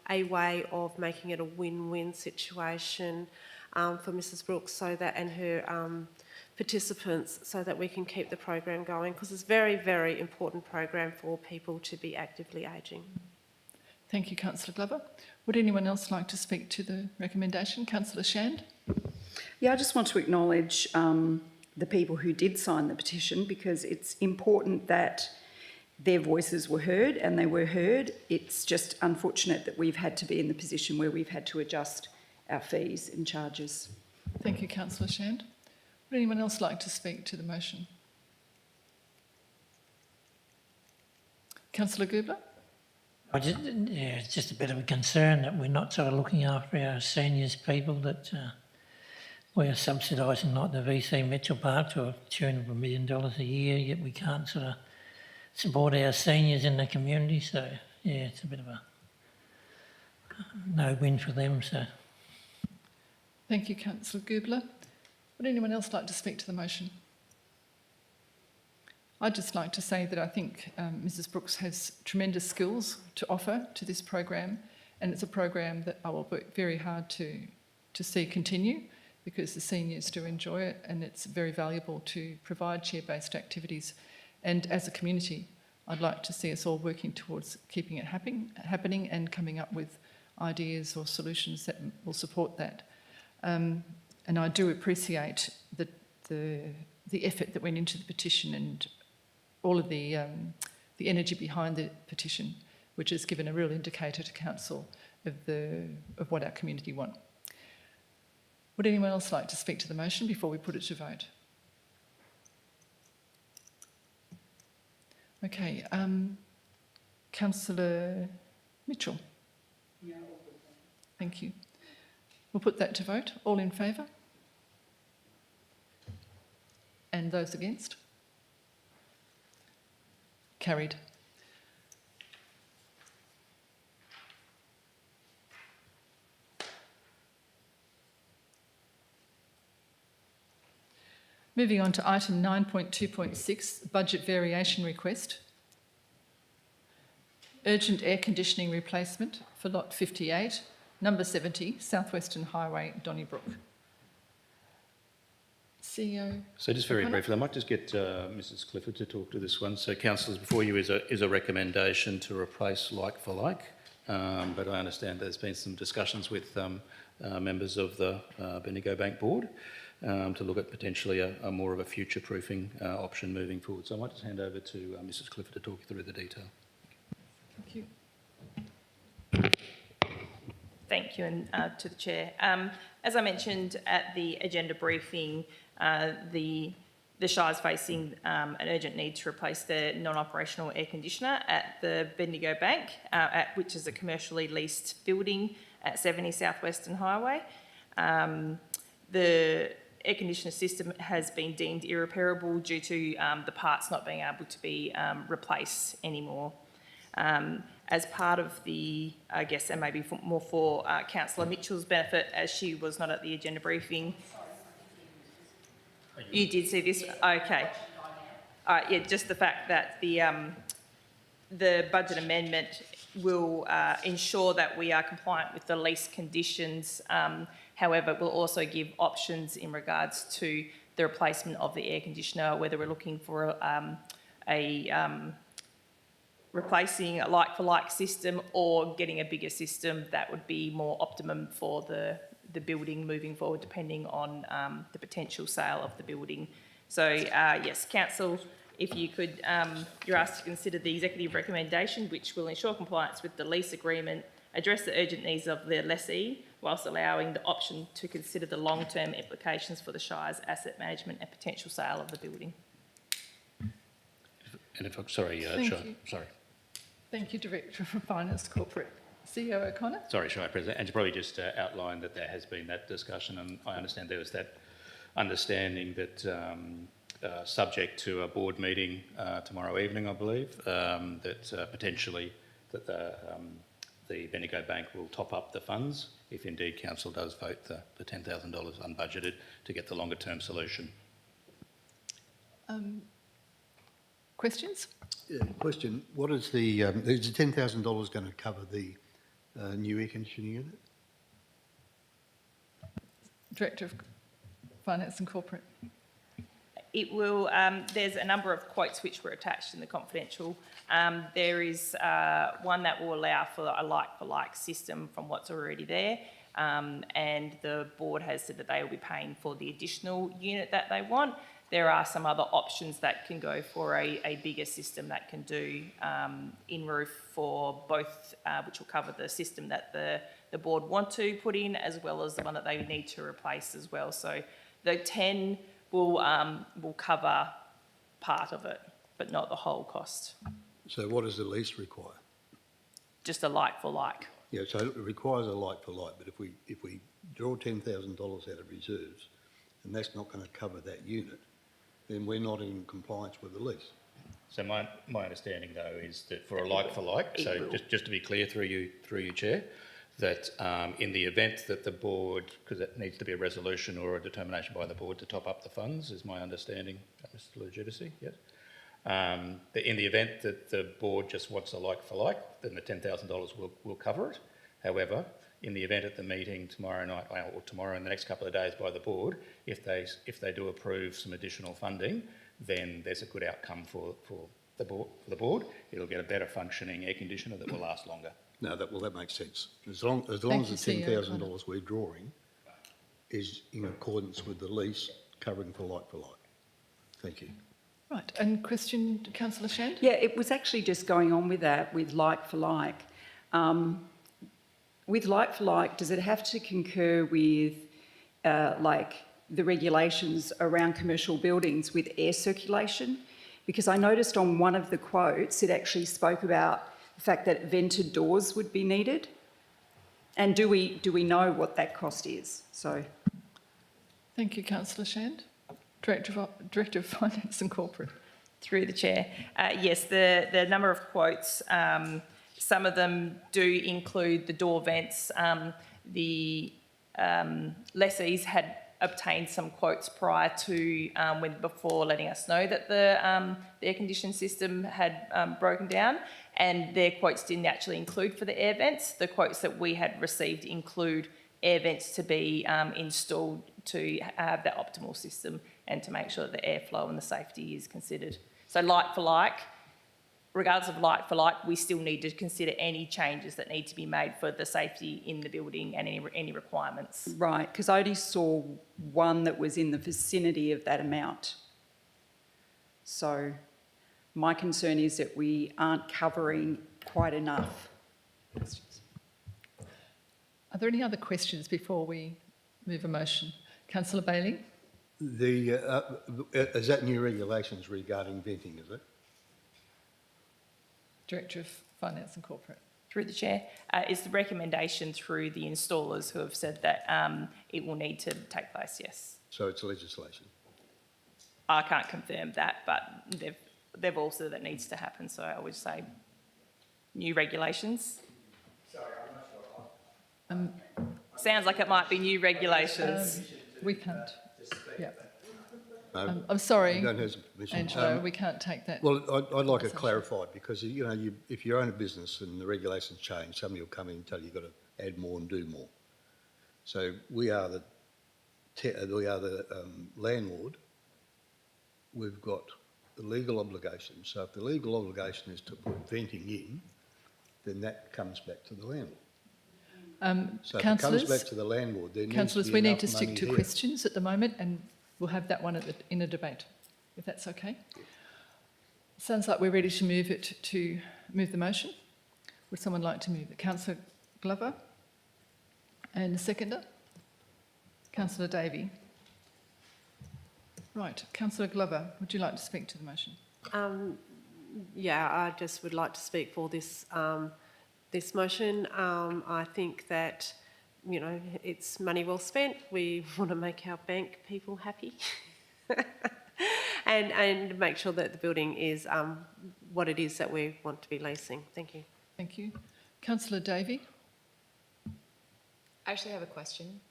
a way of making it a win-win situation for Mrs. Brooks so that, and her participants, so that we can keep the program going, because it's a very, very important program for people to be actively ageing. Thank you, Councillor Glover. Would anyone else like to speak to the recommendation? Councillor Shand? Yeah, I just want to acknowledge the people who did sign the petition, because it's important that their voices were heard, and they were heard. It's just unfortunate that we've had to be in the position where we've had to adjust our fees and charges. Thank you, Councillor Shand. Would anyone else like to speak to the motion? Councillor Gubler? It's just a bit of a concern that we're not sort of looking after our seniors people, that we're subsidising like the VC Mitchell Park to a tune of $1 million a year, yet we can't sort of support our seniors in the community. So, yeah, it's a bit of a no win for them. So, thank you, Councillor Gubler. Would anyone else like to speak to the motion? I'd just like to say that I think Mrs. Brooks has tremendous skills to offer to this program, and it's a program that I will work very hard to see continue, because the seniors do enjoy it, and it's very valuable to provide chair-based activities. And as a community, I'd like to see us all working towards keeping it happening and coming up with ideas or solutions that will support that. And I do appreciate the effort that went into the petition and all of the energy behind the petition, which has given a real indicator to council of what our community want. Would anyone else like to speak to the motion before we put it to vote? Okay, Councillor Mitchell. Thank you. We'll put that to vote. All in favour? And those against? Carried. Moving on to item 9.2.6, budget variation request. Urgent air conditioning replacement for lot 58, number 70, Southwestern Highway, Donnybrook. CEO. So just very O'Connor? briefly, I might just get Mrs Clifford to talk to this one. So councillors, before you is a recommendation to replace like for like, but I understand there's been some discussions with members of the Bendigo Bank Board to look at potentially a more of a future-proofing option moving forward. So I might just hand over to Mrs Clifford to talk you through the detail. Thank you. Thank you, and to the Chair. As I mentioned at the agenda briefing, the Shire is facing an urgent need to replace the non-operational air conditioner at the Bendigo Bank, which is a commercially leased building at 70 South Western Highway. The air conditioner system has been deemed irreparable due to the parts not being able to be replaced anymore. As part of the, I guess, and maybe more for Councillor Mitchell's benefit, as she was not at the agenda briefing. You did see this? Okay. Yeah, just the fact that the budget amendment will ensure that we are compliant with the lease conditions. However, it will also give options in regards to the replacement of the air conditioner, whether we're looking for replacing a like-for-like system or getting a bigger system that would be more optimum for the building moving forward, depending on the potential sale of the building. So, yes, Council, if you could, you're asked to consider the executive recommendation, which will ensure compliance with the lease agreement, address the urgent needs of the lessee, whilst allowing the option to consider the long-term implications for the Shire's asset management and potential sale of the building. And if I'm sorry, Thank Shire, you. sorry. Thank you, Director for Finance Corporate. CEO O'Connor? Sorry, Shire President, and to probably just outline that there has been that discussion, and I understand there was that understanding that subject to a board meeting tomorrow evening, I believe, that potentially that the Bendigo Bank will top up the funds if indeed Council does vote the $10,000 unbudgeted to get the longer term solution. Questions? Yeah, question, what is the $10,000 going to cover the new air conditioning unit? Director of Finance and Corporate. It will, there's a number of quotes which were attached in the confidential. There is one that will allow for a like-for-like system from what's already there, and the board has said that they will be paying for the additional unit that they want. There are some other options that can go for a bigger system that can do in-roof for both, which will cover the system that the board want to put in, as well as the one that they need to replace as well. So the 10 will cover part of it, but not the whole cost. So what does the lease require? Just a like-for-like. Yeah, so it requires a like-for-like, but if we draw $10,000 out of reserves, and that's not going to cover that unit, then we're not in compliance with the lease. So my understanding though is that for a like-for-like, so just to be clear through you, Chair, that in the event that the board, because it needs to be a resolution or a determination by the board to top up the funds, is my understanding, Mr Legitimacy, yes? That in the event that the board just wants a like-for-like, then the $10,000 will cover it. However, in the event at the meeting tomorrow night, or tomorrow in the next couple of days by the board, if they do approve some additional funding, then there's a good outcome for the board. It'll get a better functioning air conditioner that will last longer. No, that makes sense. As long as the $10,000 we're drawing is in accordance with the lease covering for like. Thank you. Right, and question, Councillor Shand? Yeah, it was actually just going on with that, with like for like. With like for like, does it have to concur with like the regulations around commercial buildings with air circulation? Because I noticed on one of the quotes, it actually spoke about the fact that vented doors would be needed. And do we know what that cost is? So, Thank you, Councillor Shand. Director of Finance and Corporate. Through the chair. Yes, the number of quotes, some of them do include the door vents. The lessees had obtained some quotes prior to before letting us know that the air conditioning system had broken down, and their quotes didn't actually include for the air vents. The quotes that we had received include air vents to be installed to have the optimal system and to make sure that the airflow and the safety is considered. So like for like, regardless of like for like, we still need to consider any changes that need to be made for the safety in the building and any requirements. right, because I only saw one that was in the vicinity of that amount. So my concern is that we aren't covering quite enough. Are there any other questions before we move a motion? Councillor Bailey? Is that new regulations regarding venting, is it? Director of Finance and Corporate. Through the chair, is the recommendation through the installers who have said that it will need to take place, yes. So it's legislation? I can't confirm that, but they've all said that needs to happen, so I would say new regulations. Sorry, I'm not sure. Sounds like it might be new regulations. We can't. Yeah. No, I'm sorry, you don't have permission. Angelo, we can't take that. Well, I'd like it clarified because, you know, if you own a business and the regulations change, somebody will come in and tell you you've got to add more and do more. So we are the landlord. We've got the legal obligation. So if the legal obligation is to put venting in, then that comes back to the landlord. So if it comes back to the landlord, there needs to be Councillors, we need to enough stick money to there. questions at the moment, and we'll have that one in a debate, if that's okay. Sounds like we're ready to move the motion. Would someone like to move it? Councillor Glover? And the seconder? Councillor Davey? Right, Councillor Glover, would you like to speak to the motion? Yeah, I just would like to speak for this this motion. I think that, you know, it's money well spent. We want to make our bank people happy and make sure that the building is what it is that we want to be leasing. Thank you. Thank you. Councillor Davey? I actually have a question.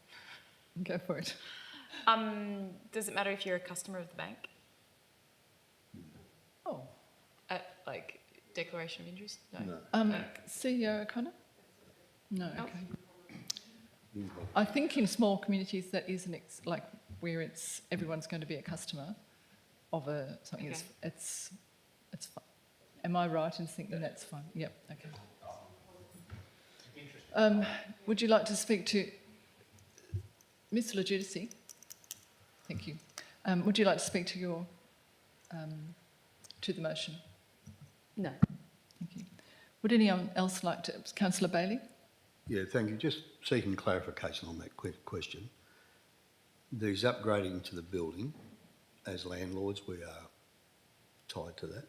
Go for it. Does it matter if you're a customer of the bank? Oh. Like declaration of interest? No. CEO O'Connor? No, okay. I think in small communities that is like where everyone's going to be a customer of something. Okay. It's fine. Am I right in thinking that's fine? Yep. Okay. Would you like to speak to Ms. Legidici? Thank you. Would you like to speak to to the motion? No. Thank you. Would anyone else like to? Councillor Bailey? Yeah, thank you. Just seeking clarification on that question. There's upgrading to the building. As landlords, we are tied to that.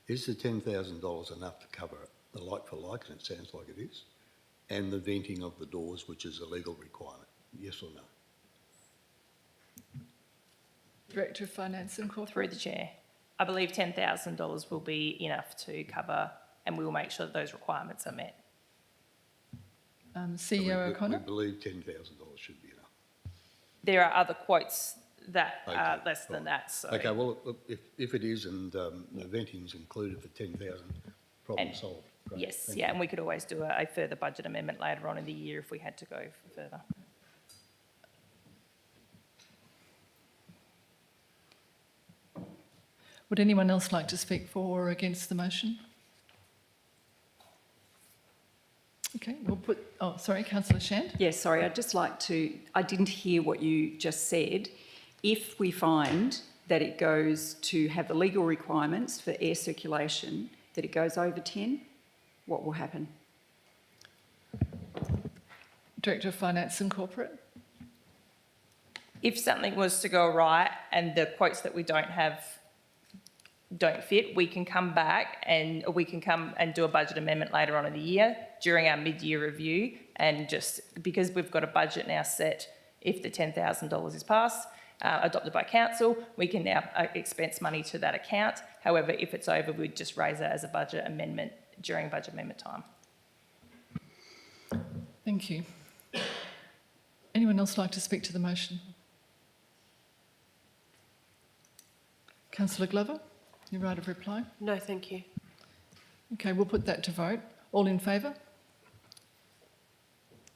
Is the $10,000 enough to cover the like-for-like, and it sounds like it is, and the venting of the doors, which is a legal requirement? Yes or no? Director of Finance and Corporate. Through the chair, I believe $10,000 will be enough to cover, and we will make sure that those requirements are met. CEO O'Connor? We believe $10,000 should be enough. There are other quotes that Okay, are less than right. that. So. Okay, well, if it is and the venting's included for 10,000, problem solved. Great. Yes, Thank yeah, you. and we could always do a further budget amendment later on in the year if we had to go further. Would anyone else like to speak for or against the motion? Okay, we'll put, oh, sorry, Councillor Shand? Yes, sorry, I'd just like to, I didn't hear what you just said. If we find that it goes to have the legal requirements for air circulation, that it goes over 10, what will happen? Director of Finance and Corporate? If something was to go right and the quotes that we don't have don't fit, we can come back and we can come and do a budget amendment later on in the year during our mid-year review. And just because we've got a budget now set, if the $10,000 is passed, adopted by council, we can now expense money to that account. However, if it's over, we'd just raise it as a budget amendment during budget amendment time. Thank you. Anyone else like to speak to the motion? Councillor Glover, your right of reply. No, thank you. Okay, we'll put that to vote. All in favour?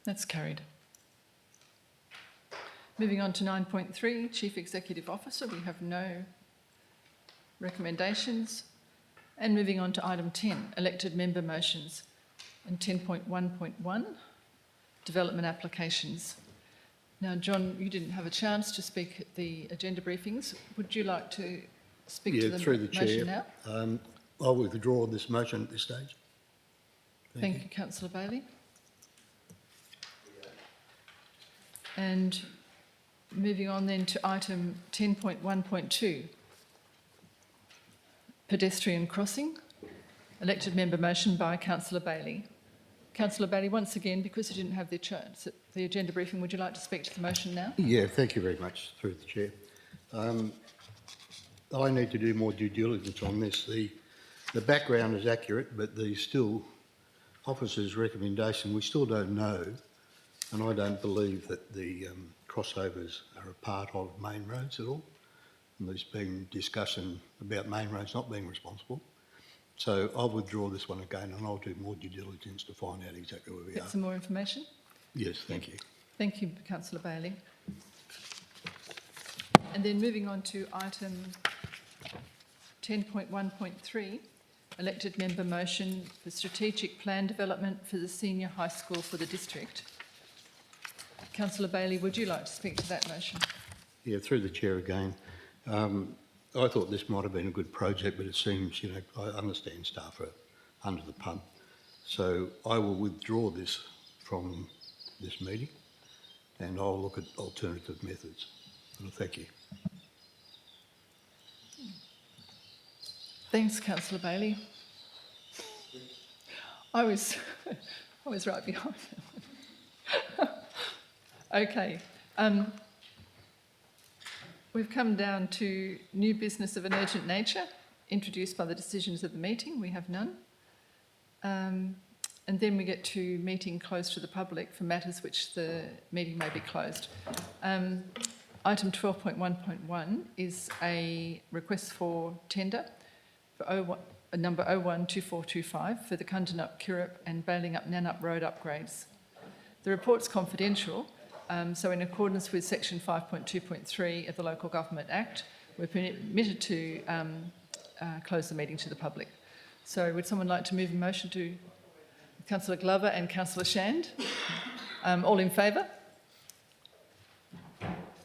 That's carried. Moving on to 9.3, Chief Executive Officer, we have no recommendations. And moving on to item 10, elected member motions, and 10.1.1, development applications. Now, John, you didn't have a chance to speak at the agenda briefings. Would you like to speak to the through the motion chair. now? I'll withdraw this motion at this stage. Thank you, Councillor Bailey. And moving on then to item 10.1.2, pedestrian crossing, elected member motion by Councillor Bailey. Councillor Bailey, once again, because you didn't have the chance at the agenda briefing, would you like to speak to the motion now? Yeah, thank you very much, through the chair. I need to do more due diligence on this. The background is accurate, but the still officer's recommendation, we still don't know, and I don't believe that the crossovers are a part of main roads at all. And there's been discussion about main roads not being responsible. So I'll withdraw this one again, and I'll do more due diligence to find out exactly where we Get are. some more information? Yes, thank you. Thank you, Councillor Bailey. And then moving on to item 10.1.3, elected member motion for strategic plan development for the senior high school for the district. Councillor Bailey, would you like to speak to that motion? Yeah, through the chair again. I thought this might have been a good project, but it seems, I understand staff are under the pump. So I will withdraw this from this meeting, and I'll look at alternative methods. And thank you. Thanks, Councillor Bailey. I was right behind them. Okay. We've come down to new business of an urgent nature, introduced by the decisions of the meeting. We have none. And then we get to meeting closed to the public for matters which the meeting may be closed. Item 12.1.1 is a request for tender for number 012425 for the Kundanup, Kirrup and Bailing Up Nanup Road upgrades. The report's confidential, so in accordance with section 5.2.3 of the Local Government Act, we're permitted to close the meeting to the public. So would someone like to move a motion to Councillor Glover and Councillor Shand? All in favour?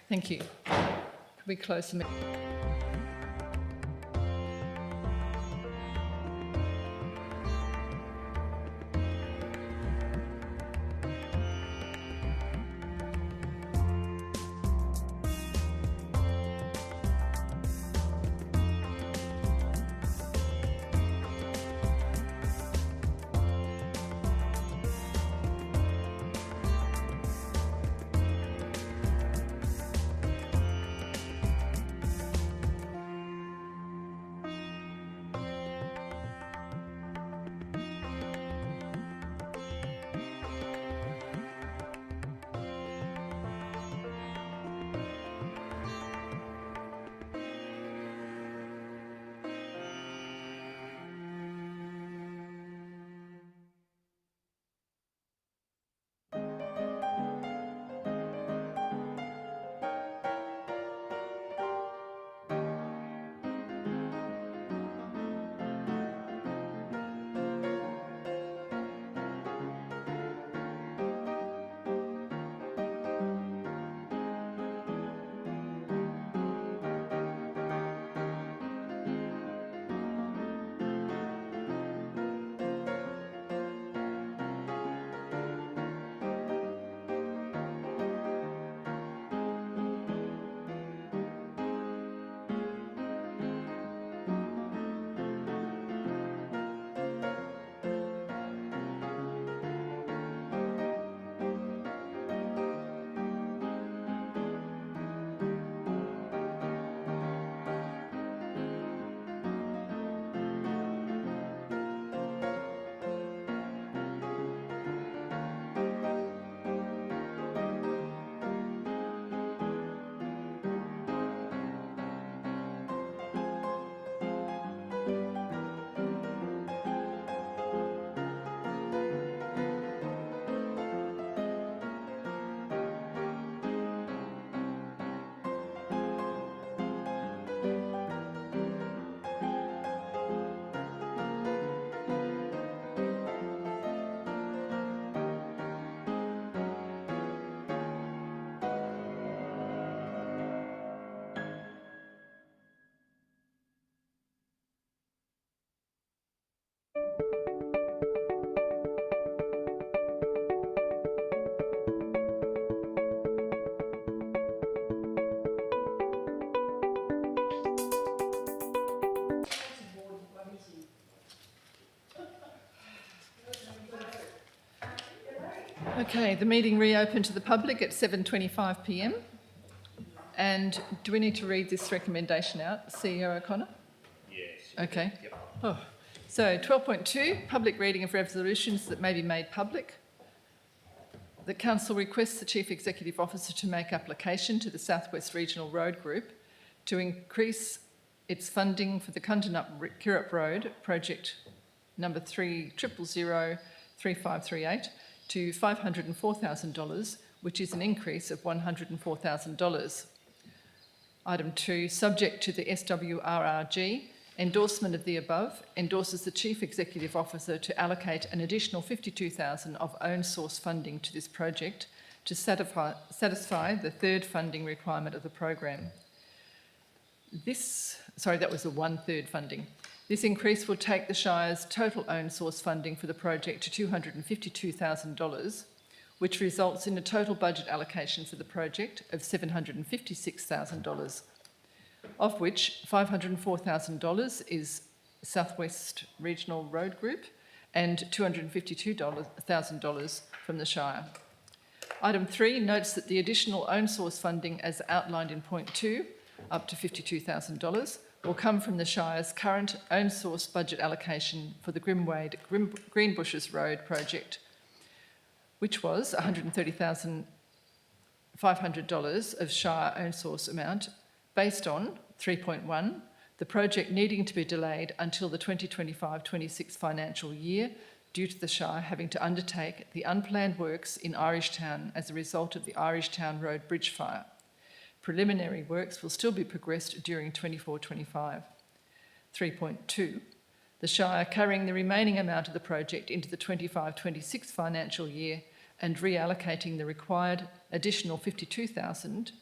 Thank you. Can we close the meeting? Okay, the meeting reopened to the public at 7:25 p.m. And do we need to read this recommendation out, CEO O'Connor? Yes. Okay. Yep. Oh. So 12.2, public reading of resolutions that may be made public. The Council requests the Chief Executive Officer to make application to the South West Regional Road Group to increase its funding for the Kundanup-Kirrup Road project number 30003538 to $504,000, which is an increase of $104,000. Item 2, subject to the SWRRG, endorsement of the above, endorses the Chief Executive Officer to allocate an additional $52,000 of own source funding to this project to satisfy the third funding requirement of the program. That was the 1/3 funding. This increase will take the Shire's total own source funding for the project to $252,000, which results in a total budget allocation for the project of $756,000, of which $504,000 is South West Regional Road Group and $252,000 from the Shire. Item 3 notes that the additional own source funding as outlined in point 2, up to $52,000, will come from the Shire's current own source budget allocation for the Greenbushes Road project, which was $130,500 of Shire own source amount, based on 3.1, the project needing to be delayed until the 2025-26 financial year due to the Shire having to undertake the unplanned works in Irishtown as a result of the Irishtown Road Bridge fire. Preliminary works will still be progressed during 24-25. 3.2. The Shire carrying the remaining amount of the project into the 25-26 financial year and reallocating the required additional $52,000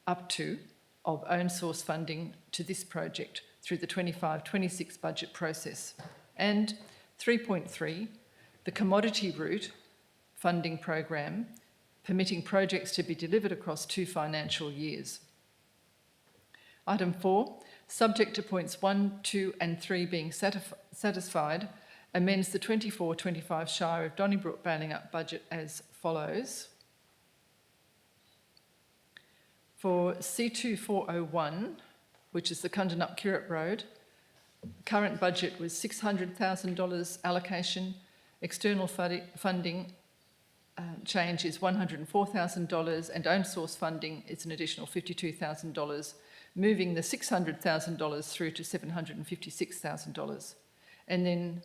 up to of own source funding to this project through the 25-26 budget process. And 3.3. The commodity route funding program permitting projects to be delivered across 2 financial years. Item 4, subject to points 1, 2 and 3 being satisfied, amends the 24-25 Shire of Donnybrook Balingup budget as follows. For C2401, which is the Kundanup-Kirrup Road, current budget was $600,000 allocation, external funding change is $104,000 and own source funding is an additional $52,000, moving the $600,000 through to $756,000. And then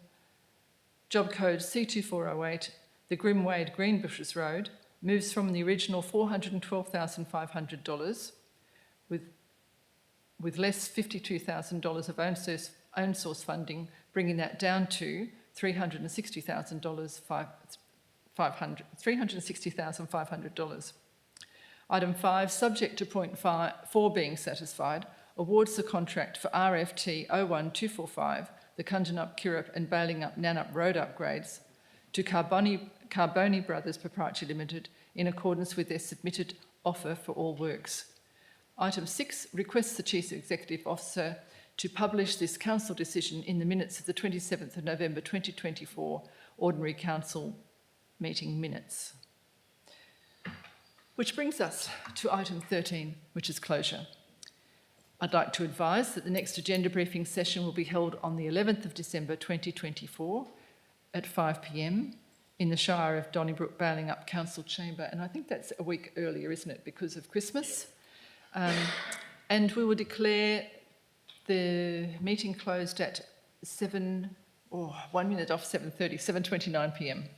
job code C2408, the Grimwade Greenbushes Road, moves from the original $412,500 with less $52,000 of own source funding, bringing that down to $360,500. Item 5, subject to point 4 being satisfied, awards the contract for RFT 01245, the Kundanup-Kirrup and Balingup-Nannup road upgrades, to Carboni Brothers Proprietary Limited in accordance with their submitted offer for all works. Item 6, requests the Chief Executive Officer to publish this council decision in the minutes of the 27th of November 2024 Ordinary Council meeting minutes. Which brings us to item 13, which is closure. I'd like to advise that the next agenda briefing session will be held on the 11th of December 2024 at 5 p.m. in the Shire of Donnybrook Balingup Council Chamber. And I think that's a week earlier, isn't it, because of Christmas? And we will declare the meeting closed at 1 minute off 7:30, 7:29 p.m.